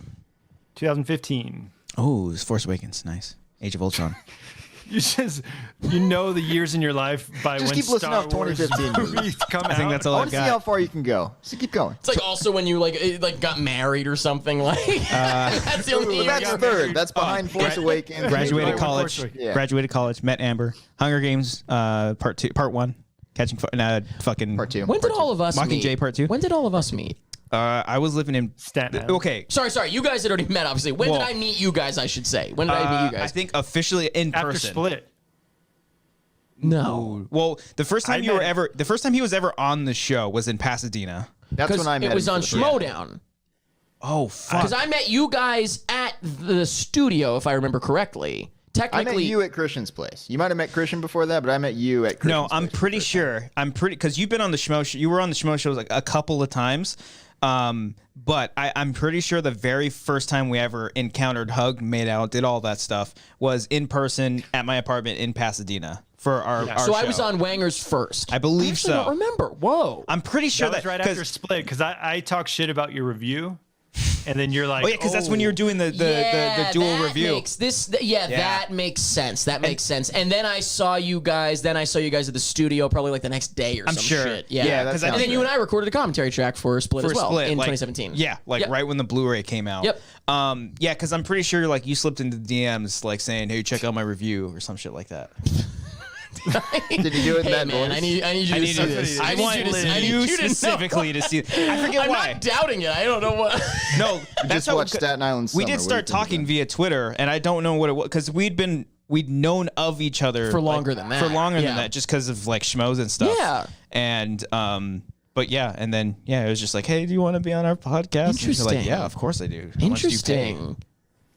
2015. Oh, it was Force Awakens. Nice. Age of Ultron. You know the years in your life by Just when keep listing Star off Wars 2015 movies come out. I think that's all I I've want to see how got. far you can go. So keep going. It's like also when you like got married or something. Like that's the only. But that's got third. married. That's behind Force Awakens. Graduated Right, college. Force Awakens. Yeah. Graduated college. Met Amber. Hunger Games. Part 1. Catching. Fucking. Part 2. When did all of us meet? Mockingjay Part 2. When did all of us meet? I was living in Staten Island. Okay. Sorry. You guys had already met, obviously. When Well, did I meet you guys? I should say. When did I meet you I guys? think officially in After person. Split. No, Well, the first time I the first time he was ever on the show was in Pasadena. That's because when I met it was him on for the first time. Schmodown. Oh fuck. Because I met you guys at the studio, if I remember correctly. I met Technically, you at Christian's place. You might have met Christian before that, but I met you at Christian's No, I'm place pretty for the first sure. I'm pretty because you've been on the Schmo. You were on the Schmo shows like a couple of times. But I'm pretty sure the very first time we ever encountered, hugged, made out, did all that stuff was in person at my apartment in Pasadena for our so show. I was on Wanger's first. I believe actually so. don't remember. Whoa. I'm pretty sure That was right after Split because I talk shit about your review, and then you're like, Oh yeah, because that's when you were doing the dual that review. Makes that makes sense. That makes sense. And then I saw you guys. At the studio, probably like the next day or I'm some sure. shit. Yeah, Yeah, that 'cause I and sounds then you and I recorded a commentary track for Split for as well Split in like, 2017. Yeah, like Yep. right when the Blu-ray came out. Yep. Yeah, because I'm pretty sure like you slipped into DMs like saying, "Hey, check out my review" or some shit like that. Did he do it in Hey that man, voice? I need you to see this. I want you specifically to see. I forget I'm why. not doubting it. I don't know what. No, We that's just how watched Staten Island we Summer. did What do you start think of talking that? via Twitter, and I don't know what it was because we'd known of each other For longer than that. For longer Yeah. than that, just because of like schmoes and stuff. Yeah. And but yeah, and then it was just like, hey, do you want to be on our podcast? And you're like, Interesting. yeah, of course I do. How much do you pay? Interesting.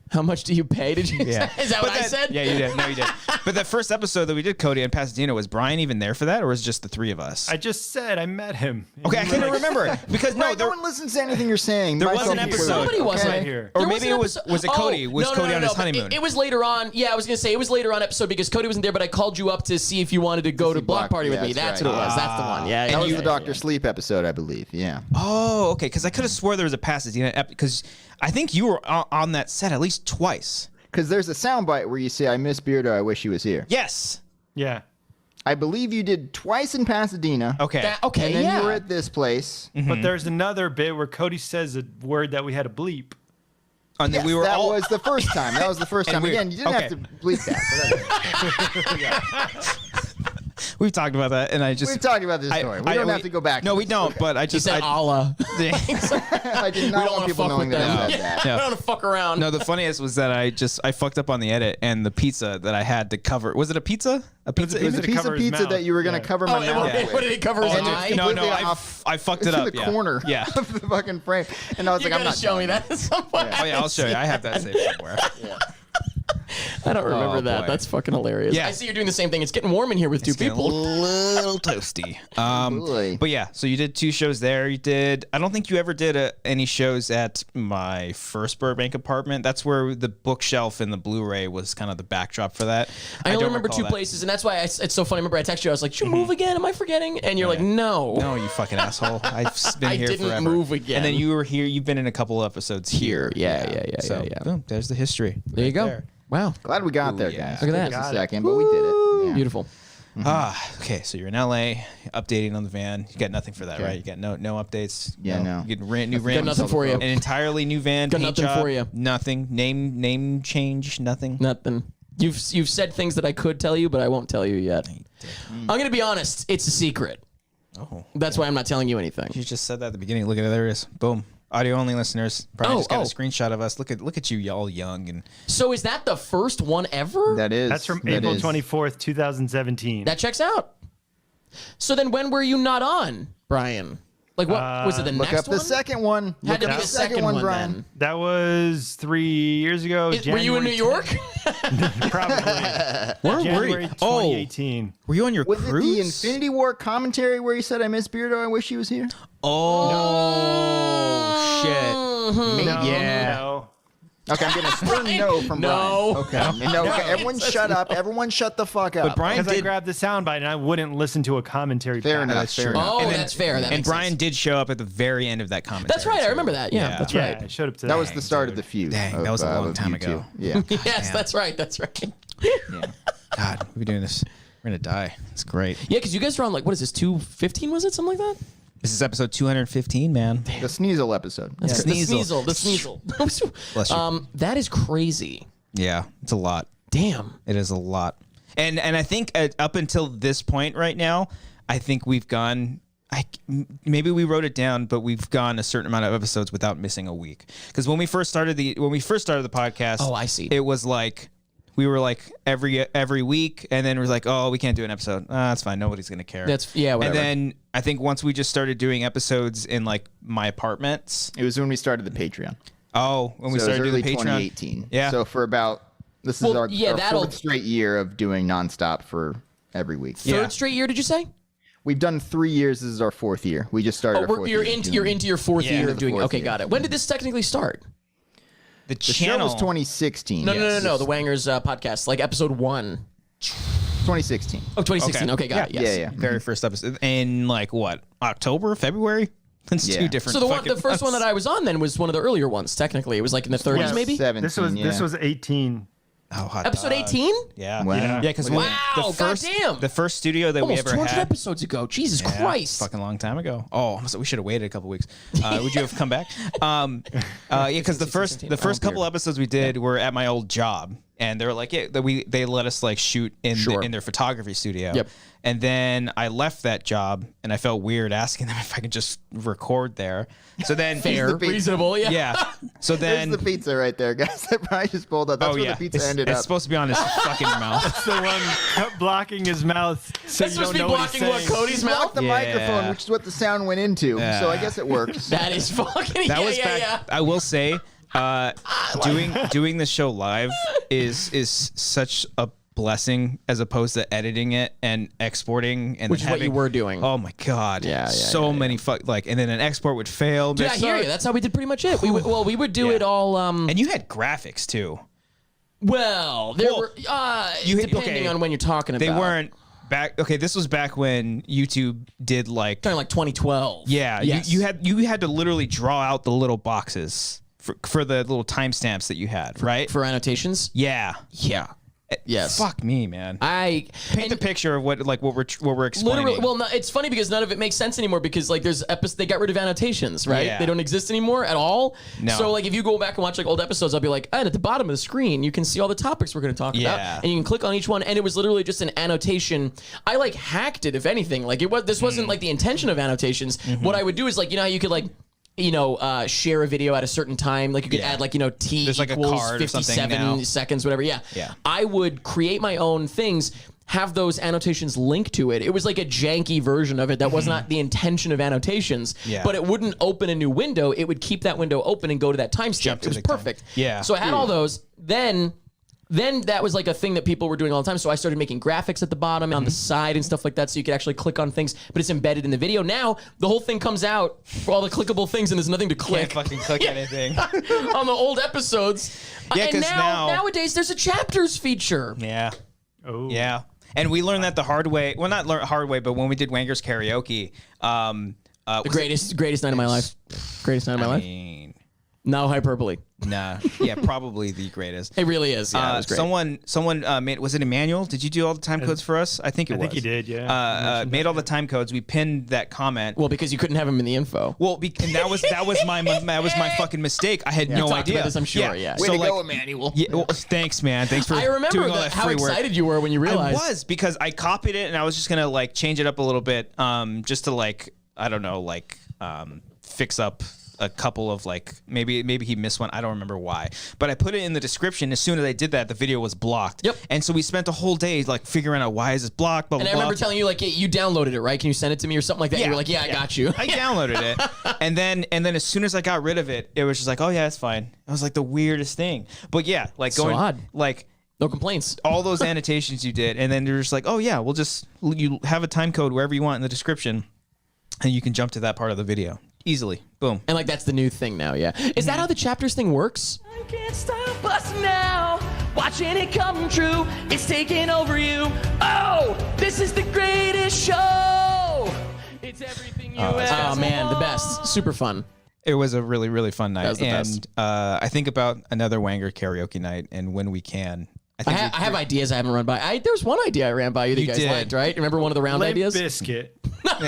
How much do you pay? Did you Yeah. say? Is that what I said? Yeah, you did. No, you did. But that first episode that we did, Cody in Pasadena, was Brian even there for that, or was it just the three of us? I just said I met him. Okay, I couldn't remember because no, Right, no one listens to anything you're saying. there was myself an included, episode. Somebody wasn't. Right here. or There maybe an it was episode- it Cody? Was Cody on his but honeymoon? It was later on. Yeah, I was gonna say it was later on episode because Cody wasn't there, but I called you up to see if you wanted to go to see Block Block- Party with yeah, me. that's That's what it right. was. That's the one. Yeah, That was yeah, the Dr. Sleep episode, I believe. Yeah. Oh, okay. Because I could have swore there was a Pasadena because I think you were on that set at least twice. Because there's a soundbite where you say, I miss Beardo, I wish he was here. Yes. Yeah. I believe you did twice in Pasadena. Okay. Okay, And then yeah. you were at this place. But there's another bit where Cody says a word that we had to bleep. And then Yes, we were that all. was the first time. That was the first And time. we- Again, you didn't have okay. to bleep that. We've talked about that, and I just. We've talked about this story. We don't have to go back. No, to we this. don't. But I He just. said Allah. I did We not don't want want to people fuck knowing with that them. I said that. We don't want to fuck around. No, the funniest was that I fucked up on the edit, and the pizza that I had to cover. Was it a pizza? A pizza? It was a to piece cover of his pizza mouth. that you were going to Yeah. cover Oh, my mouth with. what did it cover his And eye? it's No, completely I fucked it to up. the yeah. corner Yeah. of the fucking frame. And I was You like, I'm gotta not show me doing that at some point. Oh yeah, I'll show you. I have that saved somewhere. I don't remember Oh, that. boy. That's fucking hilarious. Yeah. I see you're doing the same thing. It's getting warm in here with two It's getting people. a little toasty. Boy. But yeah, so you did 2 shows there. You did. I don't think you ever did any shows at my first Burbank apartment. That's where the bookshelf and the Blu-ray was kind of the backdrop for that. I only don't remember recall 2 that. places, and that's why it's so funny. I remember I texted you. I was like, "Did you move again? Am I forgetting?" And you're like, "No." No, you fucking asshole. I've been I here didn't forever. move again. And then you were here. You've been in a couple episodes here. Yeah. So boom, there's the history. There you go. Wow. Glad we got there, yeah. guys. Look at Took that. us a second, but we did it. Yeah. Beautiful. Okay, so you're in LA, updating on the van. You got nothing for that, right? You got no updates. Yeah, no. You get new rims. Got nothing for you. An entirely new van. Got paint nothing job, for you. Nothing. Name change. Nothing. Nothing. You've said things that I could tell you, but I won't tell you yet. I'm gonna be honest. It's a secret. Oh, That's why I'm not telling you anything. you just said that at the beginning. Look at it. There it is. Boom. Audio only listeners. Brian just got a screenshot of us. Look at you, all young and. So is that the first one ever? That is. That's from that April is. 24th, 2017. That checks out. So then when were you not on, Brian? Like what was it the Look next up the one? second one. Had Look to up be the second one, Brian. then. That was 3 years ago. Were you in New York? Probably. Where were January you? 2018. Were you on your Was it the cruise? Infinity War commentary where he said, I miss Beardo, I wish he was here? Oh shit. No, Yeah. no. Okay, I'm getting a stern no from No. Brian. Okay. No, okay. Everyone shut up. Everyone shut the fuck up. But Brian Because I did. grabbed the soundbite and I wouldn't listen to a commentary. Fair back. enough. Fair enough. Oh, And then- that's fair. That and makes Brian sense. did show up at the very end of that commentary. That's right. I too. remember that. Yeah, that's Yeah, right. I showed up to That was the start of the feud. Dang, of, that was a long of time you two. ago. Yeah. Yes, that's right. That's right. God, we're doing this. We're gonna die. It's great. Yeah, because you guys are on like what is this 215? Was it something like that? This is episode 215, man. The Sneasel episode. The Sneasel. Sneasel. That is crazy. Yeah, it's a lot. Damn. It is a lot. And I think up until this point right now, I think we've gone. Maybe we wrote it down, but we've gone a certain amount of episodes without missing a week. Because when we first started the podcast, Oh, I see. It was like we were like every week, and then we're like, oh, we can't do an episode. That's fine. Nobody's gonna care. That's whatever. And then I think once we just started doing episodes in like my apartments. It was when we started the Patreon. Oh, when we So started it was doing early the Patreon. 2018. Yeah. So for about, this is our that'll- fourth straight year of doing nonstop for every week. Third straight year, did you say? We've done 3 years. This is our fourth year. We just started our fourth You're year. into your fourth Yeah, year the of doing it. fourth Okay, year. got it. When did this technically start? The The show channel was 2016. No, yes. no. The Wangers podcast, like episode 1. 2016. Oh, 2016. Okay, got it. Yes. Yeah. very first episode in like what, October, February? It's Yeah. two different. So the fucking first one that I was on then was one of the earlier ones. Technically, it was like in the 30s, Yeah. maybe. 17, This was 18. Oh, hot Episode dog. 18. Yeah. Wow. Yeah, because Wow, the first studio that Almost we ever 200 had. episodes ago. Jesus Yeah, Christ. fucking long time ago. Oh, so we should have waited a couple weeks. Would you have come back? Yeah, because the first couple episodes we did were at my old job, and they're like, yeah, they let us like shoot in in their photography studio. Yep. And then I left that job, and I felt weird asking them if I could just record there. So then, Fair, reasonable, yeah. yeah. So then, There's the pizza right there, guys. That Brian just pulled up. That's where the pizza ended it's up. supposed to be on his fucking mouth. That's the one blocking his mouth so That's you supposed don't to be know what he's blocking what saying. Cody's mouth. Blocked the microphone, which is what the sound went into. So I guess it works. That is fucking. That was back. I will say, doing the show live is such a blessing as opposed to editing it and exporting and Which is what you were doing. Oh my god! So many and then an export would fail. Dude, I hear you. That's how we did pretty much it. We would do it all. And you had graphics too. Well, there were depending on when you're talking about. They weren't back. Okay, this was back when YouTube did like talking like 2012. Yeah, yes. you had to literally draw out the little boxes for the little timestamps that you had, right? For annotations. Yeah. Yes. Fuck me, man. I paint a picture of what we're explaining. Literally, well, no, it's funny because none of it makes sense anymore because like there's they got rid of annotations, right? Yeah. They don't exist anymore at all. No. So like if you go back and watch like old episodes, I'll be like, and at the bottom of the screen, you can see all the topics we're going to talk about, and you can click on each one, and it was literally just an annotation. I like hacked it, if anything. Like this wasn't like the intention of annotations. What I would do is like how you could like. Share a video at a certain time. Like you could add like, T There's like equals a card 57 seconds, whatever. Yeah. I would create my own things, have those annotations linked to it. It was like a janky version of it that was not the intention of annotations, but it wouldn't open a new window. It would keep that window open and go to that timestamp. It was perfect. Yeah. So I had all those. Then that was like a thing that people were doing all the time. So I started making graphics at the bottom, on the side and stuff like that. So you could actually click on things, but it's embedded in the video. Now the whole thing comes out for all the clickable things and there's nothing to click. Can't fucking click anything. On the old episodes. Yeah, and because nowadays there's a chapters feature. Yeah. Oh. Yeah. And we learned that the hard way. Well, not hard way, but when we did Wanger's Karaoke. The greatest night of my life. Greatest night of my life. No hyperbole. Nah. Yeah, probably the greatest. It really is. Yeah, it was great. Someone made, was it Emmanuel? Did you do all the time codes for us? I think it was. I think he did, yeah. Made all the time codes. We pinned that comment. Well, because you couldn't have him in the info. Well, and that was my fucking mistake. I had no idea. About this, I'm sure. Yeah. Way to go, Emmanuel. Yeah, well, thanks, man. Thanks for I remember doing all that how free work. excited you were when you realized. I was, because I copied it and I was just gonna like change it up a little bit, just to like, I don't know, like fix up a couple of like maybe he missed one. I don't remember why, but I put it in the description. As soon as I did that, the video was blocked. Yep. And so we spent a whole day like figuring out why is this blocked. Blah, and blah, I remember telling you like, hey, you downloaded it, right? Can you send it to me or something like that? You were like, yeah, I got you. I downloaded it, and then as soon as I got rid of it, it was just like, oh yeah, it's fine. It was like the weirdest thing. But yeah, like So odd. like. No complaints. All those annotations you did, and then you're just like, oh yeah, you have a time code wherever you want in the description, and you can jump to that part of the video easily. Boom. And like that's the new thing now, yeah. Is that how the chapters thing works? I can't stop us now, watching it come true. It's taking over you. Oh, this is the greatest show. It's everything you ever Oh man, the want. best. Super fun. It was a really, really fun night. That was the and best. I think about another Wanger karaoke night, and when we can. I have ideas I haven't run by. There was one idea I ran by you that you guys did. liked, right? Remember one of the round Limp ideas? Biscuit.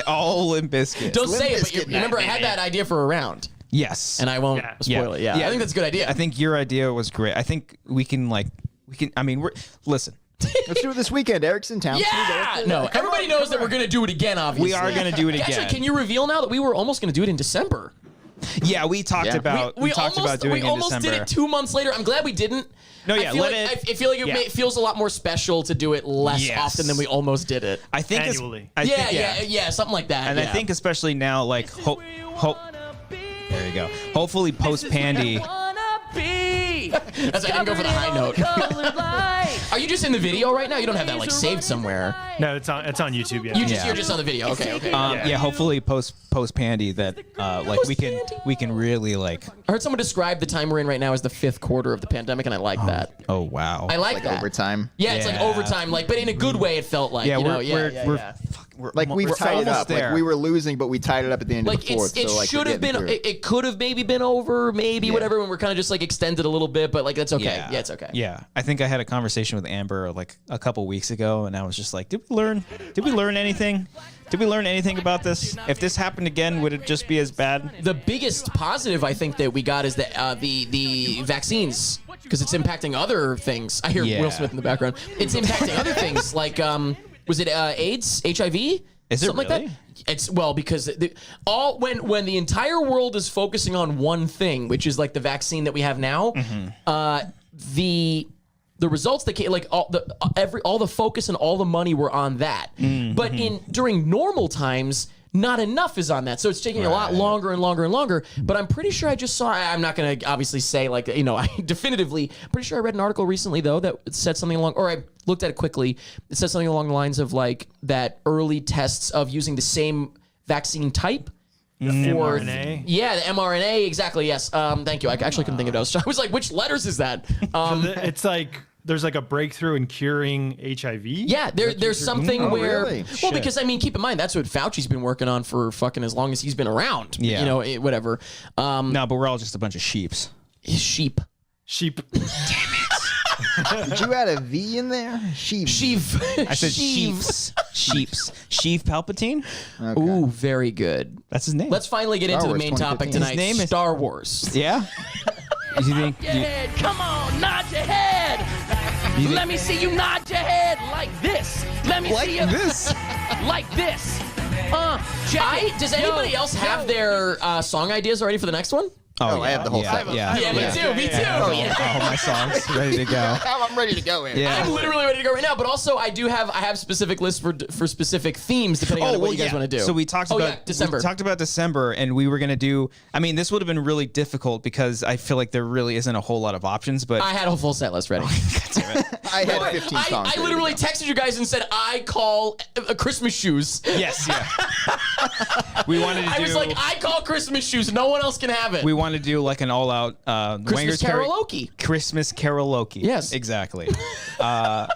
All Limp Bizkit. Don't say it, but Bizkit you night, remember I had that idea for a round, Yes. and I won't spoil it. Yeah, I think that's a good idea. I think your idea was great. I think we can. I mean, listen. Let's do it this weekend. Eric's in town. Yeah! No, everybody knows that we're going to do it again, obviously. We are going to do it again. Actually, can you reveal now that we were almost going to do it in December? Yeah, we talked about we talked about doing it in We almost December. did it 2 months later. I'm glad we didn't. No, yeah, I feel like it feels a lot more special to do it less Yes. often than we almost did it. I think Annually. Yeah, something like that. And yeah. I think especially now, like, there you go. Hopefully, post Pandy. That's I didn't go for the high note. Are you just in the video right now? You don't have that like saved somewhere. No, it's on YouTube. Yeah. You're just on the video. Okay. Yeah, hopefully post Pandy that like we can really like. I heard someone describe the time we're in right now as the 5th quarter of the pandemic, and I like that. Oh wow. I like that. Overtime. Yeah, it's like overtime, like, but in a good way. It felt like. Yeah, we're Like we've tied it up. there. Like we were losing, but we tied it up at the end of like the fourth. it so, like, should we're have been. getting through it. It could have maybe been over, maybe whatever. When we're kind of just like extended a little bit, but like that's okay. Yeah, it's okay. Yeah, I think I had a conversation with Amber like a couple weeks ago, and I was just like, Did we learn anything? Did we learn anything about this? If this happened again, would it just be as bad? The biggest positive I think that we got is that the vaccines because it's impacting other things. I hear Will Smith in the background. It's impacting other things like was it AIDS, HIV? Is it something really? like that? It's because when the entire world is focusing on one thing, which is like the vaccine that we have now, the results that came, like all the focus and all the money were on that. But during normal times, not enough is on that. So it's taking a lot longer and longer and longer. But I'm pretty sure I just saw, I'm not going to obviously say like, I definitively, pretty sure I read an article recently though that said something along, or I looked at it quickly. It said something along the lines of like that early tests of using the same vaccine type. mRNA? Yeah, the mRNA, exactly, yes. Thank you. I actually couldn't think of those. I was like, which letters is that? It's like there's like a breakthrough in curing HIV. Yeah, there's something where... really? Well, because, I mean, keep in mind, that's what Fauci's been working on for fucking as long as he's been around. Yeah. Whatever. No, but we're all just a bunch of sheeps. Sheep. Sheep. Did you add a V in there? Sheep. I said sheeps. Sheeps. Sheev Palpatine? Okay. Ooh, very good. That's his name. Let's finally get into the Wars main topic 2015. tonight. His name is- Star Wars. Yeah? Do you think... Your head, come on, nod your head. Let me see you nod your head like this. Let me see you this? like this. Check it. Does anybody else have their song ideas already for the next one? Oh, I have the whole set. Yeah. Yeah, me too. Me too. All my songs ready to go. I'm ready to go in. Yeah. I'm literally ready to go right now, but also I have specific lists for specific themes depending on what you guys want to do. So we talked about December. We talked about December, and we were gonna do. I mean, this would have been really difficult because I feel like there really isn't a whole lot of options. But I had a full set list ready. I had 15 songs. I ready to literally go. texted you guys and said I call Christmas shoes. yes, yeah. We wanted to do. I was like, I call Christmas shoes. No one else can have it. we want to do like an all-out Christmas Wanger's karaoke. Christmas karaoke. Yes. exactly. I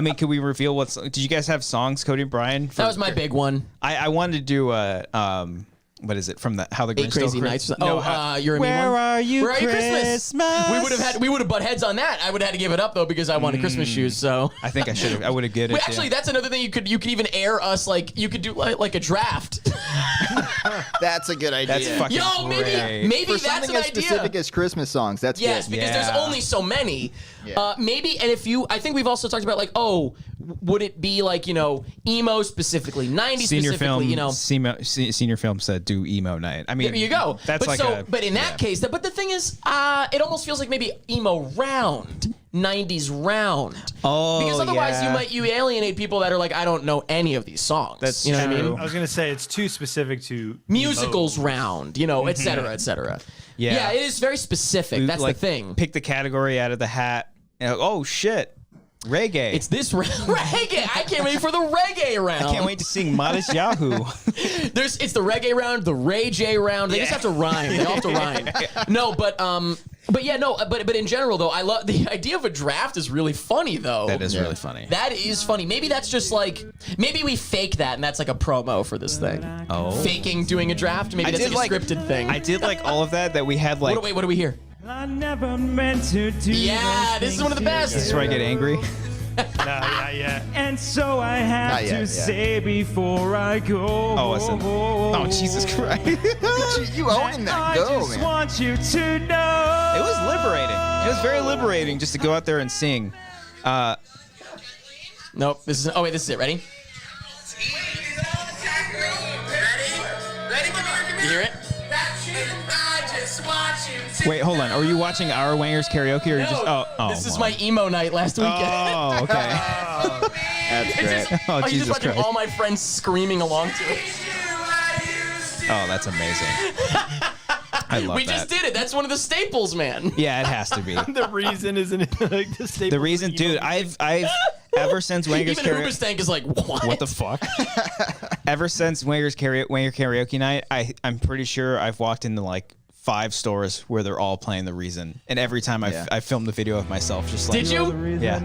mean, could we reveal what's? Did you guys have songs, Cody and Brian? That was my big one. I wanted to do a. What is it from the How the Grinch Eight Crazy Stole Nights. No, you're a mean Where one? are you? Where are you Christmas? We would have butt heads on that. I would have had to give it up though because I wanted Christmas shoes. So I think I should have. I would have given it. Wait, actually, that's another thing you could even air us like you could do like a draft. That's a good idea. That's fucking Yo, great. maybe For that's something an as idea. specific as Christmas songs. That's Yes, good. because Yeah. there's only so many. Yeah. Maybe, and I think we've also talked about like, would it be like emo specifically, 90s Senior specifically, film. Senior film said do emo night. I mean, There you go. That's but in that case, but the thing is, it almost feels like maybe emo round, 90s round. Oh, because otherwise yeah. you alienate people that are like, I don't know any of these songs. That's you know what I true. mean? I was gonna say it's too specific to Musicals emo. round, et cetera, et cetera. Yeah. Yeah, it is very specific. That's like, the thing. Pick the category out of the hat. And, oh shit, reggae. It's this reggae. I can't wait for the reggae round. I can't wait to sing Modest Yahoo. It's the reggae round, the Ray J round. They just have to rhyme. They all have to rhyme. No, but in general though, I love the idea of a draft is really funny though. That is really funny. That is funny. Maybe that's just like maybe we fake that and that's like a promo for this thing. Oh. Faking doing a draft. Maybe that's like a scripted thing. I did like all of that we had like. What do we hear? I never meant to do Yeah, this is one of the best. This is where I get angry. Yeah. And so I have Not yet, to yeah. say before I go. Oh, listen. Oh, Jesus Christ. You owning that. I Go, just man. want you to know. It was liberating. It was very liberating just to go out there and sing. Nope. This is it. Ready? You hear it? Wait, hold on. Are you watching our Wangers karaoke or you just? Oh, This is well. my emo night last weekend. Oh, okay. That's great. Oh, You're Jesus just watching Christ. all my friends screaming along to it. Oh, that's amazing. I love We that. just did it. That's one of the staples, man. Yeah, it has to be. The reason isn't like the staple. The reason, dude, I've ever since Wanger's Even karaoke. Hoobastank is like, what? What the fuck? Ever since Wanger karaoke night, I'm pretty sure I've walked into like 5 stores where they're all playing The Reason, and every time I filmed the video of myself, just like. Did you? Yeah.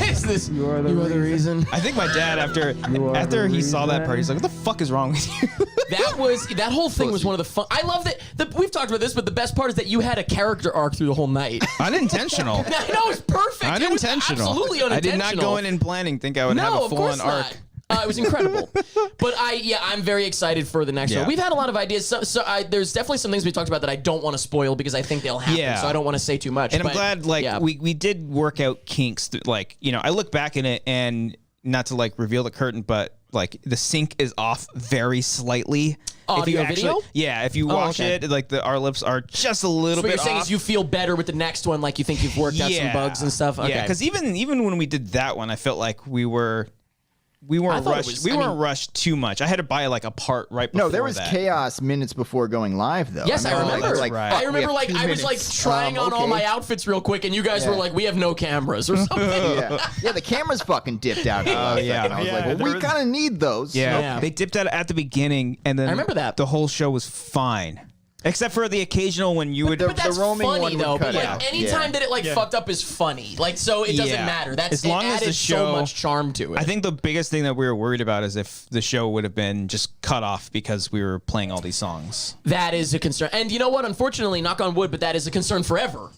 Is this? You are the reason. I think my dad after he saw that part, he's like, "What the fuck is wrong with you?" That whole thing was one of the fun. I love that. We've talked about this, but the best part is that you had a character arc through the whole night. Unintentional. I know it's perfect. Unintentional. It was absolutely unintentional. I did not go in and planning think I would have a of course full-on arc. not. It was incredible. But I'm very excited for the next one. We've had a lot of ideas. There's definitely some things we talked about that I don't want to spoil because I think they'll happen. So I don't want to say too much. And I'm glad, we did work out kinks. I look back in it and not to reveal the curtain, but the sync is off very slightly. Audio video? Yeah, if you watch it, our lips are just a little bit off. What you're saying is you feel better with the next one, you think you've worked out some bugs and stuff? Okay. Yeah, because even when we did that one, I felt like we weren't rushed. We weren't rushed too much. I had to buy a part right before. No, there was chaos minutes before going live, though. Yes, I remember. I remember I was trying on all my outfits real quick, and you guys were like, "We have no cameras" or something. Yeah, the cameras fucking dipped out. I was like, well, we kind of need those. Yeah, they dipped out at the beginning, and then I remember that the whole show was fine. Except for the occasional when you would. But that's roaming funny though. But anytime that it fucked up is funny. So it doesn't matter. That's as long as the show so much charm to it. I think the biggest thing that we were worried about is if the show would have been just cut off because we were playing all these songs. That is a concern. And you know what? Unfortunately, knock on wood, but that is a concern forever.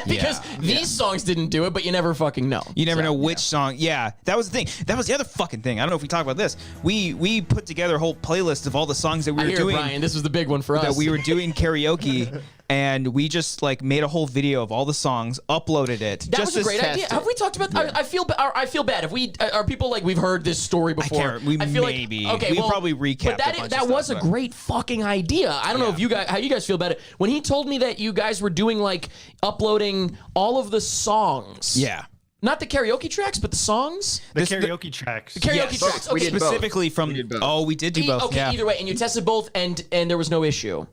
Because these songs didn't do it, but you never fucking know. You never know which song. Yeah, that was the thing. That was the other fucking thing. I don't know if we talked about this. We put together a whole playlist of all the songs that we were doing. Brian, this was the big one for us. That we were doing karaoke. And we just made a whole video of all the songs, uploaded it. That was a great idea. Have we talked about? I feel bad. Have we? Are people we've heard this story before? I feel maybe. We probably recapped. But that was a great fucking idea. I don't know if how you guys feel about it. When he told me that you guys were doing uploading all of the songs. Yeah. Not the karaoke tracks, but the songs. The karaoke tracks. The karaoke tracks. Okay. We did specifically both. from. We did do both. Okay, either way, and you tested both, and there was no issue.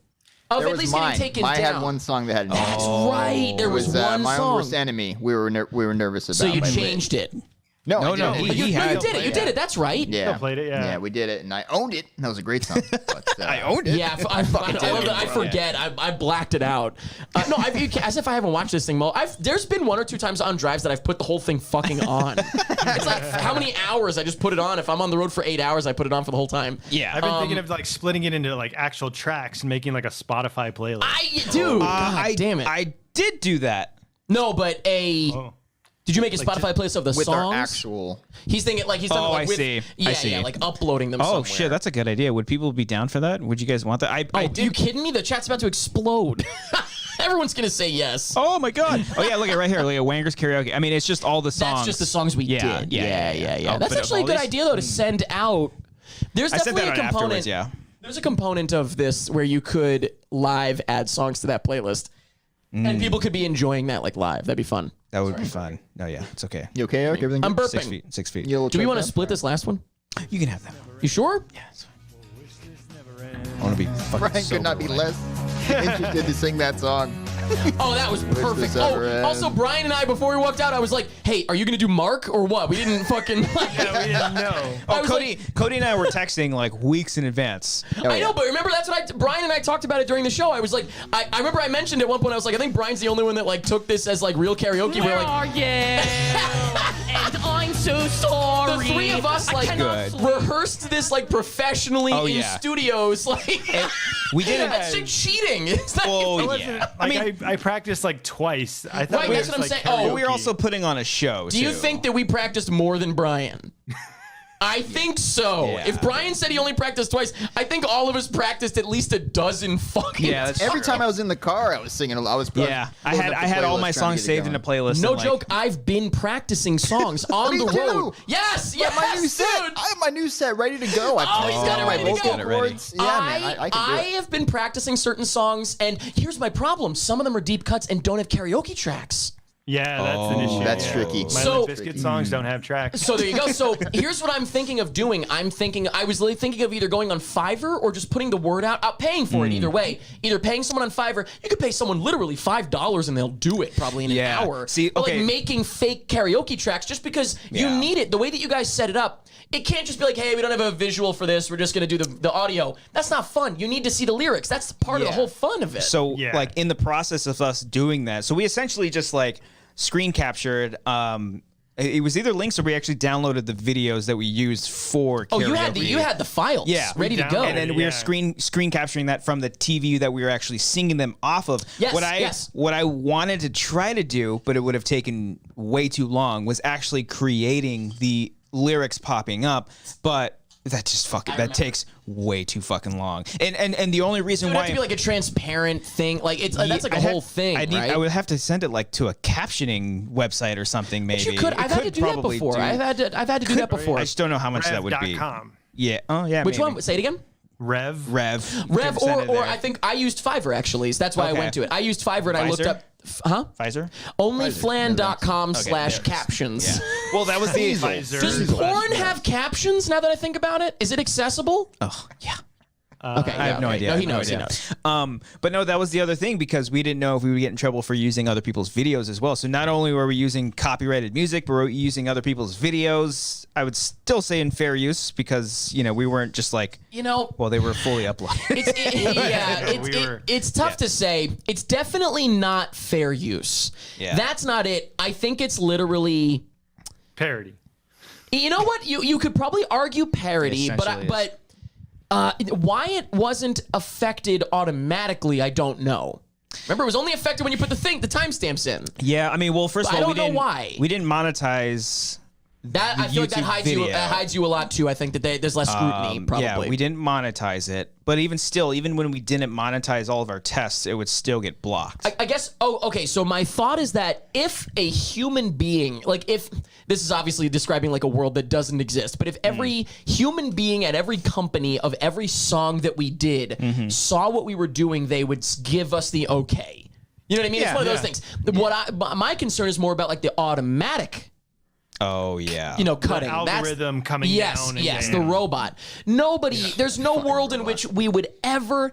There at was least mine. getting taken Mine down. had one song that had an That's right. There was one my song. own worst enemy. We were nervous about. So you changed it. No, No, You did it. That's right. Yeah, Still played it. Yeah, we did it, and I owned it. That was a great song. But, I owned it. Yeah, I forget. I blacked it out. No, as if I haven't watched this thing. There's been one or two times on drives that I've put the whole thing fucking on. It's how many hours I just put it on. If I'm on the road for 8 hours, I put it on for the whole time. Yeah, I've been thinking of splitting it into actual tracks and making a Spotify playlist. Damn it. I did do that. No, but Did you make a Spotify playlist of the with songs? our actual. He's thinking he's done I see. Yeah, I see. yeah, uploading them. somewhere. Shit, that's a good idea. Would people be down for that? Would you guys want that? I did. You kidding me? The chat's about to explode. Everyone's gonna say yes. Oh my god. Oh yeah, look at right here. Look at Wanger's Karaoke. I mean, it's just all the songs. That's just the songs we did. Yeah. Oh, That's but actually a good idea though to send out. There's I sent definitely that a out component. afterwards. Yeah. There's a component of this where you could live add songs to that playlist, and people could be enjoying that live. That'd be fun. That would be fun. No, yeah, it's okay. You okay, Eric? Everything I'm good? burping. 6 feet. You Do we want to split this last one? You can have that. You sure? Yeah. It's fine. I want to be fucking Brian sober could not be when less interested to sing that song. Oh, that was perfect. this ever end? Also, Brian and I, before we walked out, I was like, "Hey, are you gonna do Mark or what?" We didn't fucking. Yeah, we didn't know. I was Cody and I were texting weeks in advance. I know, but remember that's what Brian and I talked about it during the show. I was like, I remember I mentioned at one point, I was like, I think Brian's the only one that took this as real karaoke. Where are you? And I'm so sorry. The three of us rehearsed this professionally in studios. We did it. That's cheating. It's not I practiced twice. I thought that's what I'm saying. Karaoke. But we were also putting on a show. Do you think that we practiced more than Brian? I think so. Yeah. If Brian said he only practiced twice, I think all of us practiced at least a dozen fucking times. Every time I was in the car, I was singing. I had all my songs saved in a playlist. No joke. I've been practicing songs on the road. Yes, my new set. I have my new set ready to go. He's got it ready to go. Cords. Yeah, man, I can do it. I have been practicing certain songs, and here's my problem: some of them are deep cuts and don't have karaoke tracks. Yeah, that's an issue. That's tricky. My Limp Bizkit songs don't have tracks. So there you go. So here's what I'm thinking of doing. I was thinking of either going on Fiverr or just putting the word out, paying for it either way. Either paying someone on Fiverr, you could pay someone literally $5 and they'll do it probably in an hour. But making fake karaoke tracks just because you need it. The way that you guys set it up, it can't just be hey, we don't have a visual for this. We're just going to do the audio. That's not fun. You need to see the lyrics. That's part of the whole fun of it. So in the process of us doing that, so we essentially just screen captured. It was either links or we actually downloaded the videos that we used for karaoke. You had the files ready to go. And then we were screen capturing that from the TV that we were actually singing them off of. What I wanted to try to do, but it would have taken way too long, was actually creating the lyrics popping up, but that just that takes way too fucking long. And the only reason it would why have to be like a transparent thing. Like it's that's like a whole thing. Right? I would have to send it like to a captioning website or something. Maybe but you could. I've had to do that before. I've had to do that before. I just don't know how much that would be. Yeah. Oh yeah. Which one? Say it again. Rev, or I think I used Fiverr actually. So that's why I went to it. I used Fiverr and I looked up. Pfizer? Onlyflan.com/captions. Yeah. Well, that was the Does porn have captions now that I think about it? Is it accessible? Oh, yeah. Okay, I have no idea. No, he knows. He knows. But no, that was the other thing because we didn't know if we would get in trouble for using other people's videos as well. So not only were we using copyrighted music, but we were using other people's videos. I would still say in fair use because we weren't just like well, they were fully uploaded. It's tough to say. It's definitely not fair use. Yeah. That's not it. I think it's literally parody. You know what? You could probably argue parody, but why it wasn't affected automatically, I don't know. Remember, it was only affected when you put the timestamps in. Yeah, I mean, well, first of all, I don't know why. We didn't monetize that. I feel like that hides you a lot too. I think that there's less scrutiny. Probably. Yeah, we didn't monetize it, but even still, even when we didn't monetize all of our tests, it would still get blocked. I guess. Oh, okay. So my thought is that if a human being, like if this is obviously describing like a world that doesn't exist, but if every human being at every company of every song that we did saw what we were doing, they would give us the okay. You know what I mean? It's one of those things. My concern is more about like the automatic. Oh yeah. Cutting. The algorithm coming down. Yes, the robot. There's no world in which we would ever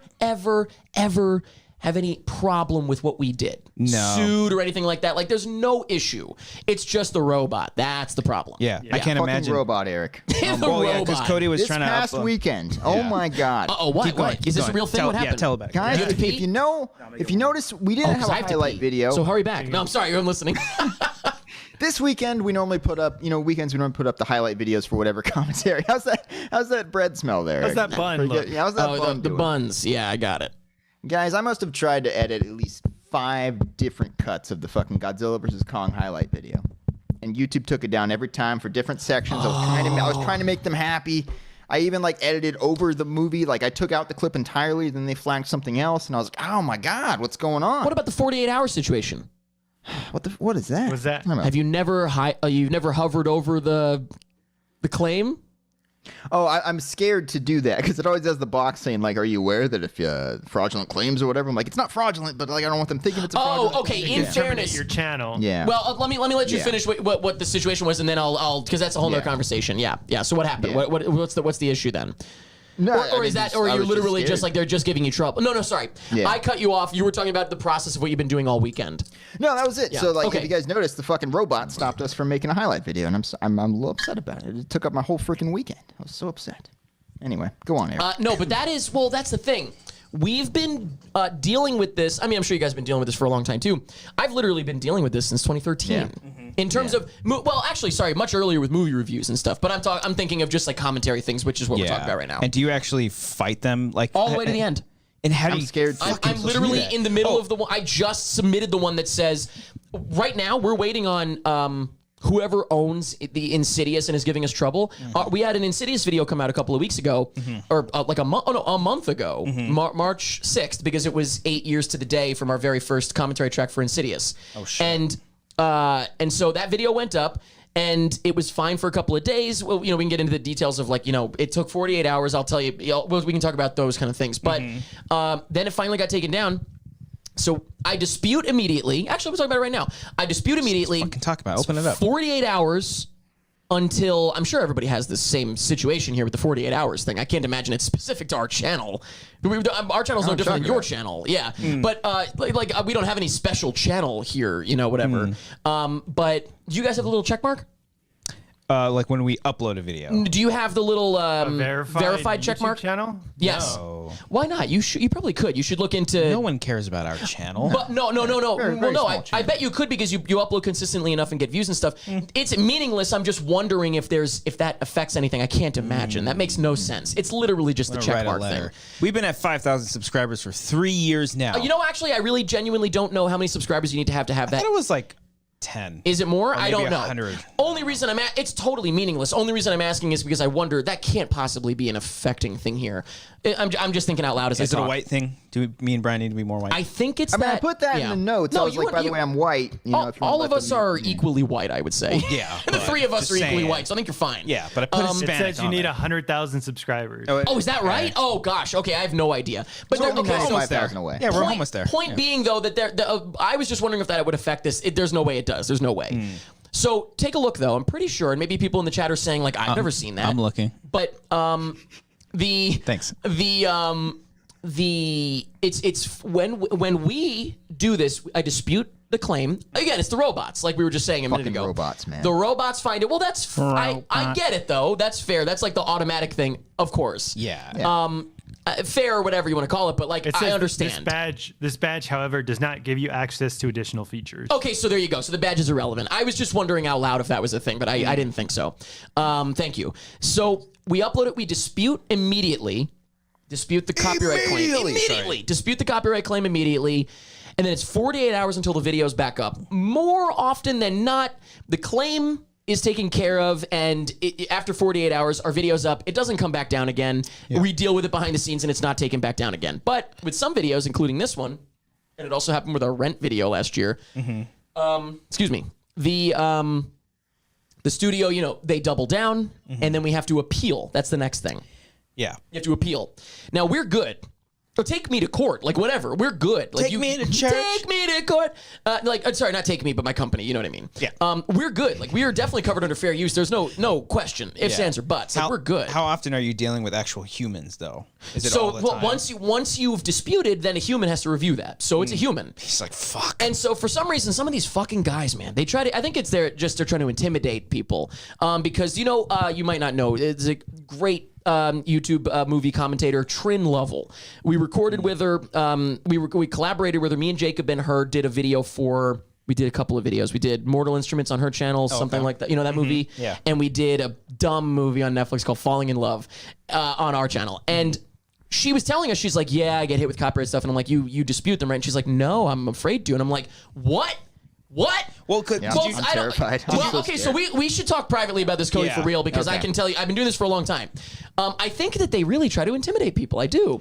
have any problem with what we did. No. Sued or anything like that. Like there's no issue. It's just the robot. That's the problem. Yeah. I can't imagine. Robot, Eric. Robot. Because Cody was This trying to past weekend. Oh my God. What? Is this a real thing? What happened? Tell about it. Guys, if you notice, we didn't have a highlight video. So hurry back. No, I'm sorry. I'm listening. This weekend, we normally put up, weekends we normally put up the highlight videos for whatever commentary. How's that bread smell there? How's that bun look? How's that bun the doing? buns. Yeah, I got it. Guys, I must have tried to edit at least 5 different cuts of the fucking Godzilla vs. Kong highlight video. And YouTube took it down every time for different sections. I was trying to make them happy. I even edited over the movie. Like I took out the clip entirely, then they flagged something else, and I was like, oh my God, what's going on? What about the 48-hour situation? What is that? What's that? Have you never hovered over the claim? Oh, I'm scared to do that because it always has the box saying are you aware that if fraudulent claims or whatever? I'm like, it's not fraudulent, but I don't want them thinking it's a fraudulent. Oh, okay. In fairness, your channel. Yeah. Well, let me let you finish what the situation was, and then I'll because that's a whole other conversation. Yeah. So what happened? Yeah. What's the issue then? No, or is that, or you're literally just they're just giving you trouble? No, sorry. Yeah. I cut you off. You were talking about the process of what you've been doing all weekend. No, that was it. Yeah. So Okay. if you guys noticed, the fucking robot stopped us from making a highlight video, and I'm a little upset about it. It took up my whole freaking weekend. I was so upset. Anyway, go on, Eric. No, but that's the thing. We've been dealing with this. I mean, I'm sure you guys have been dealing with this for a long time too. I've literally been dealing with this since 2013. Yeah. In terms of, much earlier with movie reviews and stuff. But I'm thinking of just commentary things, which is what we're talking about right now. And do you actually fight them all the way to the end? And how do I'm you? scared. I'm literally in the middle of the one. I just submitted the one that says, right now we're waiting on whoever owns the Insidious and is giving us trouble. We had an Insidious video come out a couple of weeks ago, or like a month ago, March 6th, because it was 8 years to the day from our very first commentary track for Insidious. Oh shit. And so that video went up. And it was fine for a couple of days. Well, we can get into the details of it took 48 hours. I'll tell you. We can talk about those kind of things. But then it finally got taken down. So I dispute immediately. Actually, we're talking about it right now. I dispute immediately. Fucking talk about it. Open it up. 48 hours until I'm sure everybody has the same situation here with the 48 hours thing. I can't imagine it's specific to our channel. Our channel's no different than your channel. Yeah. But we don't have any special channel here, whatever. But do you guys have the little check mark? Like when we upload a video. Do you have the little verified check YouTube mark channel? Yes. No. Why not? You probably could. You should look into. No one cares about our channel. But no. Very small I bet you could because you upload consistently enough and get views and stuff. It's meaningless. I'm just wondering if that affects anything. I can't imagine. That makes no sense. It's literally just the check mark thing. We've been at 5,000 subscribers for 3 years now. Actually, I really genuinely don't know how many subscribers you need to have that. I thought it was like 10. Is it more? Or I don't maybe know. 100. Only reason it's totally meaningless. Only reason I'm asking is because I wonder that can't possibly be an affecting thing here. I'm just thinking out loud as I talk. Is it a white thing? Do me and Brian need to be more white? I think it's I mean, that. I put that in the notes. No, I was like, by the way, I'm white. You know, if you all wanna of let us them- are equally white, I would say. Yeah, the but three of us just are equally saying. white, so I think you're fine. Yeah, but I put It Hispanic says you on need there. 100,000 subscribers. Oh, is that right? Oh gosh. Okay, I have no idea. But We're there, only okay, so 95,000 away. Yeah, we're almost there. Point Yeah. being, though, that I was just wondering if that would affect this. There's no way it does. There's no way. So take a look, though. I'm pretty sure, and maybe people in the chat are saying, like, I've never seen that. I'm looking. But Thanks. It's when we do this, I dispute the claim. Again, it's the robots, like we were just saying a minute Fucking ago. robots, man. The robots find it. Well, that's I get it though. That's fair. That's like the automatic thing, of course. Yeah. Fair or whatever you want to call it, but like It says I understand. This badge, however, does not give you access to additional features. Okay, so there you go. So the badge is irrelevant. I was just wondering out loud if that was a thing, but I didn't think so. Thank you. So we upload it. We dispute immediately. Dispute the copyright claim. Immediately. Dispute the copyright claim immediately. And then it's 48 hours until the video's back up. More often than not, the claim is taken care of, and after 48 hours, our video's up. It doesn't come back down again. Yeah. We deal with it behind the scenes, and it's not taken back down again. But with some videos, including this one, and it also happened with our Rent video last year. Excuse me. The studio, you know, they double down, and then we have to appeal. That's the next thing. Yeah. You have to appeal. Now, we're good. Or take me to court, like whatever. We're good. Like Take me to church. Take me to court. Sorry, not take me, but my company. You know what I mean? Yeah. We're good. Like we are definitely covered under fair use. There's no question. Ifs, ands, or buts. Like, we're good. How often are you dealing with actual humans, though? Is it all the time? once you've disputed, then a human has to review that. So it's a human. He's like, fuck. And so for some reason, some of these fucking guys, man, they try to. I think it's they're trying to intimidate people, because you might not know. It's a great YouTube movie commentator, Trin Lovell. We recorded with her. We collaborated with her. Me and Jacob and her did a video for. We did a couple of videos. We did Mortal Instruments on her channel, something like that. You know that movie? Yeah. And we did a dumb movie on Netflix called Falling in Love on our channel. And she was telling us, she's like, yeah, I get hit with copyright stuff. And I'm like, you dispute them, right? And she's like, no, I'm afraid to. And I'm like, what? Well, I'm terrified. Okay, so we should talk privately about this, Cody, Yeah. for real, because I can tell you, I've been doing this for a long time. I think that they really try to intimidate people. I do.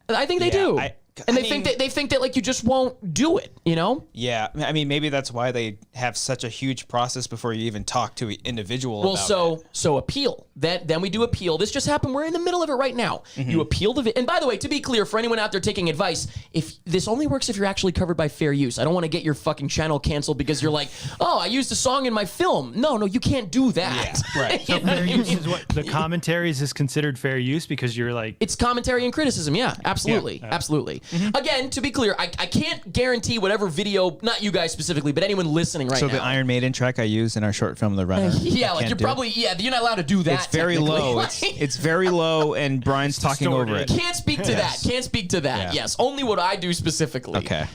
I think they do. They think that like you just won't do it, you know? Yeah, I mean, maybe that's why they have such a huge process before you even talk to an individual about it. So appeal. Then we do appeal. This just happened. We're in the middle of it right now. You appeal the and by the way, to be clear, for anyone out there taking advice, if this only works if you're actually covered by fair use. I don't want to get your fucking channel canceled because you're like, oh, I used a song in my film. No, you can't do that. Yeah, right. So fair use is what the commentaries is considered fair use because you're like it's commentary and criticism. Yeah, absolutely, absolutely. Again, to be clear, I can't guarantee whatever video, not you guys specifically, but anyone listening right now. So the Iron Maiden track I used in our short film, The Runner. Yeah, like you're probably you're not allowed to do that. It's very low. It's very low, and Brian's talking over it. Can't speak to that. Can't speak to that. Yeah. Yes, only what I do specifically. Okay.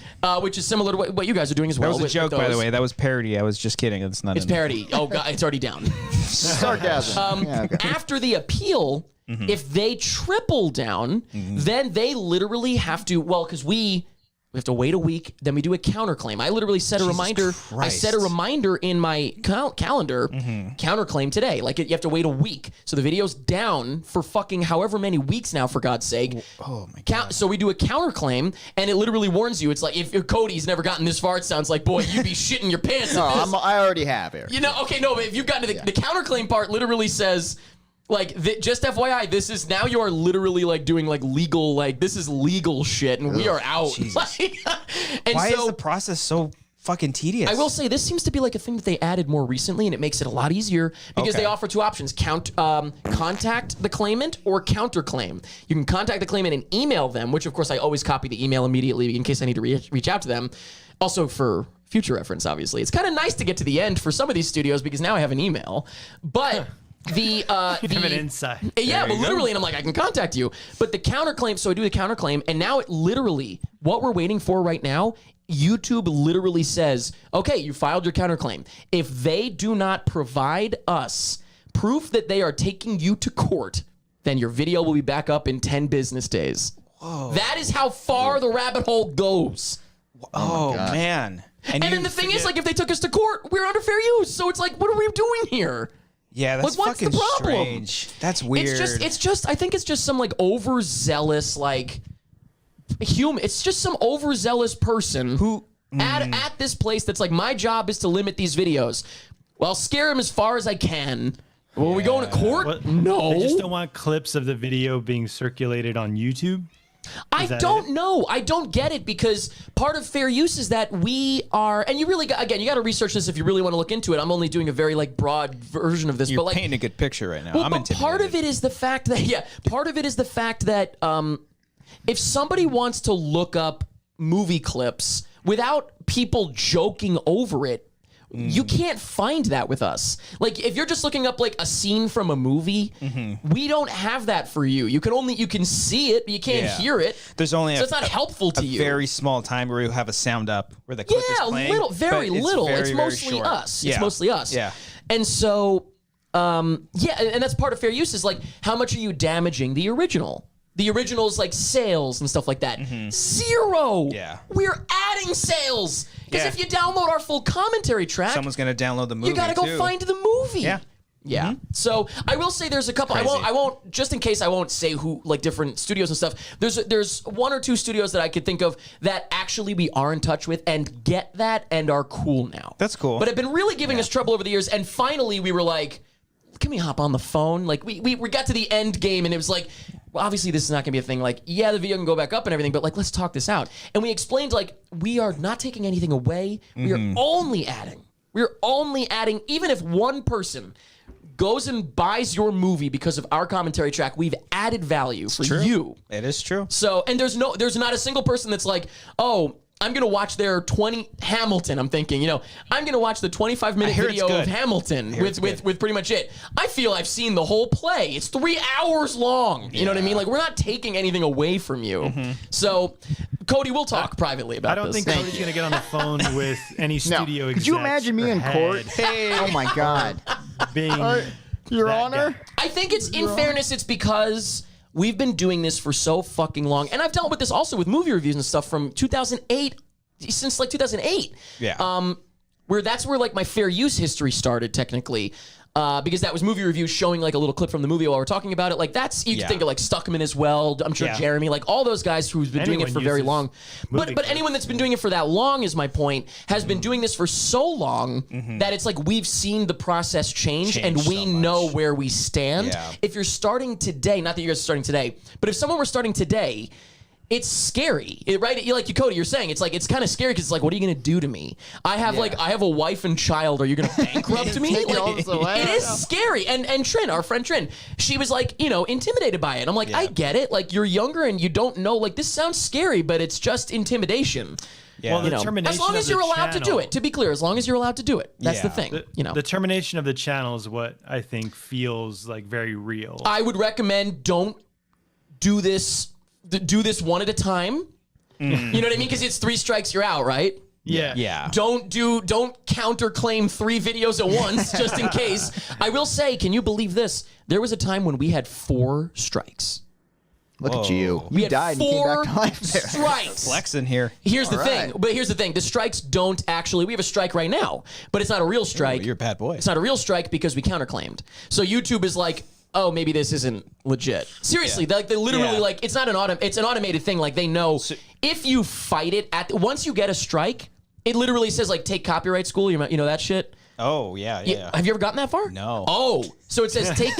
Which is similar to what you guys are doing as well. That was a joke, by the way. That was parody. I was just kidding. It's not. It's parody. Oh God, it's already down. Sarcasm. After the appeal, if they triple down, then they literally have to. Well, because we have to wait a week. Then we do a counterclaim. I literally set a reminder. Christ. I set a reminder in my calendar. Counterclaim today. Like you have to wait a week. So the video's down for fucking however many weeks now. For God's sake. Oh my God. So we do a counterclaim, and it literally warns you. It's like if Cody's never gotten this far, it sounds like, boy, you'd be shitting your pants. No, I already have, Eric. You know, okay, no, but if you've gotten to the counterclaim part, literally says. Like, just FYI, this is now you are literally like doing like legal, like this is legal shit, and we are out. Like, and Why so, is the process so fucking tedious? I will say this seems to be like a thing that they added more recently, and it makes it a lot easier because they offer two options: contact the claimant or counterclaim. You can contact the claimant and email them, which of course I always copy the email immediately in case I need to reach out to them. Also for future reference, obviously, it's kind of nice to get to the end for some of these studios because now I have an email, but. You have an insight. Yeah, but literally, and I'm like, I can contact you. But the counterclaim, so I do the counterclaim, and now it literally, what we're waiting for right now, YouTube literally says, okay, you filed your counterclaim. If they do not provide us proof that they are taking you to court, then your video will be back up in 10 business days. Whoa. That is how far the rabbit hole goes. Oh man. And then the thing is, like, if they took us to court, we're under fair use. So it's like, what are we doing here? Yeah, that's like, what's fucking the problem? strange. That's weird. It's just. I think it's just some like overzealous like human. It's just some overzealous person who at this place that's like, my job is to limit these videos. Well, I'll scare him as far as I can. Well, are we going to court? What? No. They just don't want clips of the video being circulated on YouTube? I don't know. I don't get it, because part of fair use is that we are, and you really got, again, you got to research this if you really want to look into it. I'm only doing a very like broad version of this. You're but like, painting a good picture right now. well, I'm but intimidated. part of it is the fact that if somebody wants to look up movie clips without people joking over it, you can't find that with us. Like, if you're just looking up like a scene from a movie, we don't have that for you. You can see it, but you can't hear it. There's only so it's not helpful to you. Very small time where you have a sound up where the clip is playing. Very little. Very, it's very mostly short. us. Yeah. It's mostly us. Yeah. And so, and that's part of fair use is like, how much are you damaging the original? The original's like sales and stuff like that. Zero. Yeah. We're adding sales. Because Yeah. if you download our full commentary track, Someone's gonna download the movie. you gotta go too. find the movie. Yeah. Yeah. So I will say there's a couple. Crazy. I won't. Just in case, I won't say who, like different studios and stuff. There's one or two studios that I could think of that actually we are in touch with and get that and are cool now. That's cool. But have been really giving us trouble over the years. And finally, we were like, can we hop on the phone? Like we got to the end game, and it was like, well, obviously this is not gonna be a thing. Like, yeah, the video can go back up and everything, but like, let's talk this out. And we explained, like, we are not taking anything away. We are only adding. We're only adding. Even if one person goes and buys your movie because of our commentary track, we've added value for you. It is true. So, and there's not a single person that's like, oh, I'm going to watch their Hamilton. I'm thinking, I'm going to watch the 25-minute video of Hamilton with pretty much it. I feel I've seen the whole play. It's 3 hours long. You know what I mean? Like, we're not taking anything away from you. So, Cody, we'll talk privately about this. I don't think Cody's going to get on the phone with any studio exec. Could you imagine me in court? Hey. Oh my God. Being Your that Honor? guy. I think it's, in fairness, it's because we've been doing this for so fucking long. And I've dealt with this also with movie reviews and stuff from 2008, since like 2008. Yeah. That's where like my fair use history started, technically. Because that was movie reviews showing like a little clip from the movie while we're talking about it. Like that's, you can think of like Stuckman as well. I'm sure Jeremy, like all those guys who's been doing it for very long. But anyone that's been doing it for that long, is my point, has been doing this for so long that it's like we've seen the process change and we know where we stand. Yeah. If you're starting today, not that you guys are starting today, but if someone were starting today, it's scary, right? Cody, you're saying it's like, it's kind of scary because it's like, what are you gonna do to me? I have a wife and child. Are you gonna bankrupt me? Like, it is scary. And Trin, our friend Trin, she was like, intimidated by it. I'm like, I get it. Like, you're younger and you don't know. Like, this sounds scary, but it's just intimidation. Yeah. Well, the termination as long as of you're the allowed to do channel- it. To be clear, as long as you're allowed to do it, that's the thing. The termination of the channel is what I think feels like very real. I would recommend don't do this. Do this one at a time. You know what I mean? Because it's 3 strikes, you're out, right? Yeah. Yeah. Don't counterclaim 3 videos at once, just in case. I will say, can you believe this? There was a time when we had 4 strikes. Look at you. We You had died and came 4 back to life there. strikes. Flexing here. Here's the thing. right. But here's the thing. The strikes don't actually. We have a strike right now, but it's not a real strike. You're a bad boy. It's not a real strike because we counterclaimed. So YouTube is like, oh, maybe this isn't legit. Seriously, they literally like, it's not it's an automated thing. Like, they know if you fight it once you get a strike, it literally says like, take copyright school. You know that shit. Oh yeah. Have you ever gotten that far? No. Oh, so it says take.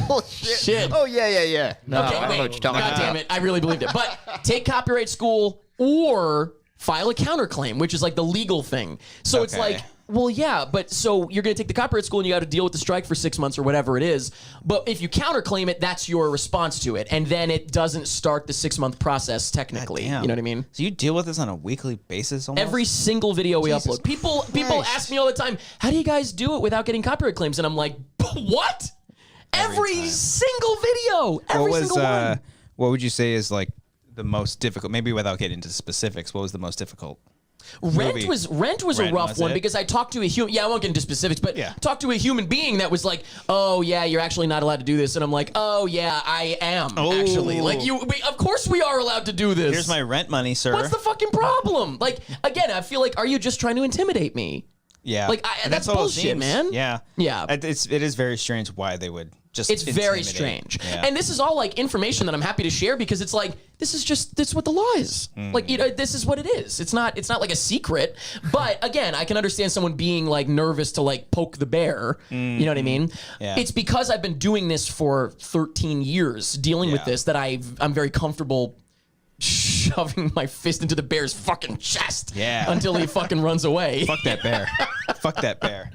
Bullshit. Shit. Oh yeah. No, Okay, I don't know wait. what you're talking God about. damn it! I really believed it. But take copyright school or file a counterclaim, which is like the legal thing. So it's Okay. like, well, yeah, but so you're going to take the copyright school and you got to deal with the strike for 6 months or whatever it is. But if you counterclaim it, that's your response to it, and then it doesn't start the 6-month process technically. Damn. You know what I mean? So you deal with this on a weekly basis almost? Every single video we Jesus upload. People Christ. ask me all the time, how do you guys do it without getting copyright claims? And I'm like, what? Every time. single video. Every single one. What would you say is like the most difficult? Maybe without getting into specifics, what was the most difficult? movie. Rent was a rough one because I talked to a human. Yeah, I won't get into specifics, but talked to a human being that was like, "Oh yeah, you're actually not allowed to do this," and I'm like, "Oh yeah, I am actually." Like of course we are allowed to do this. Here's my rent money, sir. What's the fucking problem? Like again, I feel like, are you just trying to intimidate me? Yeah, like that's bullshit, man. Yeah. It is very strange why they would just. It's very strange, and this is all like information that I'm happy to share because it's like this is what the law is. Like this is what it is. It's not like a secret. But again, I can understand someone being like nervous to like poke the bear. You know what I mean? Yeah. It's because I've been doing this for 13 years, dealing with this, that I'm very comfortable shoving my fist into the bear's fucking chest until he fucking runs away. Fuck that bear. Fuck that bear.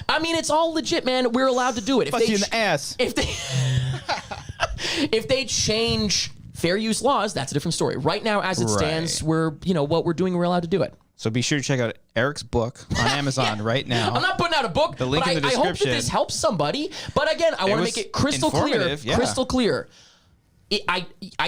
I mean, it's all legit, man. We're allowed to do it. Fuck you in the ass. If they change fair use laws, that's a different story. Right now, as it stands, what we're doing, we're allowed to do it. So be sure to check out Eric's book on Amazon right now. I'm not putting out a book, the link in the description. I hope that this helps somebody. But again, I want to make it crystal clear. Yeah. Crystal clear. I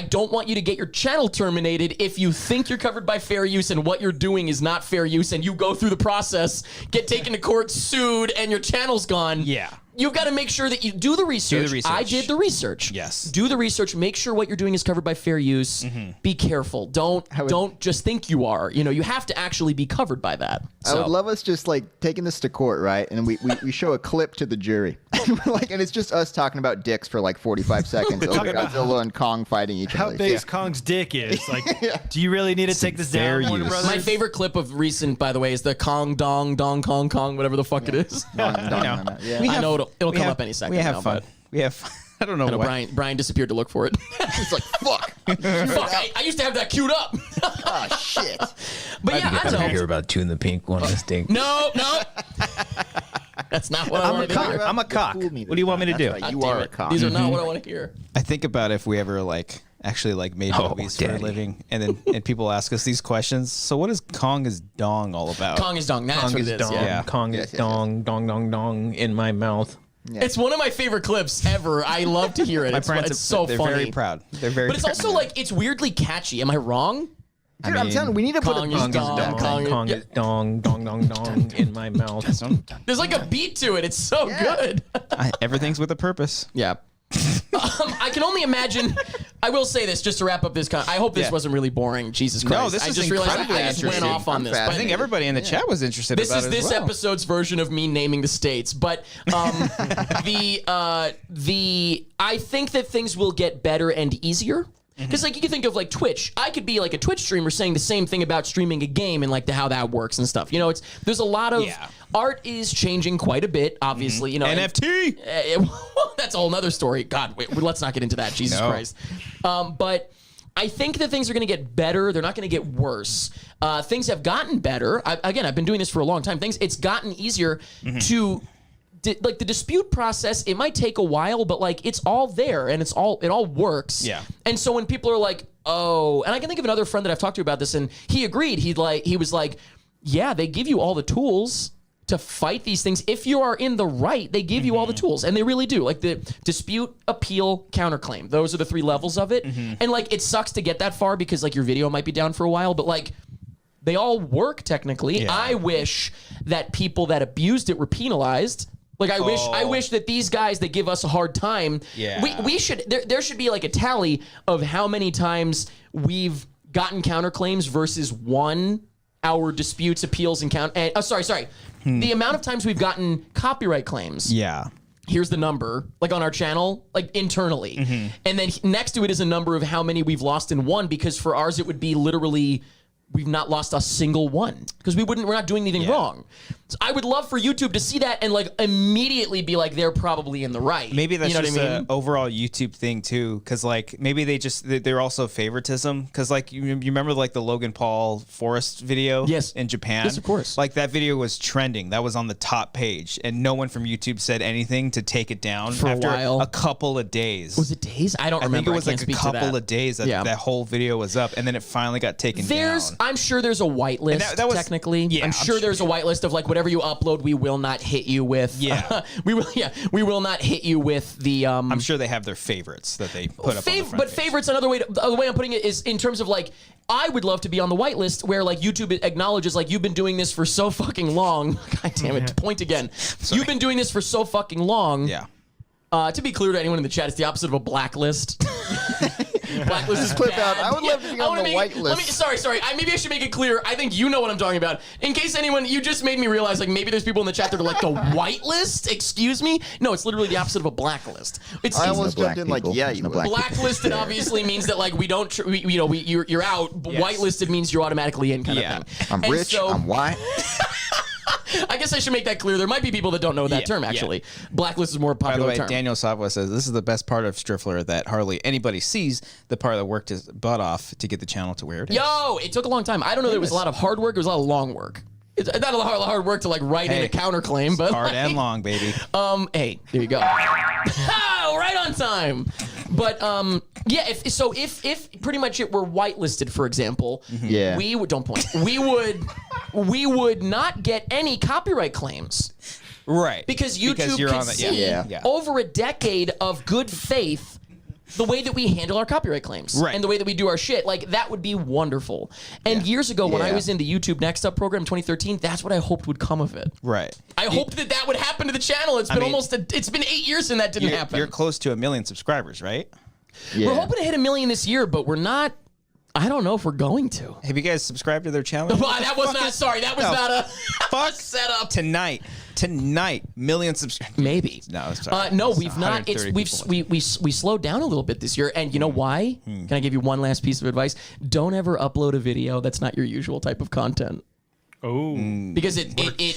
don't want you to get your channel terminated if you think you're covered by fair use and what you're doing is not fair use and you go through the process, get taken to court, sued, and your channel's gone. Yeah. You've got to make sure that you do the research. I did the research. Yes. Do the research. Make sure what you're doing is covered by fair use. Be careful. Don't just think you are. You have to actually be covered by that. I would love us just like taking this to court, right? And we show a clip to the jury. And it's just us talking about dicks for like 45 seconds over Godzilla and Kong fighting each other. How big Kong's dick is. Like, do you really need to take this down, Warner Brothers? My favorite clip of recent, by the way, is the Kong Dong Dong Kong Kong, whatever the fuck it is. I know it'll come up any second. We have fun. We have fun. I don't know why. Brian disappeared to look for it. It's like, fuck. Fuck, I used to have that queued up. Oh, shit. But yeah, I don't hear about Two in the Pink, one of the stink. No. That's not what I want to hear. I'm a cock. What do you want me to do? Right, you are a cock. These are not what I want to hear. I think about if we ever actually made movies for a living, and people ask us these questions. So what is Kong is dong all about? Kong is dong. That's Kong what is it is. dong. Yeah. Kong is dong, dong, dong, dong in my mouth. Yeah. It's one of my favorite clips ever. I love to hear it. It's so they're funny. Very proud. They're very. But it's also it's weirdly catchy. Am I wrong? Dude, I'm telling you, we need to put a Kong is dong. Kong is dong, dong, dong, dong in my mouth. There's like a beat to it. It's so good. Everything's with a purpose. Yeah. I can only imagine. I will say this just to wrap up this. I hope this wasn't really boring. Jesus Christ! No, this I is just realized incredibly I just went interesting. off on this. I think everybody in the chat was interested. This about is it this as well. episode's version of me naming the states, but I think that things will get better and easier. Because you can think of Twitch. I could be like a Twitch streamer saying the same thing about streaming a game and how that works and stuff. There's a lot of art is changing quite a bit. Obviously, NFT. That's a whole nother story. God, wait, let's not get into that. Jesus Christ. But I think that things are going to get better. They're not going to get worse. Things have gotten better. I've been doing this for a long time. It's gotten easier to. The dispute process, it might take a while, but it's all there and it all works. Yeah. And so when people are like, oh, and I can think of another friend that I've talked to about this, and he agreed. He was like, yeah, they give you all the tools to fight these things. If you are in the right, they give you all the tools, and they really do. The dispute, appeal, counterclaim. Those are the 3 levels of it. And it sucks to get that far because your video might be down for a while, but they all work technically. Yeah. I wish that people that abused it were penalized. I wish that these guys that give us a hard time, we should there should be a tally of how many times we've gotten counterclaims versus won our disputes, appeals, and the amount of times we've gotten copyright claims. Yeah. Here's the number, on our channel, internally. And then next to it is a number of how many we've lost and won, because for ours it would be literally we've not lost a single one because we're not doing anything wrong. So I would love for YouTube to see that and immediately be they're probably in the right. Maybe that's just an overall YouTube thing too, because maybe they're also favoritism, because you remember the Logan Paul Forest video in Japan? Yes, of course. That video was trending. That was on the top page, and no one from YouTube said anything to take it down for after a while. A couple of days. Was it days? I don't remember. I think it was a couple of days that whole video was up, and then it finally got taken down. I'm sure there's a whitelist. That was, technically, yeah, I'm sure there's a whitelist of like whatever you upload, we will not hit you with. Yeah, we will not hit you with the. I'm sure they have their favorites that they put up. On the front but page. favorites, another way. The way I'm putting it is in terms of like, I would love to be on the whitelist where like YouTube acknowledges like you've been doing this for so fucking long. God damn it! Point again. You've been doing this for so fucking long. Yeah. To be clear to anyone in the chat, it's the opposite of a blacklist. Blacklist is Clip bad. out. I would love to be on the whitelist. Sorry. Maybe I should make it clear. I think you know what I'm talking about. In case anyone, you just made me realize like maybe there's people in the chat that are like the whitelist. Excuse me. No, it's literally the opposite of a blacklist. I almost jumped in like, yeah, you black. Blacklisted obviously means that like we don't, you're out. Yes. Whitelisted means you're automatically in kind of thing. I'm rich. I'm white. I guess I should make that clear. There might be people that don't know that term, actually. Yeah. Blacklist is more popular term. By the way, Daniel Savoy says, this is the best part of Striffler that hardly anybody sees, the part that worked his butt off to get the channel to where it is. Yo, it took a long time. I don't know that it was a lot of hard work. It was a lot of long work. It's not a lot of hard work to like write in a counterclaim, but hard and long, baby. Hey, there you go. Right on time. But yeah, if pretty much it were whitelisted, for example, we would don't point. We would not get any copyright claims. Right. Because YouTube can see over a decade of good faith the way that we handle our copyright claims and the way that we do our shit. Like, that would be wonderful. And years ago, when I was in the YouTube Next Up program in 2013, that's what I hoped would come of it. Right. I hoped that would happen to the channel. It's been it's been 8 years and that didn't happen. You're close to 1 million subscribers, right? Yeah. We're hoping to hit 1 million this year, but we're not. I don't know if we're going to. Have you guys subscribed to their channel? That was not. Sorry, that was not a fuck setup. Tonight, 1 million subscribers. Maybe. No, sorry. No, we've not. We slowed down a little bit this year, and you know why? Can I give you one last piece of advice? Don't ever upload a video that's not your usual type of content. Oh, because it drops.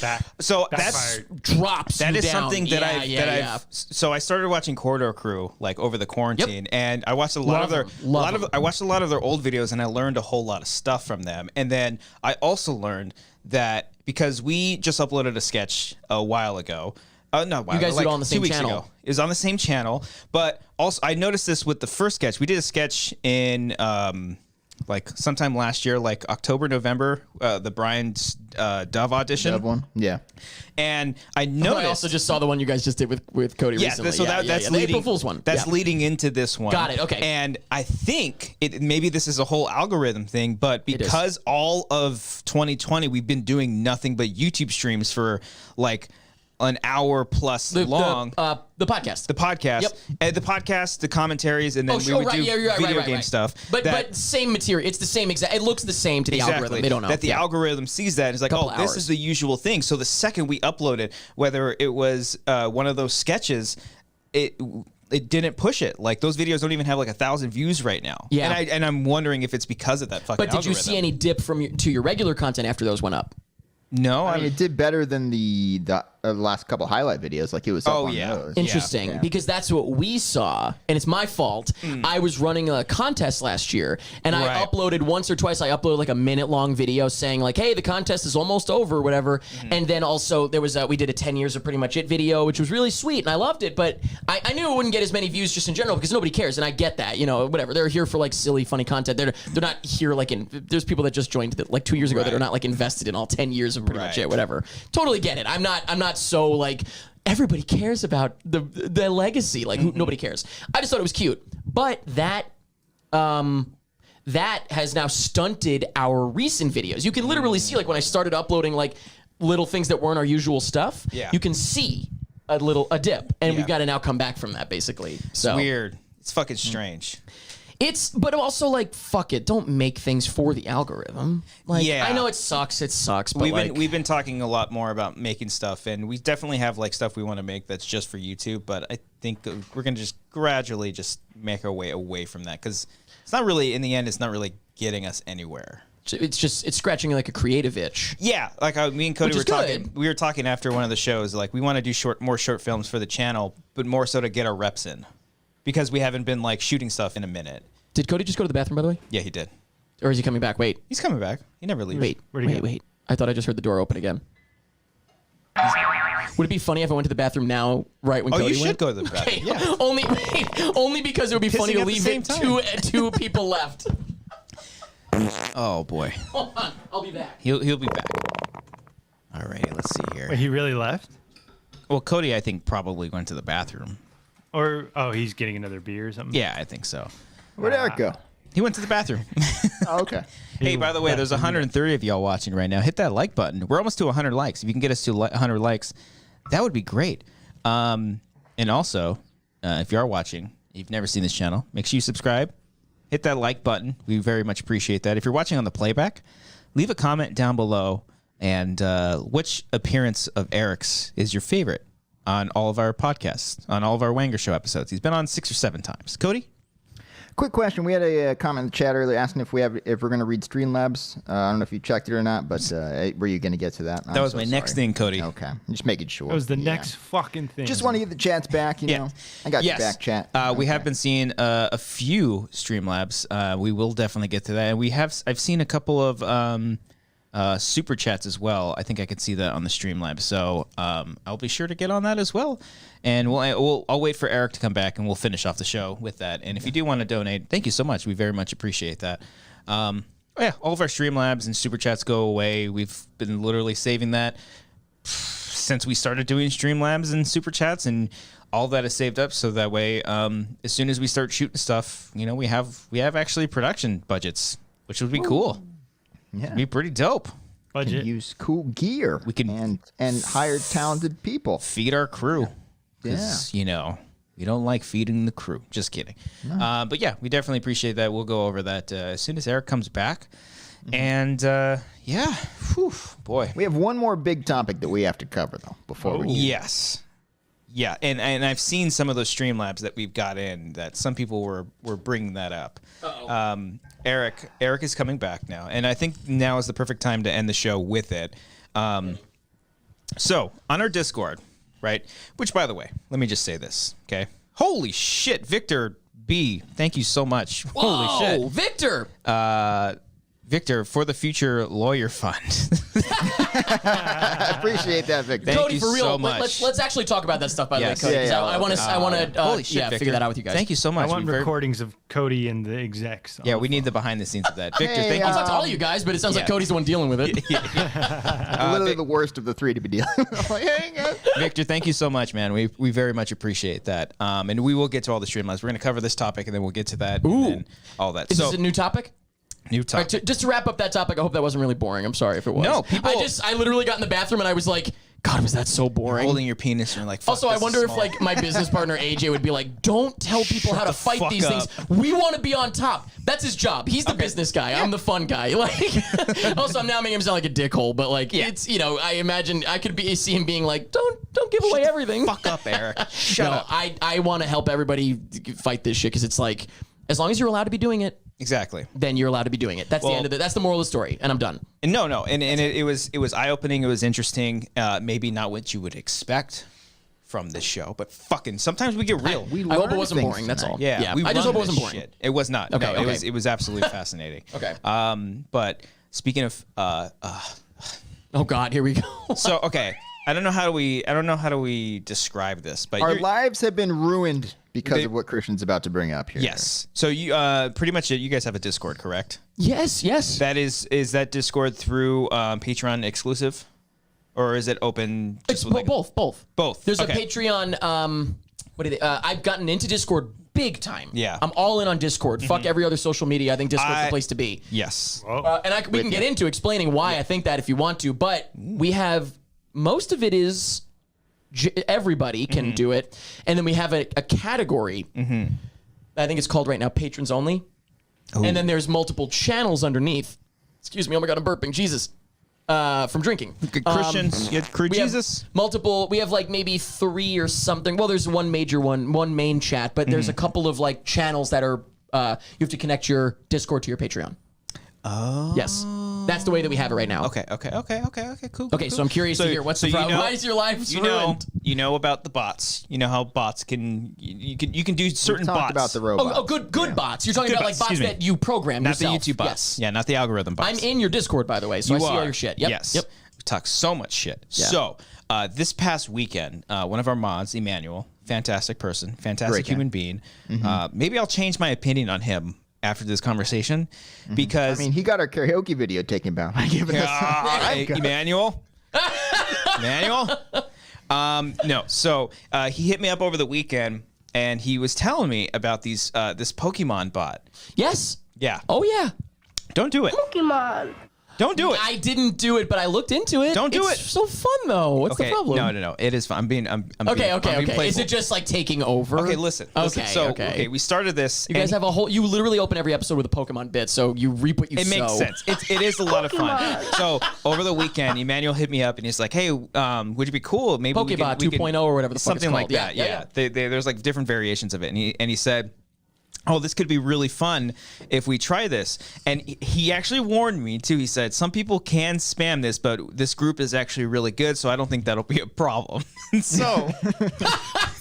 That is down. something that I've. So I started watching Corridor Crew like over the quarantine, and I watched a lot of their old videos, and I learned a whole lot of stuff from them. And then I also learned that because we just uploaded a sketch a while ago. You guys do it on the same channel. Ago. It was on the same channel, but also I noticed this with the first sketch. We did a sketch in like sometime last year, like October, November, the Brian Dove audition. Dove one, yeah. And I noticed. I also just saw the one you guys just did with Cody recently. So that's leading, the April Fool's one. That's leading into this one. Got it. Okay. And I think maybe this is a whole algorithm thing, but because all of 2020 we've been doing nothing but YouTube streams for like an hour plus long. The podcast. Yep. And the podcast, the commentaries, and then we would do video game stuff. But same material. It's the same exact. It looks the same to the algorithm. They don't know. That the algorithm sees that and is like, this is the usual thing. So the second we uploaded, whether it was one of those sketches, it didn't push it. Like those videos don't even have like 1,000 views right now. Yeah. And I'm wondering if it's because of that fucking algorithm. But did you see any dip to your regular content after those went up? No, I mean it did better than the last couple highlight videos. Like it was up on those. Interesting, because that's what we saw, and it's my fault. I was running a contest last year, and I uploaded once or twice. I uploaded like a minute-long video saying like, "Hey, the contest is almost over," or whatever. And then also there was we did a 10 years of Pretty Much It video, which was really sweet, and I loved it. But I knew it wouldn't get as many views just in general because nobody cares, and I get that. You know, whatever. They're here for like silly, funny content. They're not here like there's people that just joined like 2 years ago that are not like invested in all 10 years of Pretty Much It, whatever. Totally get it. I'm not so like everybody cares about the legacy. Like nobody cares. I just thought it was cute, but that has now stunted our recent videos. You can literally see like when I started uploading like little things that weren't our usual stuff. Yeah. You can see a dip, and we've got to now come back from that basically. So it's weird. It's fucking strange. But also like fuck it, don't make things for the algorithm. Like I know it sucks, but we've been talking a lot more about making stuff, and we definitely have like stuff we want to make that's just for YouTube, but I think we're gonna just gradually just make our way away from that because it's not really, in the end, it's not really getting us anywhere. It's scratching like a creative itch. Yeah, like me and Cody were talking. We were talking after one of the shows, like we want to do more short films for the channel, but more so to get our reps in. Because we haven't been like shooting stuff in a minute. Did Cody just go to the bathroom, by the way? Yeah, he did. Or is he coming back? Wait. He's coming back. He never leaves. Wait. I thought I just heard the door open again. Would it be funny if I went to the bathroom now, right when Cody went? Oh, you should go to the bathroom. Yeah. Only because it would be funny to leave it two people left. Oh boy. Hold on, I'll be back. He'll be back. All right, let's see here. Wait, he really left? Well, Cody, I think probably went to the bathroom. Or he's getting another beer or something. Yeah, I think so. Where'd Eric go? He went to the bathroom. Oh, okay. Hey, by the way, there's 130 of y'all watching right now. Hit that like button. We're almost to 100 likes. If you can get us to 100 likes, that would be great. And also, if you are watching, you've never seen this channel, make sure you subscribe. Hit that like button. We very much appreciate that. If you're watching on the playback, leave a comment down below. And which appearance of Eric's is your favorite on all of our podcasts, on all of our Wanger Show episodes? He's been on 6 or 7 times. Cody? Quick question. We had a comment in the chat earlier asking if we're going to read Streamlabs. I don't know if you checked it or not, but were you going to get to that? That was my next thing, Cody. Okay. Just making sure. That was the next fucking thing. Just want to get the chats back, you know. I got your back, chat. We have been seeing a few Streamlabs. We will definitely get to that. And I've seen a couple of super chats as well. I think I could see that on the Streamlabs. So I'll be sure to get on that as well. And I'll wait for Eric to come back, and we'll finish off the show with that. And if you do want to donate, thank you so much. We very much appreciate that. All of our Streamlabs and super chats go away. We've been literally saving that since we started doing Streamlabs and super chats, and all that is saved up so that way, as soon as we start shooting stuff, you know, we have actually production budgets, which would be cool. Yeah. It'd be pretty dope. Budget. Can use cool gear. We can and hire talented people. Feed our crew. Because, you know, we don't like feeding the crew. Just kidding. No. But yeah, we definitely appreciate that. We'll go over that as soon as Eric comes back. And yeah, whew, boy. We have one more big topic that we have to cover, though, before we. Yes. Yeah, and I've seen some of those Streamlabs that we've got in that some people were bringing that up. Eric is coming back now, and I think now is the perfect time to end the show with it. So on our Discord, right? Which, by the way, let me just say this, okay? Holy shit, Victor B, thank you so much. Whoa, holy shit, Victor. Victor, for the future lawyer fund. I appreciate that, Victor. Thank Cody, you for real. so much. Let's actually talk about that stuff, by the way, Cody. Yeah, I want to holy shit, Victor. figure that out with you guys. Thank you so much. I want recordings of Cody and the execs. Yeah, we need the behind the scenes of that. Victor, thank I'll you. talk to all you guys, but it sounds like Cody's the one dealing with it. Literally the worst of the three to be dealing with. Like, hey, guys. Victor, thank you so much, man. We very much appreciate that. And we will get to all the Streamlabs. We're going to cover this topic, and then we'll get to that. Ooh. And then all that. Is this a new topic? New topic. All right, just to wrap up that topic, I hope that wasn't really boring. I'm sorry if it was. No, people. I literally got in the bathroom and I was like, God, was that so boring? Holding your penis and you're like, fuck, also, I this is wonder if small. like my business partner AJ would be like, don't tell people how to fight these things. We want to be on top. That's his job. He's the business guy. I'm the fun guy. Like, also, I'm now making him sound like a dickhole, but like, it's, you know, I imagine I could see him being like, don't give away everything. Fuck up, Eric. Shut up. I want to help everybody fight this shit because it's like, as long as you're allowed to be doing it. Exactly. Then you're allowed to be doing it. That's the end of it. That's the moral of the story, and I'm done. And no, and it was eye opening. It was interesting. Maybe not what you would expect from this show, but fucking sometimes we get real. I hope it wasn't boring. That's all. Yeah. I just hope it wasn't boring. Shit. It was not. Okay, No, okay. it was absolutely fascinating. Okay. But speaking of oh God, here we go. So okay. I don't know how do we describe this, but our lives have been ruined because of what Christian's about to bring up here. Yes. So you pretty much you guys have a Discord, correct? Yes. That is that Discord through Patreon exclusive, or is it open? It's both. Both. There's a Patreon. I've gotten into Discord big time. Yeah. I'm all in on Discord. Fuck every other social media. I think Discord's the place to be. Yes. And we can get into explaining why I think that if you want to, but we have. Most of it is everybody can do it. And then we have a category. I think it's called right now Patrons Only. Ooh. And then there's multiple channels underneath. Excuse me. Oh my God, I'm burping. Jesus. From drinking. Christians, crew Jesus. We have like maybe 3 or something. Well, there's one major one main chat, but there's a couple of like channels that are, you have to connect your Discord to your Patreon. Oh. Yes. That's the way that we have it right now. Okay, cool. Okay, so I'm curious to hear what's the problem. Why is your life ruined? You know about the bots. You know how bots can you can do certain bots. About the robots. Oh, good bots. You're talking about like bots that you program not yourself. Not the YouTube bots. Yes. Yeah, not the algorithm bots. I'm in your Discord, by the way, so I see all your shit. Yep. Yes. Yep. We talk so much shit. Yeah. So this past weekend, one of our mods, Emmanuel, fantastic person, fantastic human being. Maybe I'll change my opinion on him after this conversation because I mean, he got our karaoke video taken down by giving us Emmanuel. No. So he hit me up over the weekend, and he was telling me about this Pokemon bot. Yes. Yeah. Oh yeah. Don't do it. Pokemon. Don't do it. I didn't do it, but I looked into it. Don't do it's it. So fun though. What's the problem? No. It is fun. I'm being Okay. playful. Is it just like taking over? Okay, listen. Okay, we started this. You guys have a whole. You literally open every episode with a Pokemon bit, so you reap what you sow. It makes sense. It is a lot of fun. So over the weekend, Emmanuel hit me up and he's like, "Hey, would you be cool? Maybe Pokebot 2.0 or whatever the fuck it's something like called." that." Yeah. There's like different variations of it, and he said, "Oh, this could be really fun if we try this." And he actually warned me too. He said some people can spam this, but this group is actually really good, so I don't think that'll be a problem. So,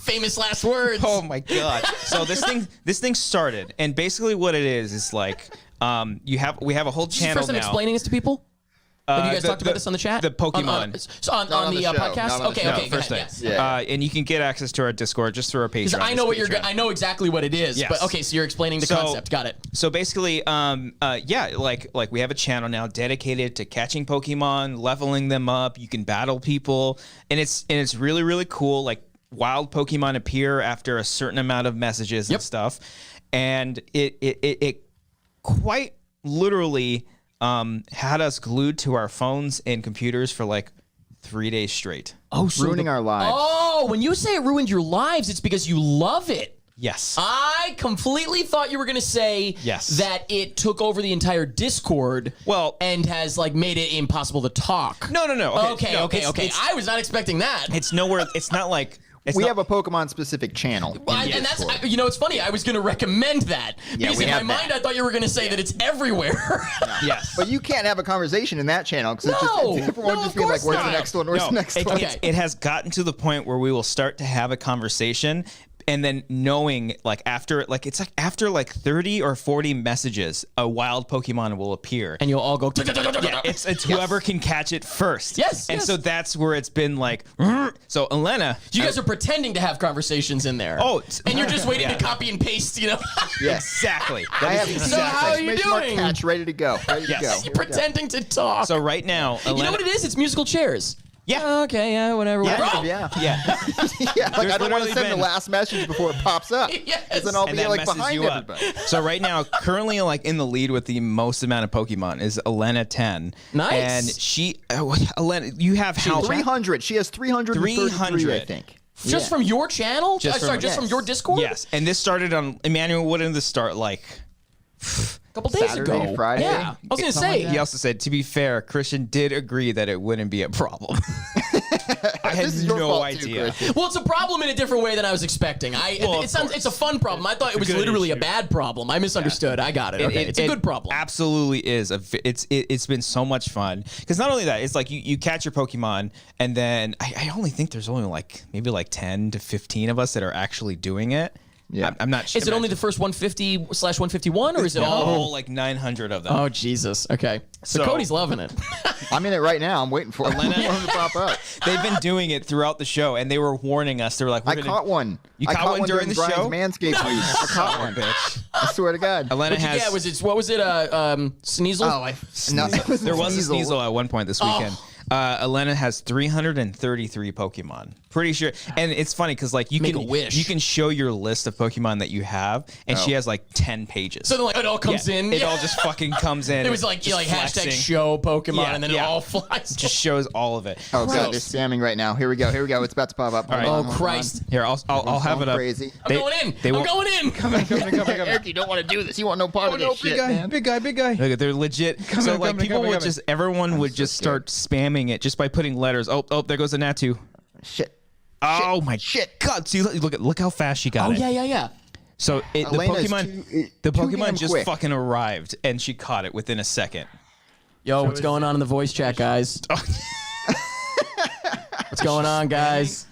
famous last words. oh my god! So this thing started, and basically what it is like we have a whole This is your channel first time now. explaining this to people. Have you guys talked about this on the chat? The Pokemon. On the show, podcast? not on the Okay, show. okay, First go thing. ahead. Yeah. And you can get access to our Discord just through our Patreon. Because I know what you're. I know exactly what it is. Yes. But okay, so you're explaining the concept. Got it. So basically, like we have a channel now dedicated to catching Pokemon, leveling them up. You can battle people, and it's really really cool. Like wild Pokemon appear after a certain amount of messages and stuff, and it quite literally had us glued to our phones and computers for like 3 days straight. Oh, so ruining our lives. Oh, when you say it ruined your lives, it's because you love it. Yes. I completely thought you were going to say that it took over the entire Discord and has like made it impossible to talk. No. Okay. I was not expecting that. It's nowhere. It's not like. We have a Pokemon specific channel. And that's, it's funny. I was going to recommend that because in my mind, I thought you were going to say that it's everywhere. Yes. But you can't have a conversation in that channel because everyone's just being like, where's the next one? Where's the next one? It has gotten to the point where we will start to have a conversation. And then knowing, like, after 30 or 40 messages, a wild Pokemon will appear. And you'll all go... Yeah, it's whoever can catch it first. Yes, And so that's where it's been like... So, Elena... You guys are pretending to have conversations in there. Oh. And you're just waiting to copy and paste, you know? Yes. Exactly. I have So how are you doing? Catch ready to go. Ready to go. You're pretending to talk. So right now... You know what it is? It's musical chairs. Yeah. Okay, yeah, whatever. Yeah. Yeah. Yeah, like I don't want to send the last message before it pops up. Yes. Because then I'll And be that like messes behind you up. everybody. So right now, currently like in the lead with the most amount of Pokemon is Elena 10. Nice. And she, Elena, you have how 300. She has 333, 300. I think. Just from your channel? Just Sorry, just from your Discord? Yes. And this started on Emmanuel. What did this start like? A couple days Saturday, ago. Friday? Yeah. I was going to say. He also said, to be fair, Christian did agree that it wouldn't be a problem. I had This is your no fault idea. Too, Christian. Well, it's a problem in a different way than I was expecting. It's a fun problem. I thought it was good literally issue. a bad problem. I misunderstood. I got it. Okay. It's a good problem. Absolutely is. It's been so much fun because not only that, it's like you catch your Pokemon and then I only think there's only like maybe like 10 to 15 of us that are actually doing it. Yeah. I'm not sure. Is it only the first 150/151 or is it all? like 900 of them? Oh, Jesus. Okay. So Cody's loving it. I'm in it right now. I'm waiting for Elena to pop up. They've been doing it throughout the show, and they were warning us. They were like, I caught one. You I caught one during the Brian's show? Manscaped week. I caught one. bitch. I swear to God. Elena But has. yeah, what was it? Sneasel? No, it was there was a Sneasel. Sneasel at one point this weekend. Elena has 333 Pokemon. Pretty sure, and it's funny because like you Make a wish. you can show your list of Pokemon that you have, and she has like 10 pages. So then, like, it all comes in. It all just fucking comes in. It was like, just hashtag flexing. show Pokemon, Yeah, and then it all flies. Just shows all of it. Oh God, they're spamming right now. Here we go. It's about to pop up. Hold right. on, Oh, hold Christ. Here, I'll have it up. Crazy. I'm going in. they I'm won't- going in. Eric, you don't want to do this. You want no part of this shit, man. Big guy. Look, they're legit. So like people would just, everyone would just start spamming it just by putting letters. Oh, there goes the Natu. Shit. Oh my God! See, look how fast she got Oh, it. yeah. So the Elena's Pokemon too Pokemon damn just quick. fucking arrived, and she caught it within a second. Yo, what's going on in the voice chat, guys? What's going on, guys?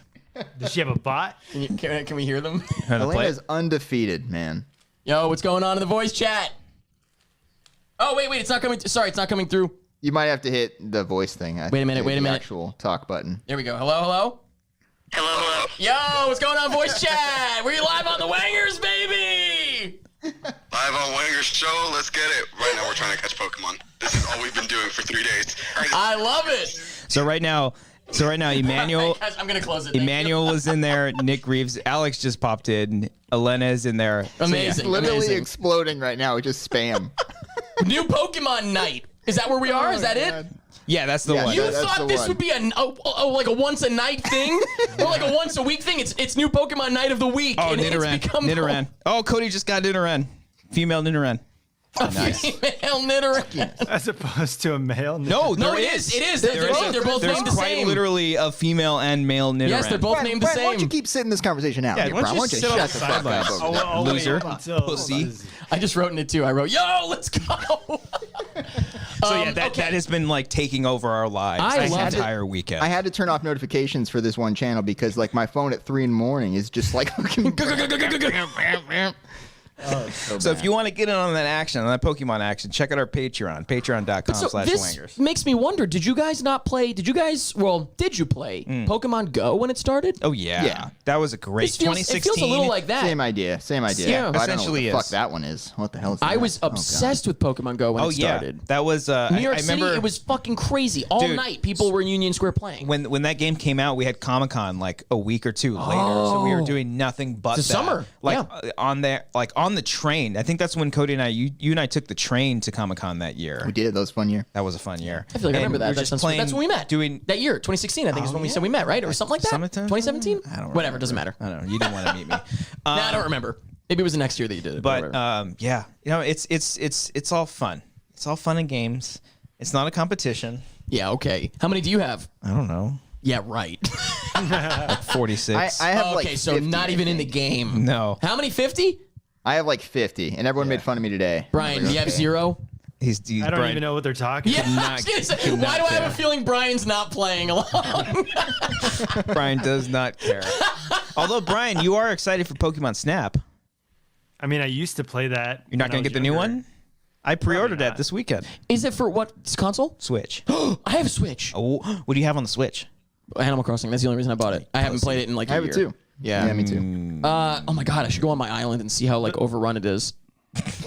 Does she have a bot? Can we hear them? Elena's undefeated, man. Yo, what's going on in the voice chat? Oh, wait, it's not coming. Sorry, it's not coming through. You might have to hit the voice thing. Wait a minute, the wait a minute. Actual talk button. There we go. Hello? Yo, what's going on, voice chat? We're live on the Wangers, baby! Live on Wanger's show. Let's get it. Right now we're trying to catch Pokemon. This is all we've been doing for 3 days. I love it. So right now, Emmanuel. Guys, I'm gonna close it. Emmanuel was in there. Nick Reeves. Alex just popped in. Elena's in there. Amazing. It's literally amazing. exploding right now. It's just spam. New Pokemon night. Is that where we are? Is that it? Yeah, that's the one. You thought this would be like a once a night thing, or like a once a week thing? It's new Pokemon night of the week. Oh, and it's become Nidoran. Oh, Cody just got Nidoran. Female Nidoran. a female Nidoran. As opposed to a male. No, No, there it is. It is. They're both There's named the quite same. literally a female and male Nidoran. Yes, they're both named the Brian, why don't you same. keep sitting this conversation out? Yeah, here, why don't Brian? you sit on the shut the fuck sidelines? up over there? Loser. Pussy. I just wrote in it too. I wrote, "Yo, let's go." So yeah, that has been like taking over our lives I this loved it. entire weekend. I had to turn off notifications for this one channel because like my phone at 3 a.m. is just like looking. So if you want to get in on that action, on that Pokemon action, check out our Patreon, So this patreon.com/wangers. makes me wonder, did you guys play Pokemon Go when it started? Oh yeah. Yeah. That was a great It feels 2016. a little like that. Same idea. Yeah. But I don't know what Essentially the is. fuck that one is. What the hell is that? I was obsessed with Pokemon Go when Oh it yeah. started. That was New York I City, remember it was fucking crazy. All Dude, night, people were in Union Square playing. when that game came out, we had Comic-Con like a week or two later. So we were doing nothing but It's that. summer. Like Yeah. on the train. I think that's when Cody and I you and I took the train to Comic-Con that year. We did. That was a fun year. That was a fun year. I feel like I And remember we were that. just That's playing, when we met. Doing That year, 2016, I think is when we said we met, right? Or something like that? Summertime? 2017? I don't Whatever, doesn't matter. I don't know. You didn't want to meet me. I don't remember. Maybe it was the next year that you did it. But whatever. yeah, it's all fun. It's all fun and games. It's not a competition. Yeah, okay. How many do you have? I don't know. Yeah, right. 46. I have Okay, like so 50, not I even in the think. game. No. How many? 50? I have like 50, and everyone made fun of me today. Brian, Like, you have okay. 0? He's I don't Brian, even know what they're talking Yeah, about. I was gonna say, why do I have a feeling Brian's not playing along? Brian does not care. Although Brian, you are excited for Pokemon Snap. I mean, I used to play that. You're not when I going to was get the new younger. one? I pre-ordered that not. this weekend. Is it for what console? Switch. I have a Switch. Oh, what do you have on the Switch? Animal Crossing. That's the only reason I bought it. I haven't played it in like a I year. have it too. Yeah. Yeah, me too. Oh my god, I should go on my island and see how like overrun it is.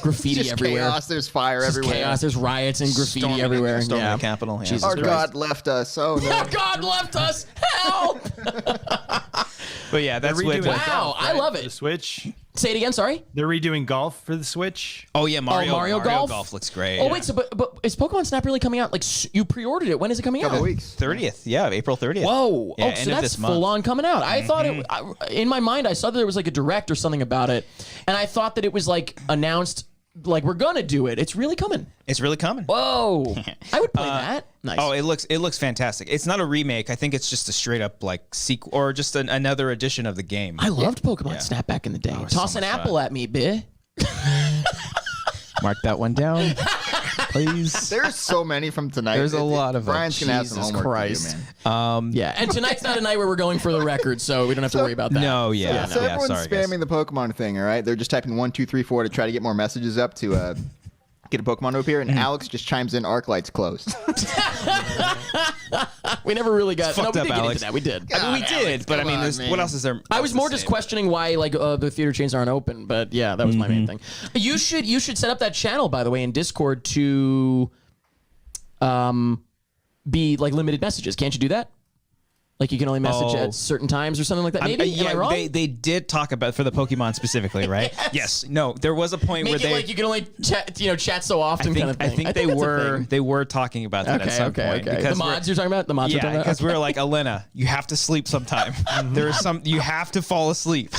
Graffiti Just everywhere. chaos. There's fire Just everywhere. chaos. There's riots and graffiti everywhere. Storming yeah. the Capitol. Yeah. Jesus Our Christ. God left us. Oh no. God left us. Help! But yeah, that's They're what. redoing Wow, golf, I love for the it. Switch. Say it again. Sorry. They're redoing golf for the Switch. Oh yeah, Mario Golf? looks great. Oh wait, so but is Pokemon Snap really coming out? Like you pre-ordered it? When is it coming out? Couple weeks. 30th. Yeah, April 30th. Whoa! Yeah, Oh, end so of that's this month. full on coming out. I thought in my mind, I saw that there was like a direct or something about it, and I thought that it was like announced, like we're gonna do it. It's really coming. It's really coming. Whoa! I would play that. Nice. Oh, it looks fantastic. It's not a remake. I think it's just a straight up like sequel or just another edition of the game. I loved Pokemon Snap back in the day. Toss an apple at me, bitch. Mark that one down, please. There's so many from tonight. There's a lot of them. Brian's gonna have some Jesus homework Christ. to do, man. Yeah, and tonight's not a night where we're going for the record, so we don't have to worry about that. No, yeah, So yeah. everyone's Sorry, guys. spamming the Pokemon thing, all right? They're just typing 1, 2, 3, 4 to try to get more messages up to get a Pokemon to appear, and Alex just chimes in, Arclight's closed. We never really got. fucked No, up, we did get Alex. into that. We did. I mean, we did, Alex, but I come mean, on, there's, man. what else is there? I was more just questioning why like the theater chains aren't open, but yeah, that was my main thing. You should set up that channel, by the way, in Discord to be like limited messages. Can't you do that? Like you can only message at certain times or something like that. Maybe am I wrong? They did talk about for the Pokemon specifically, right? Yes. No, there was a point Make where it they like you can only chat so often, kind of thing. I think they that's a were thing. they were talking about that at some point. The because mods you're talking about? The mods you're yeah, talking about? because we were like, Elena, you have to sleep sometime. There is some you have to fall asleep.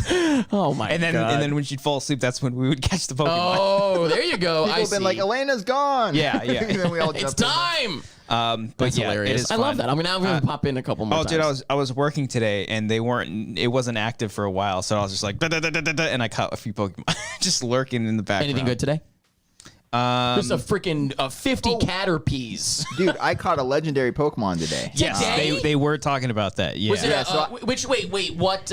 Oh my and then god. and then when she'd fall asleep, that's when we would catch the Pokemon. Oh, there you go. People I have been see. like, Elena's gone. Yeah, yeah. And then we all It's jumped in. time. But That's yeah, hilarious. it is I love fun. that. I'm gonna pop in a couple more Oh, times. dude, I was working today and it wasn't active for a while, so I was just like, and I caught a few Pokemon just lurking in the background. Anything good today? There's a freaking 50 Caterpies. Dude, I caught a legendary Pokemon today. Yes, Today? they were talking about that. Yeah. Was it Yeah, a, so wait, what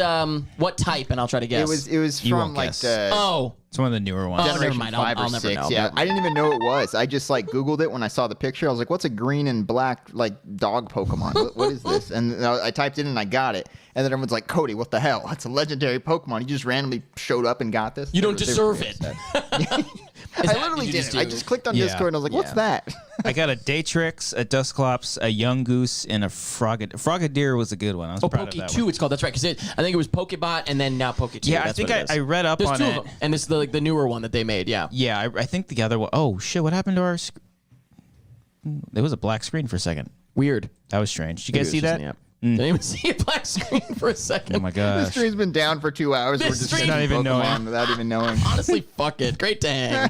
type? And I'll try to guess. It was You from won't like guess. the Oh, It's one of the newer ones. Oh, never Generation mind. 5 I'll or never 6. know. Yeah, I didn't even know it was. I just like Googled it when I saw the picture. I was like, "What's a green and black like dog Pokemon? What is this?" And I typed it in and I got it. And then everyone's like, "Cody, what the hell? That's a legendary Pokemon. You just randomly showed up and got this." you don't They were deserve pretty it. upset. I literally did it. I just clicked on Discord and I was like, what's that? I got a Daytrix, a Dusclops, a Young Goose, and a Frogadier was a good one. I was proud of that 2 one. it's called. That's right. Because I think it was Pokebot and then now Poke 2. Yeah, That's I think what it is. I read up There's on 2 it. of them. And this is the newer one that they made, yeah. Yeah, I think the other one. Oh, shit, what happened to our there was a black screen for a second. Weird. That was strange. Did you guys see that? Didn't even see a black screen for a second. Oh my gosh. The stream's been down for 2 hours. This We're just stream- not even knowing. Pokemon without even knowing. Honestly, fuck it. Great to hang.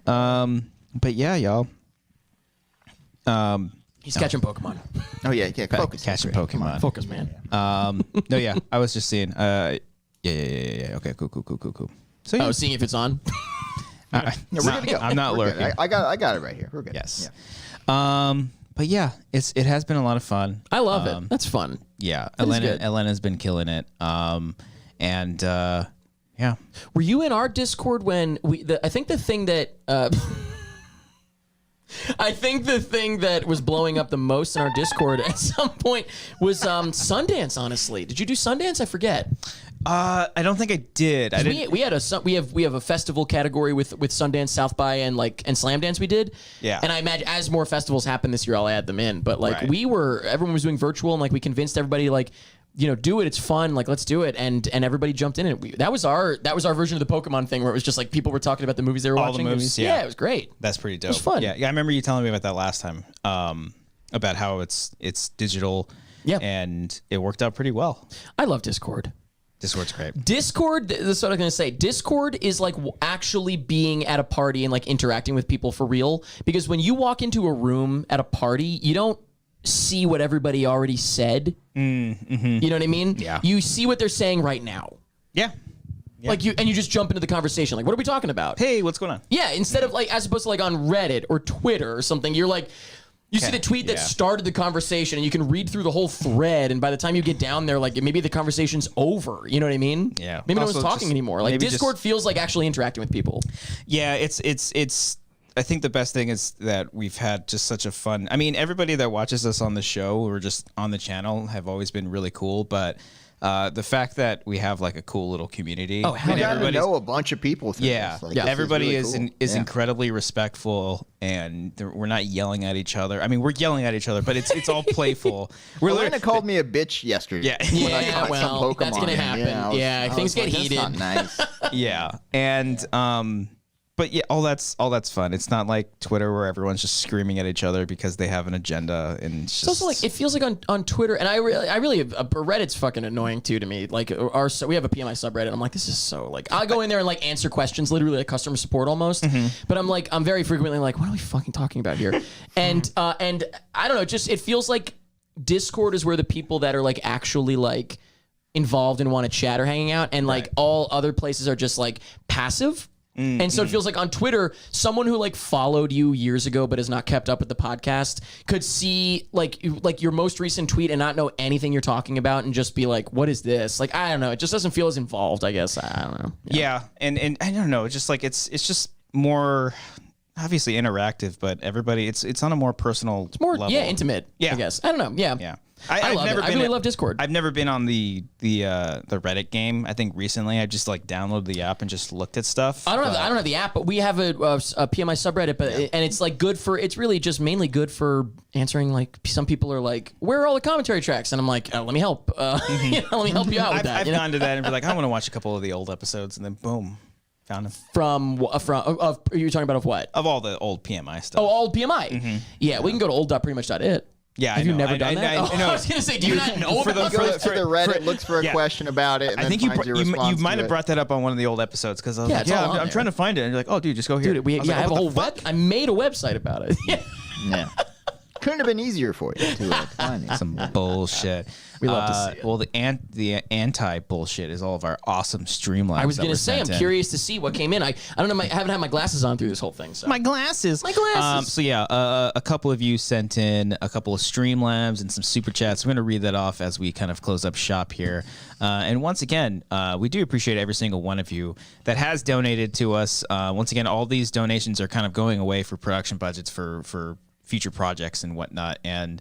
But yeah, y'all. He's catching Pokemon. Oh yeah, focus. Catching Pokemon. Focus, man. No, yeah, I was just seeing. Yeah. Okay, cool. So yeah, Seeing if it's on. Yeah, we're good to go. I'm not We're good. lurking. I got it right here. We're good. Yes. Yeah. But yeah, it has been a lot of fun. I love it. That's fun. Yeah, That is good. Elena's been killing it. Yeah. Were you in our Discord when I think the thing that I think the thing that was blowing up the most in our Discord at some point was Sundance. Honestly, did you do Sundance? I forget. I don't think I did. We had a festival category with Sundance, South by, and Slam Dance. We did. Yeah. And I imagine as more festivals happen this year, I'll add them in. But Right. everyone was doing virtual, and we convinced everybody do it. It's fun. Let's do it. And everybody jumped in. And that was our version of the Pokemon thing, where it was just people were talking about the movies they were All watching. the movies, It was great. That's pretty dope. It was fun. Yeah, I remember you telling me about that last time. About how it's digital. Yeah. And it worked out pretty well. I love Discord. Discord's great. Discord, this is what I'm going to say. Discord is actually being at a party and interacting with people for real. Because when you walk into a room at a party, you don't see what everybody already said. Mm-hmm. You know what I mean? Yeah. You see what they're saying right now. Yeah. You just jump into the conversation. What are we talking about? Hey, what's going on? Yeah, instead of as opposed to on Reddit or Twitter or something, you're you see the tweet that started the conversation, and you can read through the whole thread, and by the time you get down there, maybe the conversation's over. You know what I mean? Yeah. Maybe no Also, one's talking just anymore. Discord feels like actually interacting with people. Yeah, it's I think the best thing is that we've had just such a fun. I mean, everybody that watches us on the show or just on the channel have always been really cool, but the fact that we have a cool little community. Oh, hell We yeah. got to everybody's- know a bunch of people. Through Yeah, this. everybody this is really cool. incredibly respectful, and we're not yelling at each other. I mean, we're yelling at each other, but it's all playful. Elena called me a bitch yesterday. Yeah. when I Yeah, caught some well, that's Pokemon gonna in. happen. I was Things like, get that's heated. not nice. Yeah, and but yeah, all that's fun. It's not like Twitter where everyone's just screaming at each other because they have an agenda, and it's just It's also it feels like on Twitter, and I really Reddit's fucking annoying too to me. We have a PMI subreddit. I'm this is so I go in there and answer questions, literally like customer support almost. But I'm very frequently what are we fucking talking about here? And I don't know, it feels like Discord is where the people that are actually involved and want to chat are hanging out, and all other places are just passive. And so it feels like on Twitter, someone who followed you years ago but has not kept up with the podcast could see your most recent tweet and not know anything you're talking about and just be what is this? I don't know. It just doesn't feel as involved, I guess. I don't know. yeah, and I don't know. It's just it's just more obviously interactive, but everybody it's on a more personal, It's more level. intimate. Yeah. I guess. I don't know. Yeah. Yeah. I love it. I really love Discord. I've never been on the Reddit game. I think recently I just downloaded the app and just looked at stuff. I don't have the app, but we have a PMI subreddit, and it's good for. It's really just mainly good for answering. Some people are where are all the commentary tracks? And I'm let me help. Let me help you out with that. I've gone to that and be I want to watch a couple of the old episodes, and then boom, found them. From you're talking about what? Of all the old PMI stuff. Oh, old PMI. Yeah, we can go to old.prettymuch.it. Yeah, have I you know. never done that? I was gonna say, do you not know about Goes to the Reddit, looks for a question about it, and I think then finds your you response might to have it. brought that up on one of the old episodes because I was Yeah, it's all on I'm there. trying to find it, and you're oh, dude, just go here. Dude, I have a whole web. I made a website about it. Yeah. Couldn't have been easier for you to find it. Some bullshit. We love to see it. Well, the anti bullshit is all of our awesome Streamlabs. I was gonna say, I'm curious to see what came in. I don't know. I haven't had my glasses on through this whole thing. So. My glasses. So yeah, a couple of you sent in a couple of Streamlabs and some super chats. We're gonna read that off as we kind of close up shop here. And once again, we do appreciate every single one of you that has donated to us. Once again, all these donations are kind of going away for production budgets for future projects and whatnot. And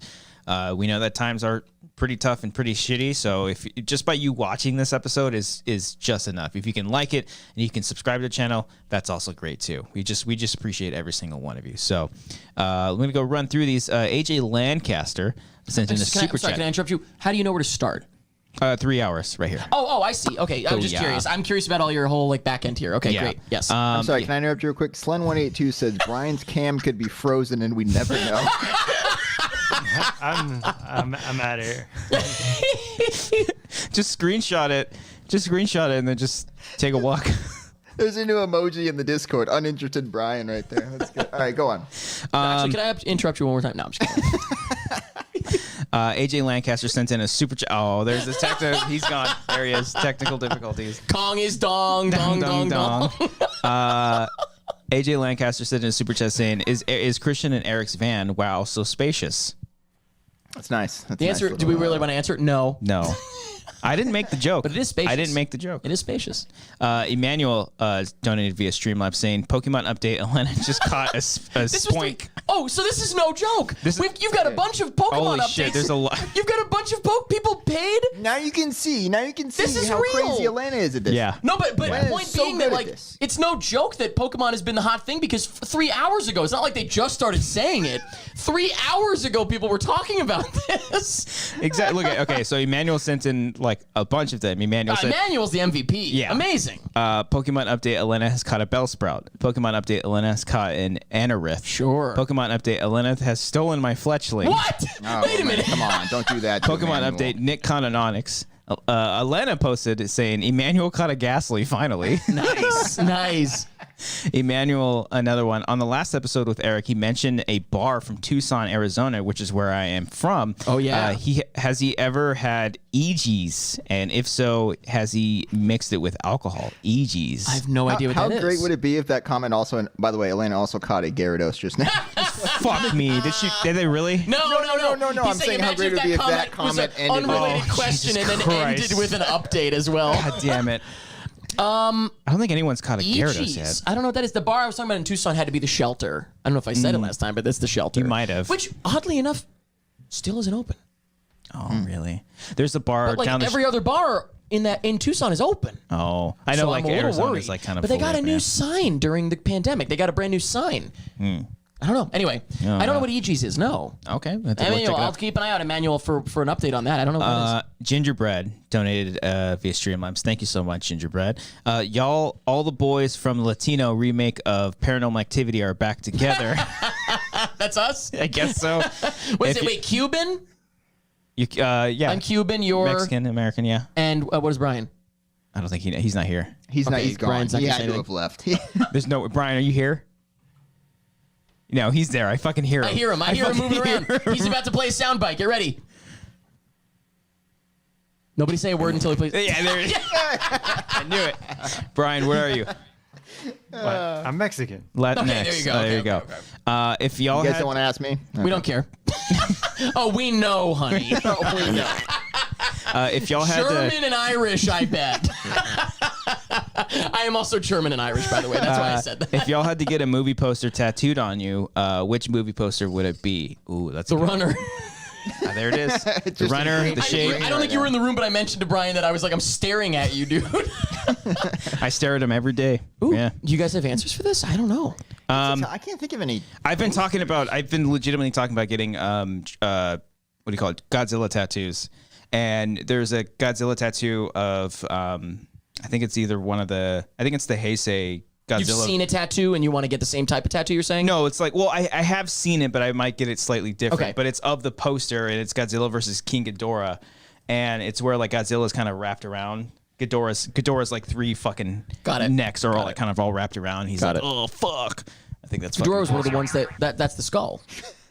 We know that times are pretty tough and pretty shitty. So if just by you watching this episode is just enough. If you can like it and you can subscribe to the channel, that's also great too. We just appreciate every single one of you. So I'm gonna go run through these. AJ Lancaster sent in a super chat. Can I interrupt you? How do you know where to start? 3 hours right here. Oh, I see. Okay, I'm just curious. I'm curious about all your whole like back end here. Okay, great. Yes. I'm sorry. Can I interrupt you real quick? Slen182 says Brian's cam could be frozen and we never know. I'm out of here. Just screenshot it. And then just take a walk. There's a new emoji in the Discord. Uninterested Brian right there. That's good. All right, go on. Actually, can I interrupt you one more time? No, I'm just kidding. AJ Lancaster sent in a super chat. Oh, there's this he's gone. There he is. Technical difficulties. Kong is dong. AJ Lancaster sent in a super chat saying, "Is Christian and Eric's van? Wow, so spacious." That's nice. That's the answer. Do we really want to answer? No. I didn't make the joke. But it is spacious. I didn't make the joke. It is spacious. Emmanuel donated via Streamlabs saying, Pokemon update, Elena just caught a spoink. So this is no joke. You've got a bunch of Pokemon Holy updates. Shit, there's a lot. You've got a bunch of people paid? Now you can see This is how real. crazy Elena is at this. Yeah. No, but Elena's point so being good that at like this. it's no joke that Pokemon has been the hot thing because 3 hours ago, it's not like they just started saying it. 3 hours ago, people were talking about this. Exactly. Okay, so Emmanuel sent in like a bunch of them. Emmanuel's the MVP. Yeah. Amazing. Pokemon update, Elena has caught a Bellsprout. Pokemon update, Elena has caught an Anorith. Sure. Pokemon update, Elena has stolen my Fletchling. What? Wait a minute. Come on, don't do that. Pokemon update, Nick Conononix. Elena posted saying, Emmanuel caught a Ghastly, finally. Nice. Emmanuel, another one. On the last episode with Eric, he mentioned a bar from Tucson, Arizona, which is where I am from. Oh, yeah. Has he ever had EGs? And if so, has he mixed it with alcohol? EGs. I have no idea what that is. How great would it be if that comment also, and by the way, Elena also caught a Gyarados just now. Fuck me. Did they really? No. I'm saying how great it would be if that comment was an ended with unrelated question and then ended with an update as well. God damn it. I don't think anyone's caught a Gyarados yet. I don't know what that is. The bar I was talking about in Tucson had to be the shelter. I don't know if I said it last time, but that's the shelter. You might have. Which, oddly enough, still isn't open. Oh, really? There's a bar But like down the every other bar in Tucson is open. Oh, I know. So like I'm a little Arizona worried. is like kind of. But they got a fully new open, sign during the pandemic. They got a brand new sign. I don't know. Anyway, I don't know what EGs is. No. yeah. Okay. Emmanuel, I'll keep an eye out, Emmanuel, for an update on that. I don't know what it is. Gingerbread donated via Streamlabs. Thank you so much, Gingerbread. Y'all, all the boys from Latino remake of Paranormal Activity are back together. That's us? I guess so. Wait, Cuban? Yeah. I'm Cuban. You're Mexican, American, yeah. And what is Brian? I don't think he's not here. He's not. He's gone. Brian's not He gonna had say to anything. have left. There's no Brian. Are you here? No, he's there. I fucking hear him. I hear him. I hear him moving around. He's about to play a soundbite. Get ready. Nobody say a word until he plays. Yeah, there it is. I knew it. Brian, where are you? I'm Mexican. Latinx. Okay, there you go. There you go. If y'all You guys had, don't want to ask me? We don't care. Oh, we know, honey. if y'all had German and Irish, I bet. I am also German and Irish, by the way. That's why I said that. if y'all had to get a movie poster tattooed on you, which movie poster would it be? Ooh, that's The Runner. There it is. The Runner, the shape. I don't think you were in the room, but I mentioned to Brian that I was like, I'm staring at you, dude. I stare at him every day. Ooh, Yeah. do you guys have answers for this? I don't know. I can't think of any. I've been legitimately talking about getting what do you call it? Godzilla tattoos. And there's a Godzilla tattoo of I think it's either I think it's the Heisei Godzilla. You've seen a tattoo and you want to get the same type of tattoo, you're saying? No, it's like, well, I have seen it, but I might get it slightly different. Okay. But it's of the poster, and it's Godzilla versus King Ghidorah, and it's where like Godzilla's kind of wrapped around. Ghidorah's like three fucking necks are all like kind of all wrapped around. He's like, oh fuck. I think that's Ghidorah was one of the ones that's the skull.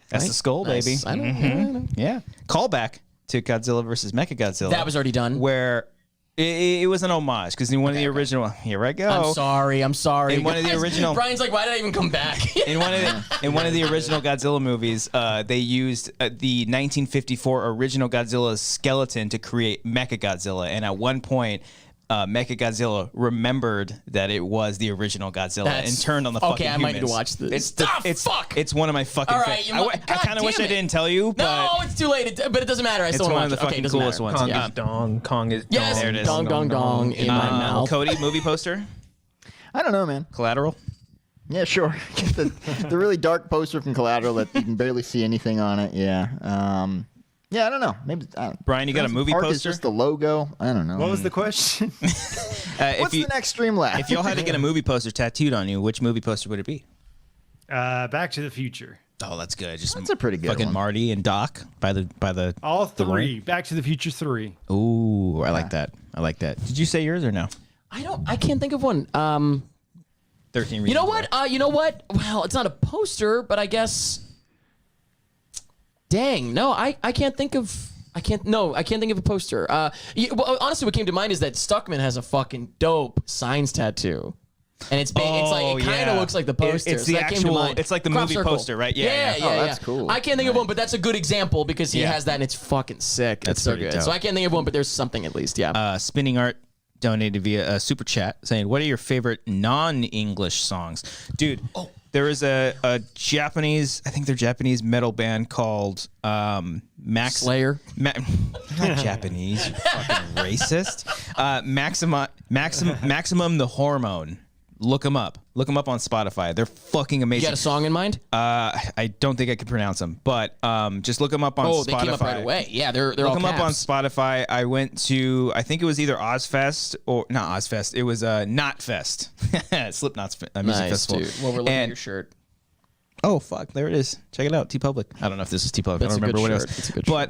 That's the skull, baby. Nice. I don't Yeah. Callback to Godzilla versus Mechagodzilla. That was already done. Where it was an homage because in one of the original. Here I go. I'm sorry. In one of the original. Brian's like, why did I even come back? in one of the original Godzilla movies, they used the 1954 original Godzilla's skeleton to create Mechagodzilla, and at one point, Mechagodzilla remembered that it was the original Godzilla and turned on the fucking humans. Okay, I might need to watch this. It's one of my fucking. All right, I kind of wish I didn't tell you, but no, it's too late. But it doesn't matter. I still want to watch it. Okay, it doesn't coolest matter. ones. Kong is dong. Kong is Yes, dong. There it is. dong dong in my mouth. Cody, movie poster, I don't know, man. Collateral. Yeah, sure. Get the really dark poster from Collateral that you can barely see anything on it. Yeah. Yeah, I don't know. Maybe Brian, you got a movie Park poster? is just the logo. I don't know. What was the question? What's the next Streamlabs? If y'all had to get a movie poster tattooed on you, which movie poster would it be? Back to the Future. Oh, that's good. That's a pretty good fucking one. Marty and Doc by the All the three. one? Back to the Future 3. Ooh, I like that. I like that. Did you say yours or no? I can't think of one. 13 Reasons. You know what? You know what? Well, it's not a poster, but I guess. Dang, no, I can't think of. I can't think of a poster. Well, honestly, what came to mind is that Stuckman has a fucking dope signs tattoo. And it's big. It's like it kind of looks like the poster. It's so the that came to actual. mind. It's like the Crop movie circle. poster, right? Yeah. that's cool. I can't think of one, but that's a good example because he Yeah. has that and it's fucking sick. That's It's so pretty good. dope. So I can't think of one, but there's something at least. Yeah. Spinning Art donated via a super chat saying, "What are your favorite non-English songs, dude?" Oh, there is a Japanese, I think they're Japanese metal band called Max Slayer. Not Japanese, you fucking racist. Maximum the Hormone. Look them up. Look them up on Spotify. They're fucking amazing. You got a song in mind? I don't think I can pronounce them, but just look them up on Spotify. Oh, they came up right away. Yeah, they're Look all them up on caps. Spotify. I went to, I think it was either Ozfest or not Ozfest. It was Knotfest, Slipknot's music Nice, festival. dude. Well, we're looking at And- your shirt. Oh fuck, there it is. Check it out, TeePublic. I don't know if this is TeePublic. That's I a don't remember good what shirt. it It's a good was.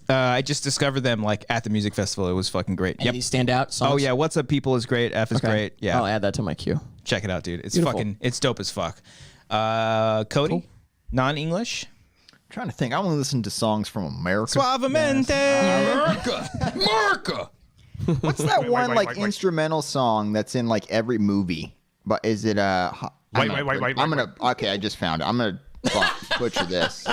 But I just discovered them like at the music festival. It was fucking great. Any standout songs? Oh yeah, What's Up People is great. F is Okay. great. Yeah. I'll add that to my queue. Check it out, dude. It's Beautiful. fucking, it's dope as fuck. Cody, non-English. I'm trying to think. I want to listen to songs from America. Suavemente. America. What's that one instrumental song that's in like every movie? But is it I'm gonna. Okay, I just found it. I'm gonna butcher this.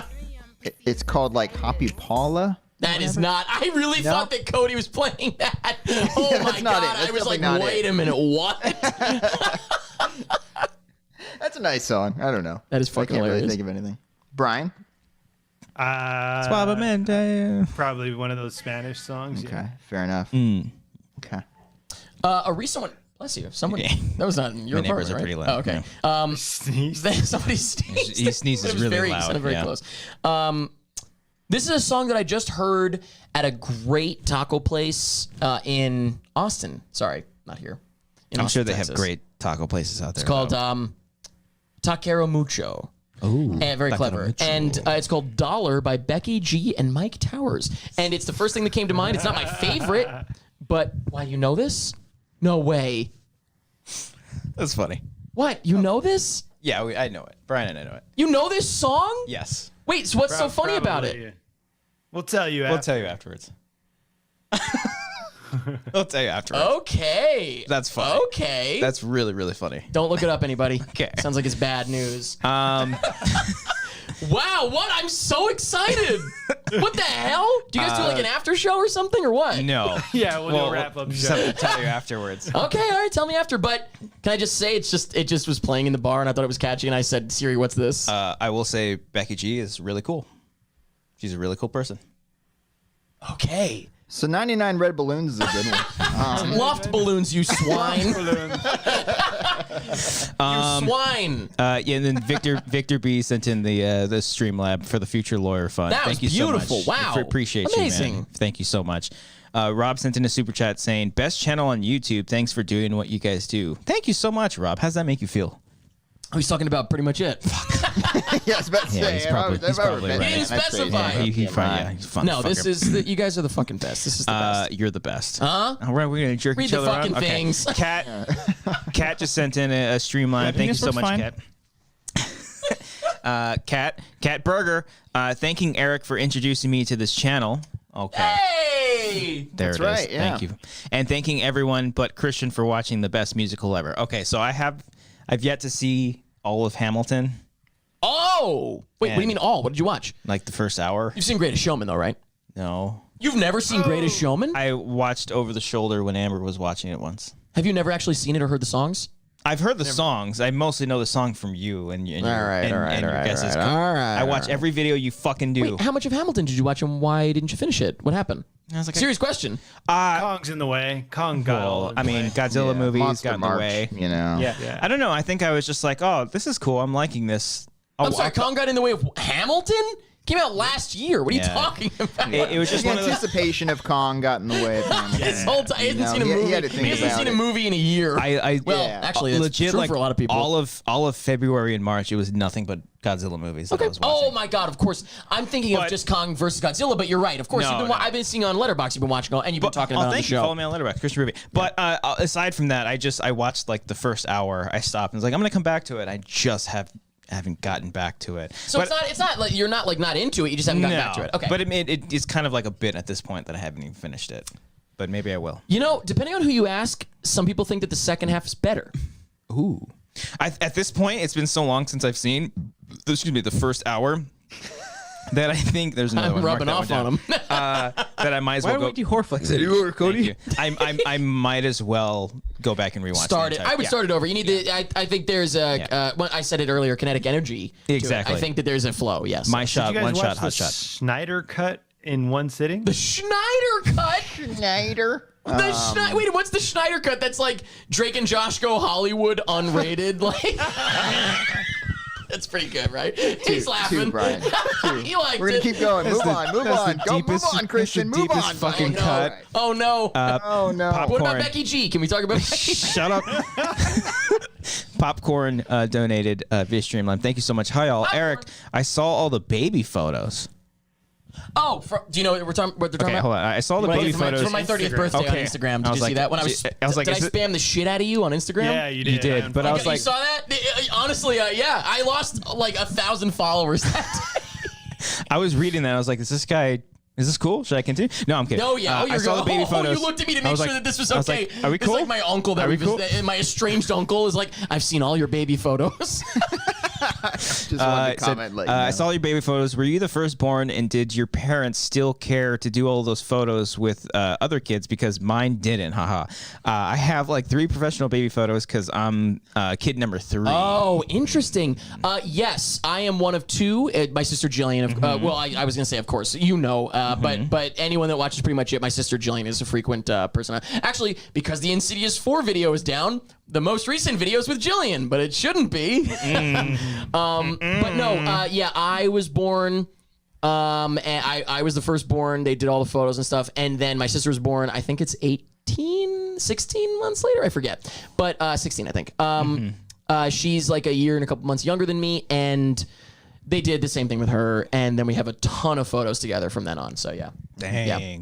It's called like Happy Paula. That is not. I really thought that Cody was playing that. Oh Yeah, my that's not god! it. That's I was like, definitely not wait it. a minute, what? That's a nice song. I don't know. That is I fucking can't really hilarious. think of anything. Brian. Suavemente. Probably one of those Spanish songs. Okay, Yeah. fair enough. Okay. A recent one. Bless you. Someone. That was not in your My neighbors apartment, are right? pretty loud, Oh, okay. Sneeze. Somebody sneezed. He sneezes It was really very, loud, sounded very yeah. close. This is a song that I just heard at a great taco place in Austin. Sorry, not here. In I'm Austin, sure they Texas. have great taco places out there. It's called Taquero Mucho. Ooh, And very clever. And it's called Dollar by Becky G and Mike Towers. And it's the first thing that came to mind. It's not my favorite, but why, you know this? No way. That's funny. What? You know this? Yeah, I know it. Brian and I know it. You know this song? Yes. Wait, so what's so funny about it? We'll tell you. We'll tell you afterwards. I'll tell you afterwards. Okay. That's funny. Okay. That's really, really funny. Don't look it up, anybody. Okay. Sounds like it's bad news. Wow, what? I'm so excited. What the hell? Do you guys do like an after show or something or what? No. Yeah, we'll do a wrap-up just show. have to tell you afterwards. Okay, all right, tell me after. But can I just say it just was playing in the bar and I thought it was catchy and I said, Siri, what's this? I will say Becky G is really cool. She's a really cool person. Okay. So 99 red balloons is a good one. Loft balloons, you swine. You swine. Yeah, and then Victor B sent in the Streamlab for the Future Lawyer Fund. That Thank was you beautiful. so much. Wow. I appreciate Amazing. you, man. Thank you so much. Rob sent in a super chat saying, "Best channel on YouTube. Thanks for doing what you guys do." Thank you so much, Rob. How's that make you feel? He's talking about pretty much it. Yeah, I was about to say. he's probably right. He didn't specify. He's fun. No, this fucker. is you guys are the fucking best. This is the best. You're the best. Huh? All right, we're gonna jerk Read each the other fucking around. Okay. things. Kat just sent in a Streamline. Thank you so much, Kat. Kat Berger, thanking Eric for introducing me to this channel. Okay. Hey! There That's it is. right, yeah. Thank you. And thanking everyone but Christian for watching the best musical ever. Okay, so I've yet to see all of Hamilton. Oh! Wait, what do you mean all? What did you watch? Like the first hour. You've seen Greatest Showman though, right? No. You've never seen Greatest Showman? I watched over the shoulder when Amber was watching it once. Have you never actually seen it or heard the songs? I've heard the songs. I mostly know the song from you and your guesses. All right. I watch every video you fucking do. Wait, how much of Hamilton did you watch and why didn't you finish it? What happened? I was like, Serious question. Kong's in the way. Kong got all. I mean, Godzilla movies Monster got in the March, way. you know. Yeah. I don't know. I think I was just like, oh, this is cool. I'm liking this. I'm sorry, Kong got in the way of Hamilton? Came out last year. What are you talking about? It was just The one of those. anticipation of Kong got in the way of Hamilton. This whole time, he hasn't seen a he movie. had to think He hasn't about seen a it. movie in a year. Actually, that's legit, true like for a lot of people. all of February and March, it was nothing but Godzilla movies that I was watching. Oh my God! Of course, I'm thinking of just Kong versus Godzilla. But you're right. Of course, I've been seeing on Letterboxd. You've been watching, and you've been talking about it on the thank you. show. Follow me on Letterboxd, Christian Ruby. But aside from that, I watched like the first hour. I stopped and was like, I'm gonna come back to it. I just haven't gotten back to it. So it's not like you're not into it. You just haven't gotten back to it. Okay. But it's kind of like a bit at this point that I haven't even finished it. But maybe I will. You know, depending on who you ask, some people think that the second half is better. Ooh. At this point, it's been so long since I've seen, the first hour that I think there's another one. I'm rubbing off on him. That I might as well Why go. would you horflex anymore, Cody? I might as well go back and rewatch. Start it. I would start it over. You need to. I think there's a. Well, I said it earlier. Kinetic energy. to it. Exactly. I think that there's a flow. Yes. My shot, Did you guys one watch shot, the hot shot. Snyder Cut in one sitting? The Snyder Cut. Schneider. Wait, what's the Snyder Cut? That's like Drake and Josh Go Hollywood unrated. Like. That's pretty good, right? He's laughing. Two, Brian. Two. He liked We're gonna it. keep going. Move on. Move on. Go. Move on, Christian. Move on. fucking Brian. cut. Oh no. Oh no. What about Popcorn. Becky G? Can we talk about Becky G? Shut up. Popcorn donated via Streamline. Thank you so much. Hi, all. Eric, I saw all the baby photos. Oh, do you know what they're talking Okay, about? hold on. I saw the baby photos. For my 30th birthday on Okay. Instagram. I Did was you see like- that? When I was like, did I is it- spam the shit out of you on Instagram? Yeah, you did. You did, but I was like, you saw that? Honestly, yeah. I lost like 1,000 followers that day. I was reading that. I was like, is this cool? Should I continue? No, I'm kidding. Oh yeah, I saw the baby photos. You looked at me to I make was sure like- that this was I was okay. like, are we cool? It's like my uncle that Are we cool? my estranged uncle is like, I've seen all your baby photos. Just wanted to comment. Let you know. I saw your baby photos. Were you the firstborn, and did your parents still care to do all those photos with other kids? Because mine didn't. Haha. I have like 3 professional baby photos because I'm kid number 3. Oh, interesting. Yes, I am one of 2. My sister Jillian. Well, I was gonna say, of course, you know. But anyone that watches Pretty Much It, my sister Jillian is a frequent person. Actually, because the Insidious 4 video is down, the most recent video is with Jillian, but it shouldn't be. But no, yeah, I was born. And I was the firstborn. They did all the photos and stuff, and then my sister was born. I think it's 16 months later. I forget, but 16, I think. She's like a year and a couple months younger than me, and they did the same thing with her, and then we have a ton of photos together from then on. So yeah, Dang. yeah.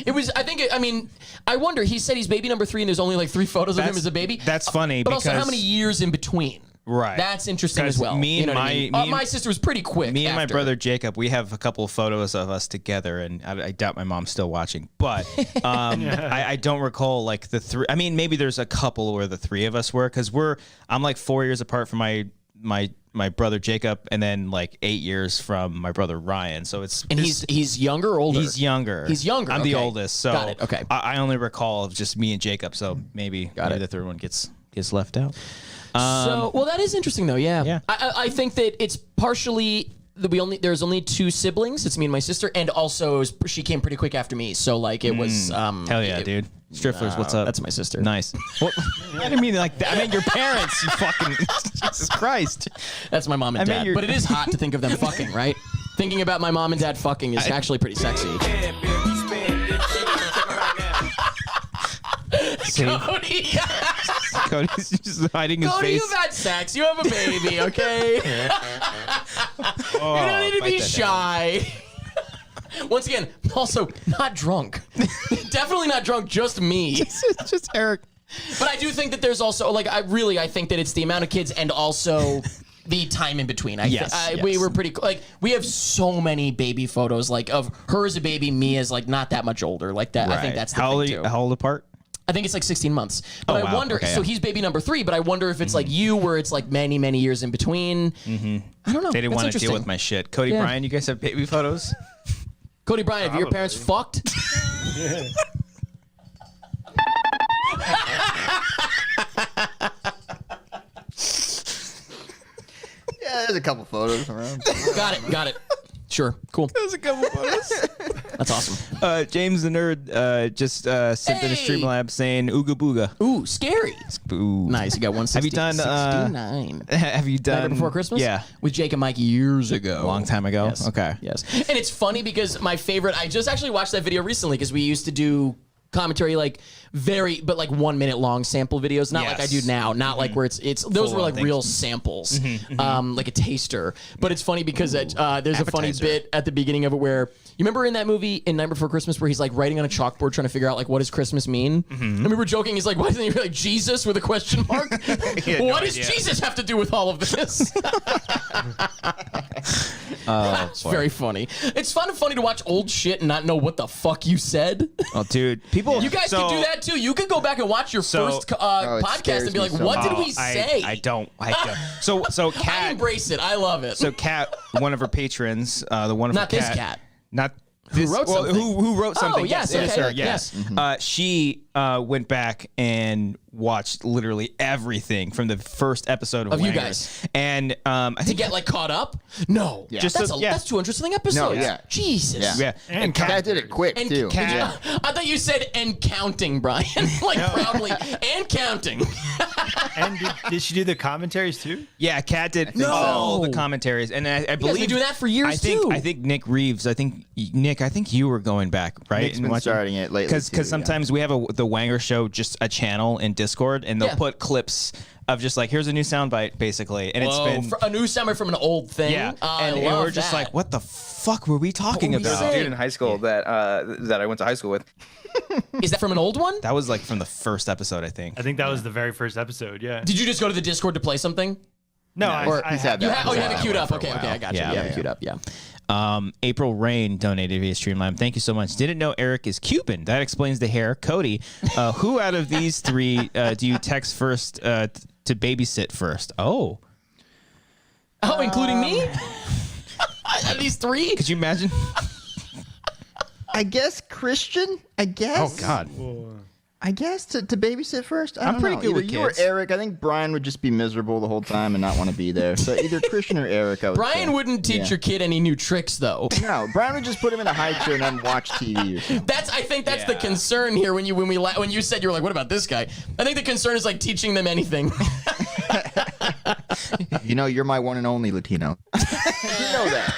It was. I think. I mean, I wonder. He said he's baby number 3, and there's only like 3 photos of him as a baby. That's funny, but also how because- many years in between? Right. That's interesting as 'Cause well. me You and know what I mean? my sister was pretty quick. Me and my after. brother Jacob, we have a couple of photos of us together, and I doubt my mom's still watching. But I don't recall like the 3. I mean, maybe there's a couple where the 3 of us were, because I'm like 4 years apart from my brother Jacob, and then like 8 years from my brother Ryan. So he's younger or older? He's younger. He's younger. I'm the okay. oldest. So Got it. Okay. I only recall of just me and Jacob. So maybe the 3rd one gets left out. So, well, that is interesting though. Yeah. Yeah. I think that it's partially that there's only 2 siblings. It's me and my sister, and also she came pretty quick after me. So like it was. Hell yeah, dude. Strifflers, what's up? That's my sister. Nice. Well, I didn't mean like that. I mean your parents. You fucking Jesus Christ. That's my mom and dad. But it is hot to think of them fucking, right? Thinking about my mom and dad fucking is actually pretty sexy. Cody. Cody's just hiding his Cody, face. you've had sex. You have a baby, okay? You don't need to be shy. Once again, also not drunk. Definitely not drunk, just me. just Eric. But I do think that there's also, like, I think that it's the amount of kids and also the time in between. Yes. We were pretty, like, we have so many baby photos, like, of her as a baby, me as, like, not that much older. Like, that. I think that's the thing, too. How old apart? I think it's like 16 months. But Oh, I wow. wonder, Okay, so yeah. he's baby number 3, but I wonder if it's like you, where it's like many, many years in between. I don't know. They didn't That's want to deal interesting. with my shit. Cody, Yeah. Brian, you guys have baby photos? Cody Bryant, have your parents fucked? Yeah, there's a couple photos around. Got it. Sure, cool. There's a couple photos. That's awesome. James the Nerd just sent in a Streamlab saying "Ooga booga." Ooh, scary. Ooh. Nice. You got 160. Have you done 69? Have you done Nightmare Before Christmas? Yeah, with Jake and Mike years ago. a long time ago. Yes. Okay. Yes. And it's funny because my favorite. I just actually watched that video recently because we used to do commentary like 1 minute long sample videos, not like I do now, not like where it's those were like real samples, like a taster. But it's funny because there's a funny bit at the beginning of it where you remember in that movie in Night Before Christmas where he's like writing on a chalkboard trying to figure out like what does Christmas mean. And we were joking, he's like, why doesn't he be like Jesus with a question mark? What does Jesus have to do with all of this? It's very funny. It's funny to watch old shit and not know what the fuck you said. Oh, dude, people. You guys can do that too. You can go back and watch your first podcast and be like, "What did we say?" I don't. So Kat, I embrace it. I love it. So Kat, one of her patrons, the wonderful Not this Kat. Not Who wrote something? Who wrote something? Oh, yes, it is okay. her. Yes. She went back and watched literally everything from the first episode of you Wanger. guys. And I To think get like caught up? No. Yeah. That's 200 something episodes. No, yeah. Jesus. yeah. And Kat did it quick, And too. I thought you said and counting, Brian. Like proudly. And counting. And did she do the commentaries too? Yeah, Kat did No. all the commentaries, and I You guys believe been doing that for years I too. think Nick Reeves. I think you were going back, right? Nick's been starting it lately, too, because sometimes we have the Wanger Show, just a channel in Discord, and they'll Yeah. put clips of just like here's a new soundbite, basically, and it's been a new soundbite from an old thing. yeah, and I love we're just that. like, what the fuck were we talking What were we about? saying? Dude in high school that I went to high school with. Is that from an old one? That was like from the first episode, I think. I think that was the very first episode. Yeah. Did you just go to the Discord to play something? No, he's had You that. have it Yeah, queued up. for a Okay, while. I got you. Yeah. You have it queued up. Yeah. April Rain donated via Streamline. Thank you so much. Didn't know Eric is Cuban. That explains the hair. Cody, who out of these three do you text first to babysit first? Oh, including me? Out of these three? could you imagine? I guess Christian. I guess. Oh God. I guess to babysit first. I don't pretty know. good Either with you or kids. Eric. I think Brian would just be miserable the whole time and not want to be there. So either Christian or Eric. I would Brian say. wouldn't teach your kid any new tricks, though. No, Brian would just put him in a high chair and then watch TV or something. I think that's the concern here. When you said you were like, what about this guy? I think the concern is like teaching them anything. You know, you're my one and only Latino. You know that.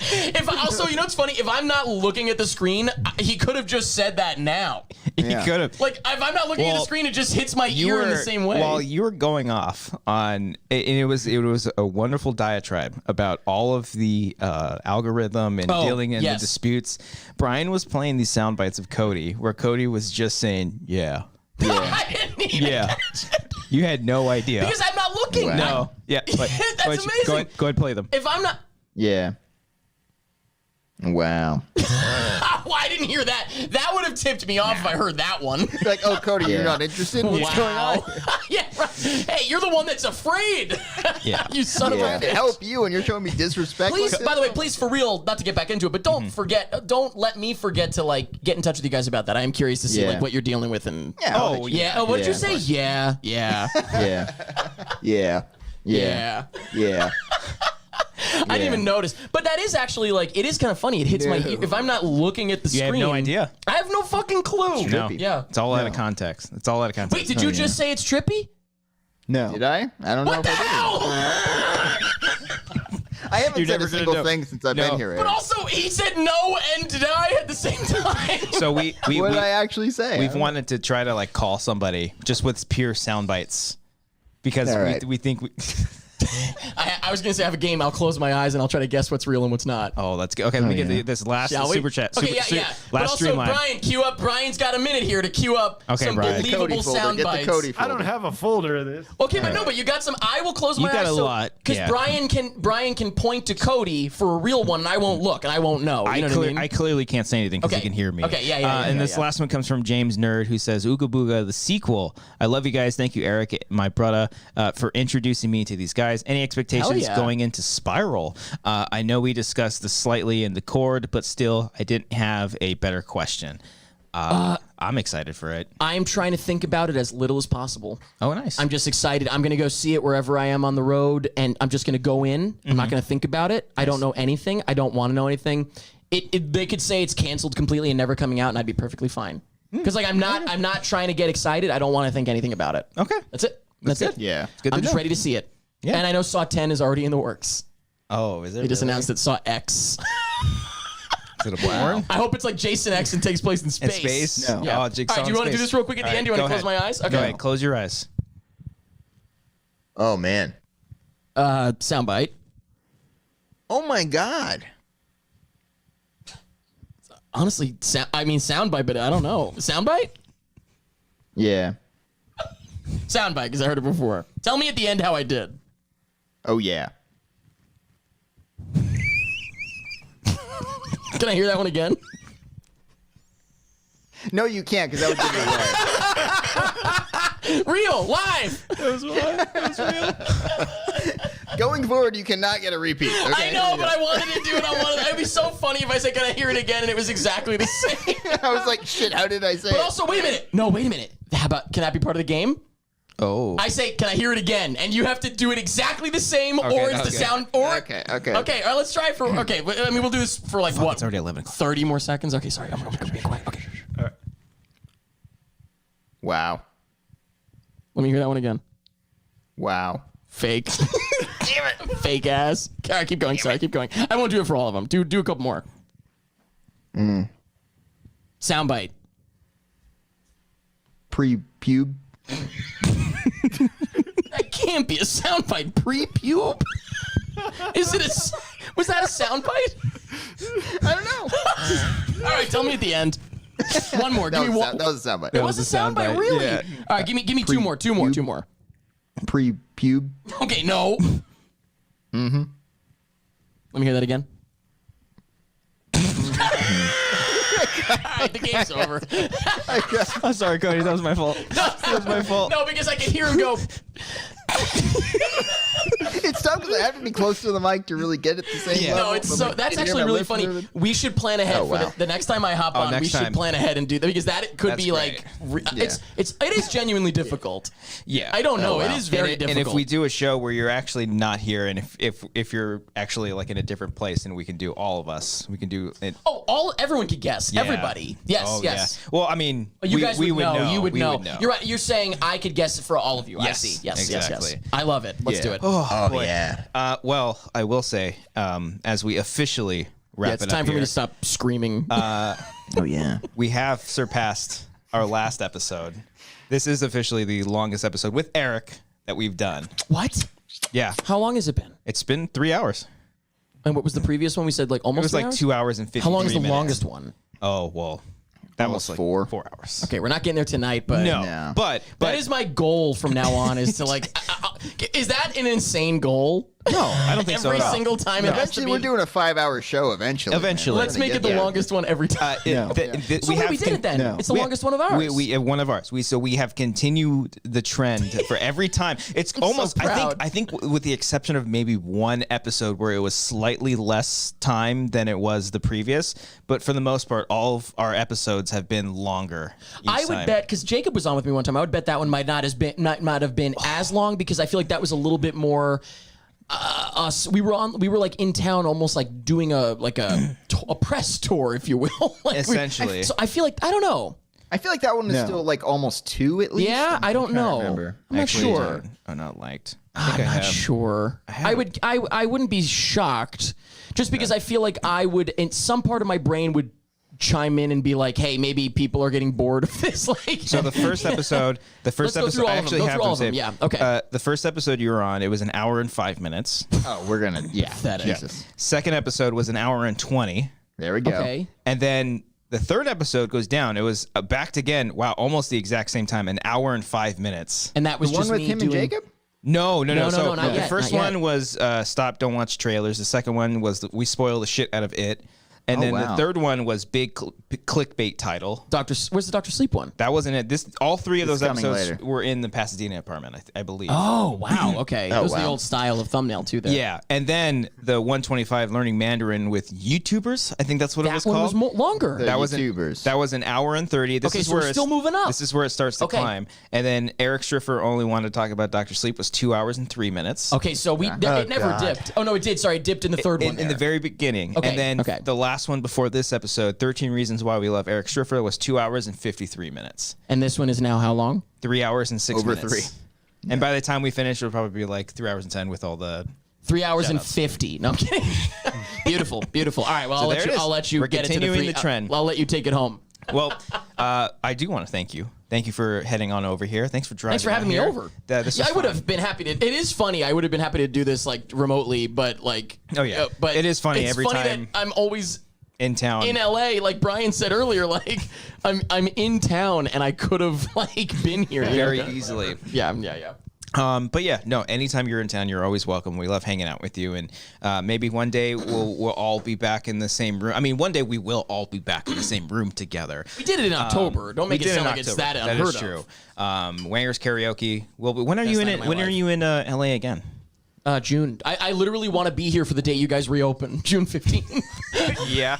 If also, you know what's funny? If I'm not looking at the screen, he could have just said that now. He Yeah. could have. Like if I'm not looking at the screen, it just hits my ear in the same way. While you were going off on, and it was a wonderful diatribe about all of the algorithm and dealing in the disputes. Brian was playing these sound bites of Cody, where Cody was just saying, "Yeah, I didn't even yeah." You had no idea because I'm not looking. Wow. No, yeah, but, That's amazing. Go ahead, play them. If I'm not. Yeah. Wow. Well, I didn't hear that. That would have tipped me off if I heard that one. Like, oh, Cody, you're not interested? What's going on? Yeah, right. Hey, you're the one that's afraid. Yeah. You son of a Yeah, to bitch. help you, and you're showing me disrespect. Please, like this? by the way, please, for real, not to get back into it, but don't forget, don't let me forget to like get in touch with you guys about that. I am curious to see Yeah. like what you're dealing with and. Yeah, I'll let you Yeah. know. Oh, what did you Yeah. say? Yeah. Yeah. Yeah. Yeah. Yeah. Yeah. I didn't even notice, but that is actually like it is kind of funny. It hits my ear if I'm not looking at the You screen. have no idea. I have no fucking clue. No. Yeah. It's all out of context. It's all out of context. Wait, did you just say it's trippy? No. Did I? I don't know What the if I hell? I haven't You're said never a gonna single know. thing since I've No. been here. But Eric. also, he said no and deny at the same time. So we What did I actually say? we've wanted to try to like call somebody just with pure sound bites because All right. we think we. I was gonna say I have a game. I'll close my eyes and I'll try to guess what's real and what's not. Oh, let's go. Okay, let me get this last Shall we? super chat. Okay, Super- yeah. But Last also, streamline. Brian, cue up. Brian's got a minute here to queue up Okay, some Brian. Get the Cody believable folder. sound Get the bites. Cody I folder. don't have a folder of this. Okay, but you got some. I will close my You got eyes. a lot, Because yeah. Brian can point to Cody for a real one, and I won't look, and I won't know. You know what I mean? I clearly can't say anything because Okay. you can hear me. Okay, yeah, And this yeah. last one comes from James Nerd, who says, "Ooga Booga, the sequel. I love you guys. Thank you, Eric, my brother, for introducing me to these guys. guys, any expectations yeah. going into Spiral? I know we discussed the slightly in the chord, but still, I didn't have a better question. I'm excited for it. I'm trying to think about it as little as possible. Oh, nice. I'm just excited. I'm going to go see it wherever I am on the road, and I'm just going to go in. I'm not going to think about it. I don't know anything. I don't want to know anything. They could say it's canceled completely and never coming out, and I'd be perfectly fine. Because like I'm not trying to get excited. I don't want to think anything about it. Okay, that's it. That's it. Yeah, I'm just ready to see it. Yeah, and I know Saw 10 is already in the works. Oh, is it? They just announced that Saw X. Is it a porn? I hope it's like Jason X and takes place in space. In space? No. Yeah. Oh, All right, do you want to do this real quick at the end? Do you want to close my eyes? Okay. Go ahead. Close your eyes. Oh man. Soundbite. Oh my God. Honestly, soundbite, but I don't know. Soundbite? Yeah. Soundbite, because I heard it before. Tell me at the end how I did. Oh yeah. Can I hear that one again? No, you can't, because that would give it away. Real, live. That was real. Going forward, you cannot get a repeat. Okay? I know, but I wanted to do it. It'd be so funny if I said, "Can I hear it again?" and it was exactly the same. I was like, "Shit, how did I say?" But it? also, wait a minute. No, wait a minute. How about? Can that be part of the game? Oh. I say, "Can I hear it again?" and you have to do it exactly the same, or it's the sound. Or Okay. Okay, all right, let's try it for. Okay, I mean, we'll do this for like what? It's already 11 o'clock. 30 more seconds. Okay, sorry. I'm gonna be quiet. Okay. All right. Wow. Let me hear that one again. Wow. Fake. Damn it. Fake ass. All right, keep going. Sorry, keep going. I won't do it for all of them. Do a couple more. Soundbite. Pre-pube. That can't be a soundbite. Pre-pube? Was that a soundbite? I don't know. All right, tell me at the end. One more. Give me one. That was a soundbite. It was a soundbite, really? Yeah. All right, give me two more. Two more. Pre-pube. Okay, no. Mm-hmm. Let me hear that again. All right, the game's over. I'm sorry, Cody. That was my fault. That was my fault. No, because I can hear him go. It's tough because I have to be close to the mic to really get it the same level. No, that's actually really funny. We should plan ahead for the next time I hop on. We should plan ahead and do that because that could be great. like it is genuinely difficult. Yeah, I don't know. It is very difficult. And if we do a show where you're actually not here, and if you're actually like in a different place, and we can do all of us, we can do it. Oh, everyone could guess. Yeah. Everybody. Yes, Oh, yes. Yeah. Well, I mean, You guys would know. You would We know. would know. You're right. You're saying I could guess for all of you. Yes, I see. Yes, exactly. yes. I love it. Let's do it. Oh yeah. Well, I will say, as we officially wrap It's it up time for me here, to stop screaming. Oh yeah. we have surpassed our last episode. This is officially the longest episode with Eric that we've done. What? Yeah. How long has it been? It's been 3 hours. And what was the previous one? We said like It almost was 3 like hours? 2 hours and 53 How long is the minutes. longest one? Oh, well, that Almost was like four. 4 hours. Okay, we're not getting there tonight, but No, but that is my goal from now on. Is to like, is that an insane goal? no, I don't think so. Every at all. single time it has to Eventually, be. we're doing a 5-hour show. Eventually. Eventually. Let's make it the longest one every time. We So wait, we did it then. no. It's the longest one of ours. We one of ours. We have continued the trend for every time. It's almost. proud. I think with the exception of maybe one episode where it was slightly less time than it was the previous, but for the most part, all of our episodes have been longer. I would bet because Jacob was on with me one time. I would bet that one might not have been as long because I feel like that was a little bit more. Us, we were like in town, almost like doing a press tour, if you will. Like Essentially. so I feel like I don't know. I feel like that one is still like almost 2 at least. Yeah, I don't know. remember. I'm not Actually, sure. I'm not liked. I'm not sure. I wouldn't be shocked, just because I feel like I would. In some part of my brain would chime in and be like, "Hey, maybe people are getting bored of this." Like, So the first episode, Let's go I through all of them. actually Go have through all them of them. saved. Yeah, okay. The first episode you were on, it was 1 hour and 5 minutes. Oh, we're gonna. Yeah. Pathetic. Second episode was 1 hour and 20. There we go. Okay. And then the third episode goes down. It was backed again. Wow, almost the exact same time, 1 hour and 5 minutes. And that was The one just with me him doing. and Jacob. No. No, So not the yet, first not yet. one was Stop, Don't Watch Trailers. The second one was We Spoil the Shit Out of It. And then the third one was big clickbait title. Where's the Dr. Sleep one? That wasn't it. All three of those episodes were in the Pasadena apartment, I believe. Oh, wow. Okay. That was the old style of thumbnail, too, there. Yeah. And then the 125 Learning Mandarin with YouTubers. I think that's what it was called. That one was longer. That was YouTubers. That was an hour and 30. This is so we're still moving up. This is where it starts to climb. And then Eric Striffler only wanted to talk about Dr. Sleep was 2 hours and 3 minutes. Okay, so it never dipped. Oh, no, it did. Sorry, it dipped in the third one. In the very beginning. Okay. And then the last one before this episode, 13 Reasons Why We Love Eric Striffler, was 2 hours and 53 minutes. And this one is now how long? 3 hours and 6 minutes. Over 3. And by the time we finish, it'll probably be like 3 hours and 10 with all the 3 hours and 50. No, I'm kidding. Beautiful, beautiful. All right, well, I'll let you We're get into continuing the trend. I'll let you take it home. Well, I do want to thank you. Thank you for heading on over here. Thanks for driving. Thanks for having me over. I would have been happy to. It is funny. I would have been happy to do this like remotely, but like. Oh yeah. But it is funny it's every funny time. That I'm always in town in LA. Like Brian said earlier, like I'm in town and I could have like been here very easily. Yeah. But yeah, no. Anytime you're in town, you're always welcome. We love hanging out with you, and maybe one day we'll all be back in the same room. I mean, one day we will all be back in the same room together. We did it in October. Don't make it sound like it's that unheard of. That is true. Wanger's Karaoke. Well, when are you in it? When are you in LA again? June. I literally want to be here for the day you guys reopen, June 15th. Yeah.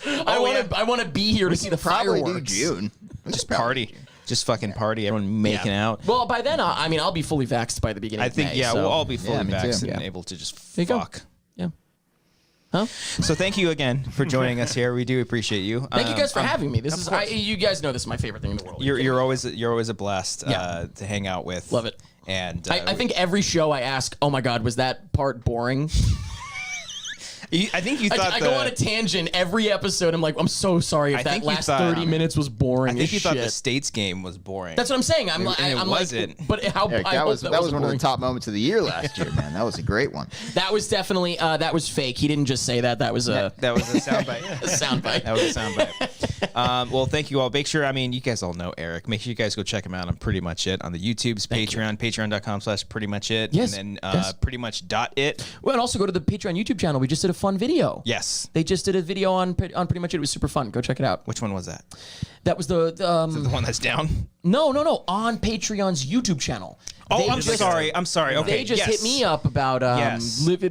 I want to be here to see the fireworks. Probably do June. Just party. Just fucking party. Everyone making out. Well, by then, I'll be fully vaxxed by the beginning of May. I think, we'll all be fully vaxxed and able to just fuck. Yeah. Huh? So thank you again for joining us here. We do appreciate you. Thank you guys for having me. This is you guys know this is my favorite thing in the world. You're always a blast to hang out with. Love it. And I think every show I ask, oh my God, was that part boring? I think you thought I go on a tangent every episode. I'm like, I'm so sorry if that last 30 minutes was boring. I think you thought the States game was boring. That's what I'm saying. I'm wasn't. Like, but how? Eric, that was one of the top moments of the year last year, man. That was a great one. That was definitely that was fake. He didn't just say that. That was a soundbite. A soundbite. That was a soundbite. Well, thank you all. Make sure. I mean, you guys all know Eric. Make sure you guys go check him out on Pretty Much It on the YouTube's Patreon, patreon.com/prettymuchit. Yes. And then prettymuch.it. Well, and also go to the Patreon YouTube channel. We just did a fun video. Yes. They just did a video on Pretty Much It. It was super fun. Go check it out. Which one was that? That was the the one that's down? No. On Patreon's YouTube channel. Oh, I'm sorry. Okay. They just hit me up about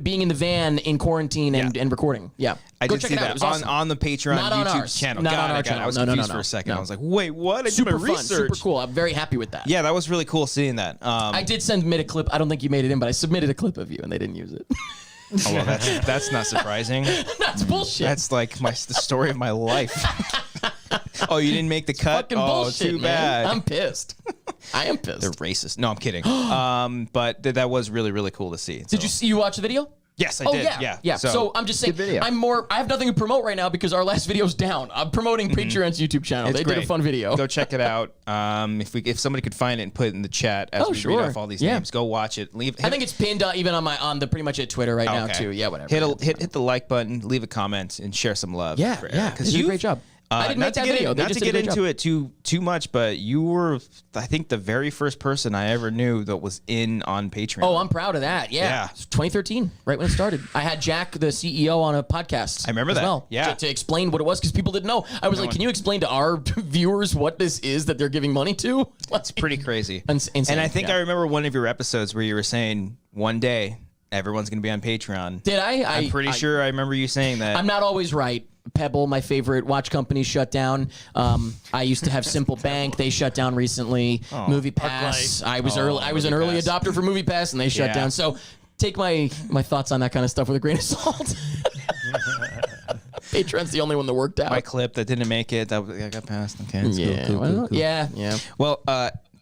being in the van in quarantine and recording. Yeah. I Go did check see it out. that It was awesome. on the Patreon YouTube channel. Not on our channel. I was confused for a second. I was like, wait, what? I did my research. Super cool. I'm very happy with that. Yeah, that was really cool seeing that. I did submit a clip. I don't think you made it in, but I submitted a clip of you and they didn't use it. Oh, well, that's not surprising. That's bullshit. That's like the story of my life. Oh, you didn't make the cut? Fucking bullshit, too bad. Man. I'm pissed. I am pissed. They're racist. No, I'm kidding. But that was really, really cool to see. Did you watch the video? Yes, I did. Yeah. So I'm just saying, I have nothing to promote right now because our last video's down. I'm promoting Patreon's YouTube channel. They did a fun video. Go check it out. If somebody could find it and put it in the chat as we read off all these names, go watch it. I think it's pinned even on the Pretty Much It Twitter right now too. Yeah, whatever. Hit the like button, leave a comment, and share some love. Yeah, because you did a great job. I didn't make that video. Not to get into it too much, but you were, I think, the very first person I ever knew that was on Patreon. Oh, I'm proud of that. Yeah. 2013, right when it started. I had Jack, the CEO, on a podcast. I remember that. Well, yeah. To explain what it was, because people didn't know. I was like, can you explain to our viewers what this is that they're giving money to? That's pretty crazy. Insane. And I think I remember one of your episodes where you were saying one day everyone's going to be on Patreon. Did I? I'm pretty sure I remember you saying that. I'm not always right. Pebble, my favorite watch company, shut down. I used to have Simple Bank. They shut down recently. Movie Pass. I was an early adopter for Movie Pass, and they shut down. So take my thoughts on that kind of stuff with a grain of salt. Patreon's the only one that worked out. My clip that didn't make it, that got passed. Okay, cool. Yeah. Well,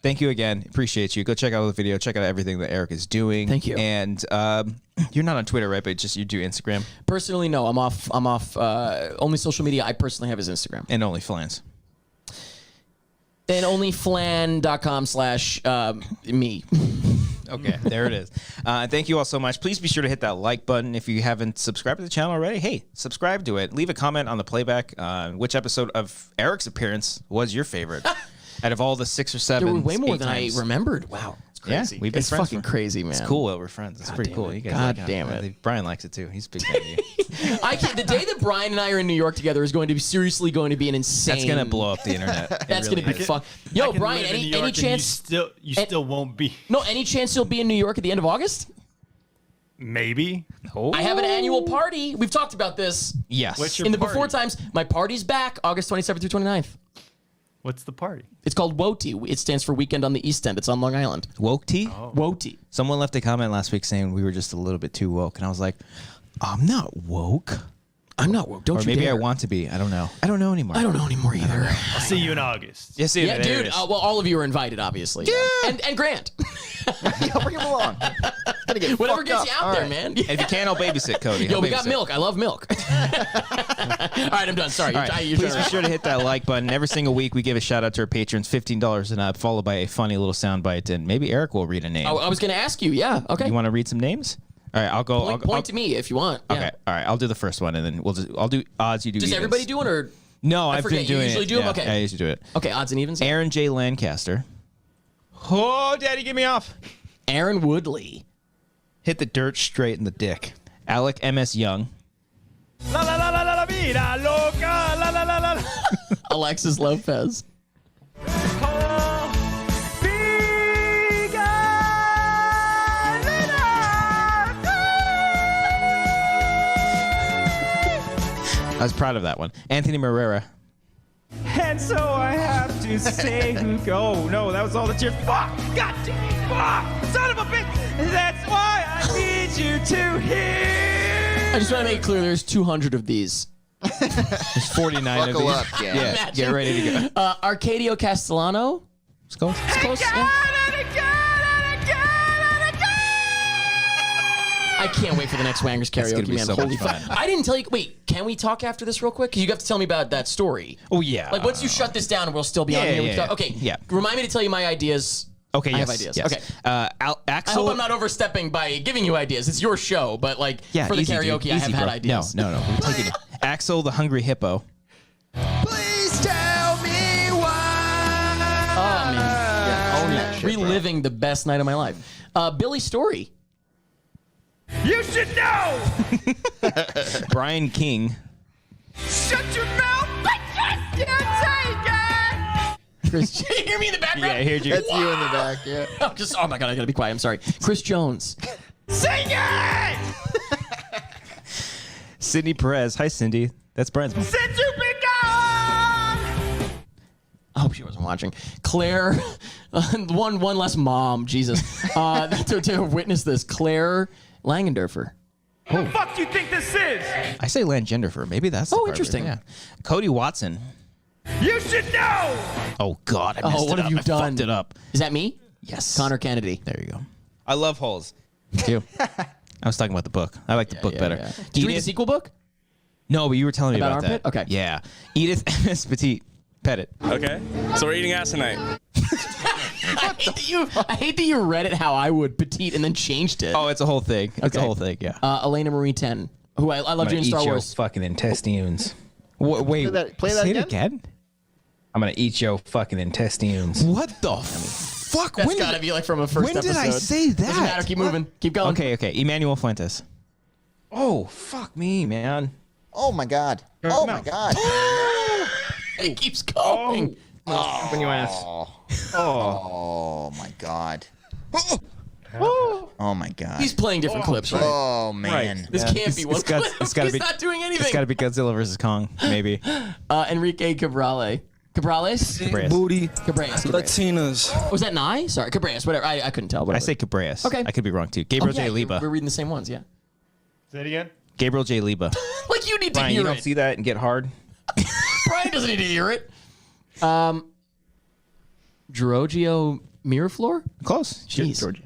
thank you again. Appreciate you. Go check out the video. Check out everything that Eric is doing. Thank you. And you're not on Twitter, right? But just you do Instagram. Personally, no. I'm off. Only social media I personally have is Instagram and OnlyFans. And onlyflan.com/me. Okay, there it is. Thank you all so much. Please be sure to hit that like button if you haven't subscribed to the channel already. Hey, subscribe to it. Leave a comment on the playback. Which episode of Eric's appearance was your favorite? Out of all the 6 or 7, there were way more than I remembered. Wow. crazy. Yeah, we've been it's friends fucking for- crazy, man. It's cool that we're friends. It's pretty cool. You guys God like damn it. it. Brian likes it too. He's a big fan of you. The day that Brian and I are in New York together is going to be seriously going to be an insane. That's gonna blow up the internet. That's gonna be fun. Yo, Brian, any chance you still won't be? No, any chance you'll be in New York at the end of August? Maybe. Oh. I have an annual party. We've talked about this. Yes. What's your In the party? before times, my party's back August 27th through 29th. What's the party? It's called WOTI. It stands for Weekend on the East End. It's on Long Island. Woke tea? WOTI. Someone left a comment last week saying we were just a little bit too woke, and I was like, I'm not woke. I'm not woke. Don't Or you maybe dare. I want to be. I don't know. I don't know anymore. I don't know anymore either. I'll see you in August. Yes, Yeah, dude. Well, all of you are invited, obviously. Yeah. And Grant. Yeah, bring him along. Gonna get Whatever fucked gets up. you out All there, right. man. And if you can, I'll babysit Cody. Yo, I'll we got babysit. milk. I love milk. All right, I'm done. Sorry. All right. You're Please be trying to- sure to hit that like button. Every single week, we give a shout out to our patrons, $15 and up, followed by a funny little soundbite, and maybe Eric will read a name. I was going to ask you. Yeah. Okay. You want to read some names? All right, I'll go. Point to me if you want. Yeah. Okay, all right, I'll do the first one, and then I'll do odds. You do. Does evens. everybody do it or? No, I've forget. been doing You usually it. do 'em? Yeah, Okay. I usually do it. Okay, odds and evens. Aaron J. Lancaster. Oh, Daddy, get me off. Aaron Woodley. Hit the dirt straight in the dick. Alec M.S. Young. La la la la la la vida loca. La la la la. la. Alexis Lopez. I was proud of that one. Anthony Marrera. And so I have to say who go. No, that was all the cheer. Fuck! God damn! Fuck! Son of a bitch! That's why I need you to hear. I just want to make it clear there's 200 of these. There's 49 of Buckle these. up, yeah. Yeah, Imagine. get ready to go. Arcadio Castellano. Let's go. It's close. Yeah. I can't wait for the next Wanger's That's gonna karaoke, be man. so Holy much fun. fuck. I didn't tell you. Wait, can we talk after this real quick? Because you have to tell me about that story. Oh, yeah. Like, once you shut this down, we'll still be on Yeah, here. yeah, We talk- yeah. Okay. Yeah. Remind me to tell you my ideas. Okay, I yes, have ideas. yes. Okay. I Axel. hope I'm not overstepping by giving you ideas. It's your show, but like Yeah, for the easy, dude. karaoke, I have Easy, had bro. ideas. No. We're taking it. Axel, the Hungry Hippo. Please tell me why. Oh man, Yeah, own that shit, bro. reliving the best night of my life. Billy Story. You should know. Brian King. Shut your mouth, but just can't take it. Chris, you hear me in the background? Yeah, I heard you. That's you in the back, yeah. Oh my god, I gotta be quiet. I'm sorry. Chris Jones. Sing it. Cindy Perez. Hi, Cindy. That's Brian's mom. Since you be gone. I hope she wasn't watching. Claire, one less mom. Jesus, to witness this. Claire Langendorfer. What the fuck do you think this is? I say Langenderfer. Maybe that's the Oh, part interesting. where- Yeah. Cody Watson. You should know. Oh, God. I messed what it have up. you I done? fucked it up. Is that me? Yes. Connor Kennedy. There you go. I love holes. Me too. I was talking about the book. I like the book better. Yeah. Did you read the sequel book? No, but you were telling me About about that. Armpit? Okay. Yeah. Edith M.S. Petite. Pettit. Okay, so we're eating ass tonight. I hate that you read it how I would, petite, and then changed it. Oh, it's a whole thing. It's a Okay. whole thing, yeah. Elena Marie Ten, who I loved you in Star Wars. fucking intestines. Wait, Play that say again? it again? I'm gonna eat your fucking intestines. What the fuck? That's gotta be like from a first when episode. did I say that? Doesn't matter. Keep moving. Keep going. Okay. Emmanuel Fuentes. Oh, fuck me, man. Oh my god. Oh my god. It keeps going. When you ask. Oh my god. Oh my god. He's playing different clips, right? Oh man. This can't be one It's got- clip. it's gotta He's be- not doing anything. It's got to be Godzilla versus Kong, maybe. Enrique Cabrales. Cabrales? Cabrera. Booty. Cabrales. Latinas. Was that Nye? Sorry, Cabrales. Whatever. I couldn't tell. I Whatever. say Cabrera. Okay. I could be wrong too. Oh, Gabriel yeah, J. Liba. we're reading the same ones, yeah. Say it again. Gabriel J. Liba. Like you need to Brian, hear you don't it. see that and get hard? Brian doesn't need to hear it. Giorgio Miraflor? Close. Jeez. Giorgio.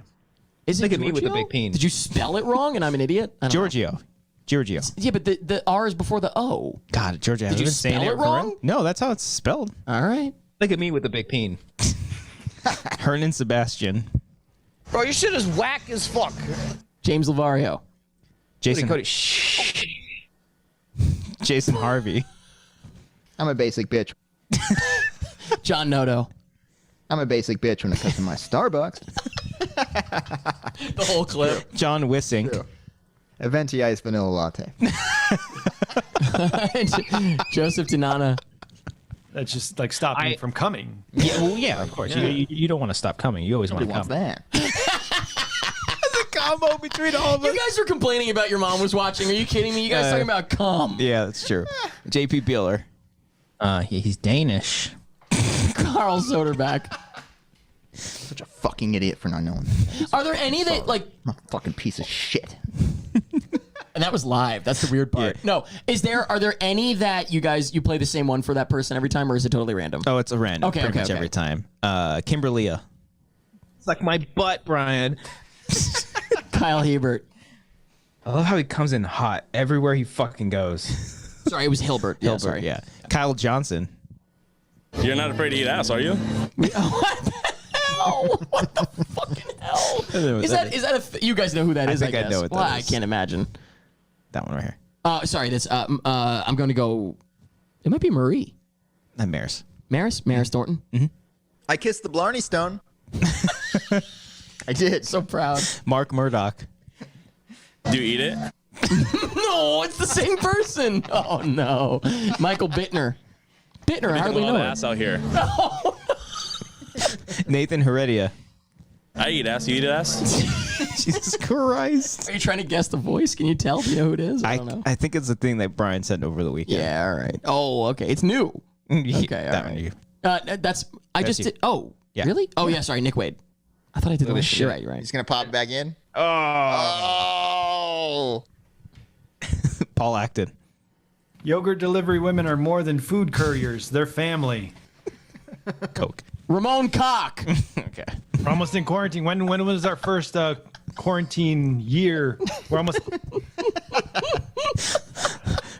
Is it Look at me with the Giorgio? big peen. Did you spell it wrong and I'm an idiot? I don't know. Giorgio. Yeah, but the R is before the O. God, Giorgio. Did you spell it wrong? No, that's how it's spelled. All right. Look at me with the big peen. Hernan Sebastian. Bro, your shit is whack as fuck. James Lavario. Jason. Cody, Jason Harvey. I'm a basic bitch. John Noto. I'm a basic bitch when it comes to my Starbucks. The whole clip. John Wissink. A venti iced vanilla latte. Joseph Tanana. That's just like stopping you from coming. Yeah, well, yeah, of course. Yeah. You don't want to stop coming. You always want Nobody to wants come. that. Combo between all of us. You guys were complaining about your mom was watching. Are you kidding me? You guys talking about cum. Yeah, that's true. JP Beeler. He's Danish. Carl Soderback. Such a fucking idiot for not knowing that. Are there any that like I'm a fucking piece of shit. And that was live. That's the weird part. No, are there any that you play the same one for that person every time, or is it totally random? Oh, it's a random. Okay, pretty much okay. every time. Kimberly. It's like my butt, Brian. Kyle Hebert. I love how he comes in hot everywhere he fucking goes. Sorry, it was Hilbert. Yeah, Hilbert, sorry. yeah. Kyle Johnson. You're not afraid to eat ass, are you? What the hell? What the fucking hell? Is that you guys know who that is? I think I guess. know what that well, is. I can't imagine. That one right here. Sorry, that's I'm going to go. It might be Marie. That Maris. Maris Thornton. Mm-hmm. I kissed the Blarney Stone. I did. So proud. Mark Murdoch. Do you eat it? No, it's the same person. Oh no, Michael Bittner. I hardly know him. Ass out here. Nathan Heredia. I eat ass. You eat ass? Jesus Christ. Are you trying to guess the voice? Can you tell? Do you know who it is? I don't know. I think it's the thing that Brian sent over the weekend. Yeah, all right. Oh, okay. It's new. Okay, all One you. right. I just you. did. Oh, Yeah. really? Oh, yeah. Sorry, Nick Wade. I thought I did the last. You're right. You're right. He's gonna pop back in. Oh. Paul Acton. Yogurt delivery women are more than food couriers. They're family. Coke. Ramon Cock. Okay. We're almost in quarantine. When was our first quarantine year? We're almost.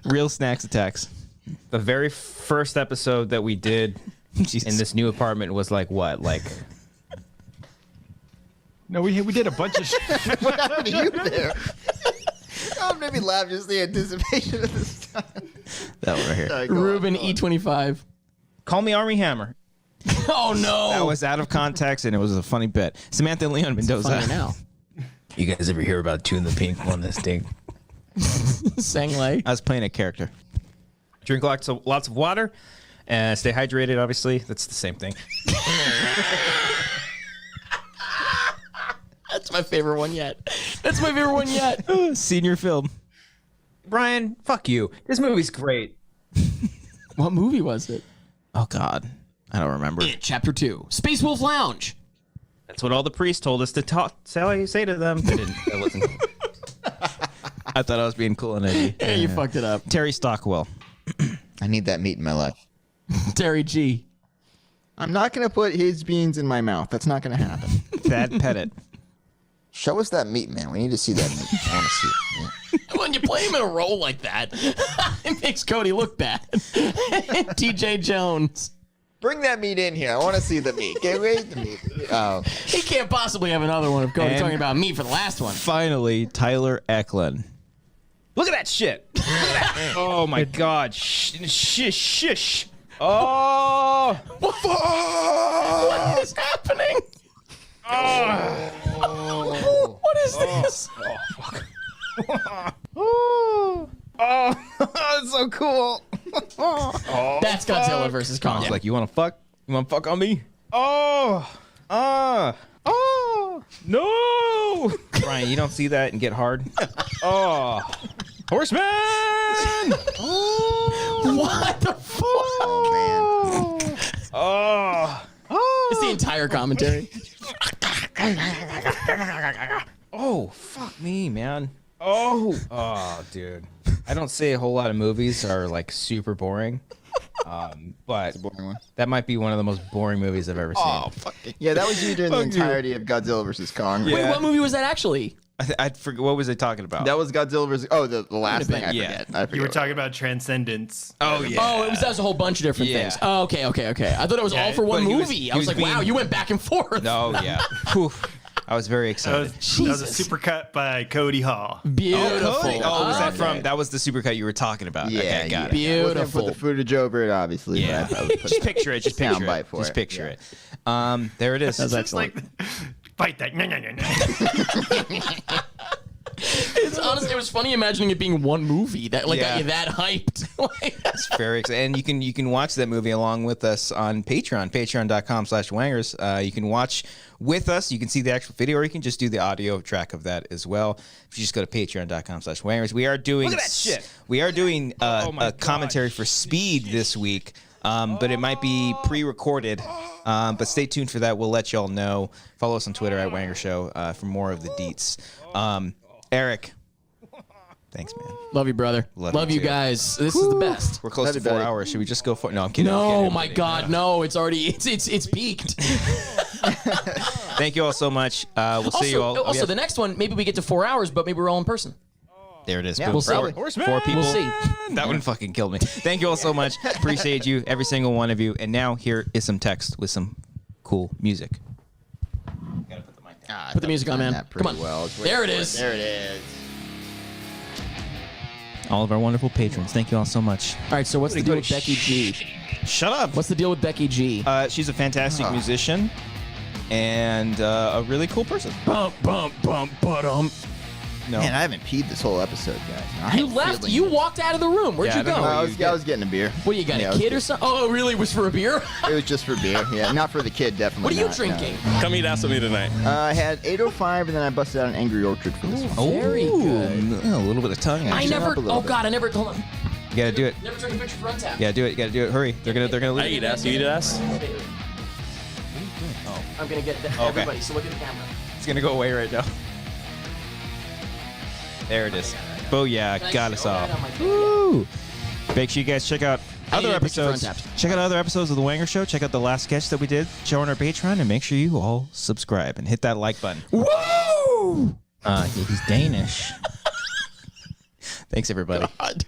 Real Snacks Attacks. The very first episode that we did in this new apartment was like what? Like No, we did a bunch of shit. What happened to you there? Oh, made me laugh just the anticipation of this time. That one right here. Sorry, go Ruben on. E25. Call Me Army Hammer. Oh no. That was out of context and it was a funny bit. Samantha Leon Mendoza. Funny now. You guys ever hear about Two in the Pink on this thing? Sanglay. I was playing a character. Drink lots of water and stay hydrated. Obviously, that's the same thing. That's my favorite one yet. Senior film. Brian, fuck you. This movie's great. What movie was it? Oh God, I don't remember. It, Chapter 2. Space Wolf Lounge. That's what all the priests told us to say to them. They didn't. That wasn't. I thought I was being cool and edgy. Hey, you fucked it up. Terry Stockwell. I need that meat in my life. Terry G. I'm not gonna put his beans in my mouth. That's not gonna happen. Thad Pettit. Show us that meat, man. We need to see that meat. I want to see it. Yeah. When you play him in a role like that, it makes Cody look bad. TJ Jones. Bring that meat in here. I want to see the meat. Get away the meat. Oh, He can't possibly have another one of Cody And- talking about me for the last one. Finally, Tyler Eklund. Look at that shit. Oh my God. Shish. Oh. What is happening? What is this? Oh, it's so cool. That's Godzilla versus Kong. It's like, you want to fuck? You want to fuck on me? Oh. No. Brian, you don't see that and get hard. Oh. Horseman. What the fuck? oh man. Oh. It's the entire commentary. Oh, fuck me, man. Oh, dude. I don't say a whole lot of movies are like super boring. But Boring one. that might be one of the most boring movies I've ever seen. Oh, fuck it. Yeah, that was you during the entirety of Godzilla vs Kong. Wait, what movie was that actually? I forget. What was I talking about? That was Godzilla vs. Oh, the last thing. I Yeah. forget. I forget. You were talking about Transcendence. Oh, yeah. Oh, that was a whole bunch of different Yeah. things. Oh, okay. I thought it was all for but one he was- movie. he I was was like, being- wow, you went back and forth. No, yeah. Whew. I was very That excited. was a super cut by Cody Hall. Beautiful. Cody? Oh, was that Okay. from? That was the supercut you were talking about. Yeah, okay, got it. I wasn't gonna Beautiful. put the footage over it, obviously. Yeah. But I would put Just picture it. Just picture soundbite it. for Just it. picture it. There it is. That's It's excellent. like Fight that. It's honestly, it was funny imagining it being one movie that got you that hyped. It's very exciting. And you can watch that movie along with us on Patreon, patreon.com/wangers. You can watch with us. You can see the actual video, or you can just do the audio track of that as well. If you just go to patreon.com/wangers. We are doing Look at that shit. We are doing a commentary for Speed this week, but it might be pre-recorded. But stay tuned for that. We'll let y'all know. Follow us on Twitter at Wanger Show for more of the deets. Eric, thanks, man. Love you, brother. Love you too. guys. This is the best. We're close to 4 hours. Should we just go for? No, I'm kidding. No, my God, no! It's already it's peaked. Thank you all so much. We'll see you all. Also, the next one, maybe we get to 4 hours, but maybe we're all in person. There it is. Yeah, we'll see. 4 people. We'll see. That one fucking killed me. Thank you all so much. Appreciate you, every single one of you. And now here is some text with some cool music. Put the music on, man. Come on. Well. There it is. There it is. All of our wonderful patrons. Thank you all so much. All right, so what's the deal with Becky G? Shut up. What's the deal with Becky G? She's a fantastic musician and a really cool person. Bump, bump, bump, ba-dum. No. Man, I haven't peed this whole episode, guys. You left. You walked out of the room. Where'd you go? I was getting a beer. What, you got Yeah, a kid or something? Oh, really? It was for a beer? It was just for beer. Yeah, not for the kid, definitely. What are you not, drinking? Come eat ass with me tonight. I had 805, and then I busted out an Angry Orchard for this one. Oh, Very good. A little bit of tongue action. I never. Oh God, I never. Hold on. You gotta do it. Never took a picture for Untap. Yeah, do it. You gotta do it. Hurry. They're gonna I leave. eat ass. You eat ass? I'm gonna get everybody. So look at the camera. It's gonna go away right now. There it is. Booyah, got us all. Woo! Make sure you guys check out other episodes. Check out other episodes of The Wanger Show. Check out the last sketch that we did. Show on our Patreon, and make sure you all subscribe and hit that like button. Woo! He's Danish. Thanks, everybody. God.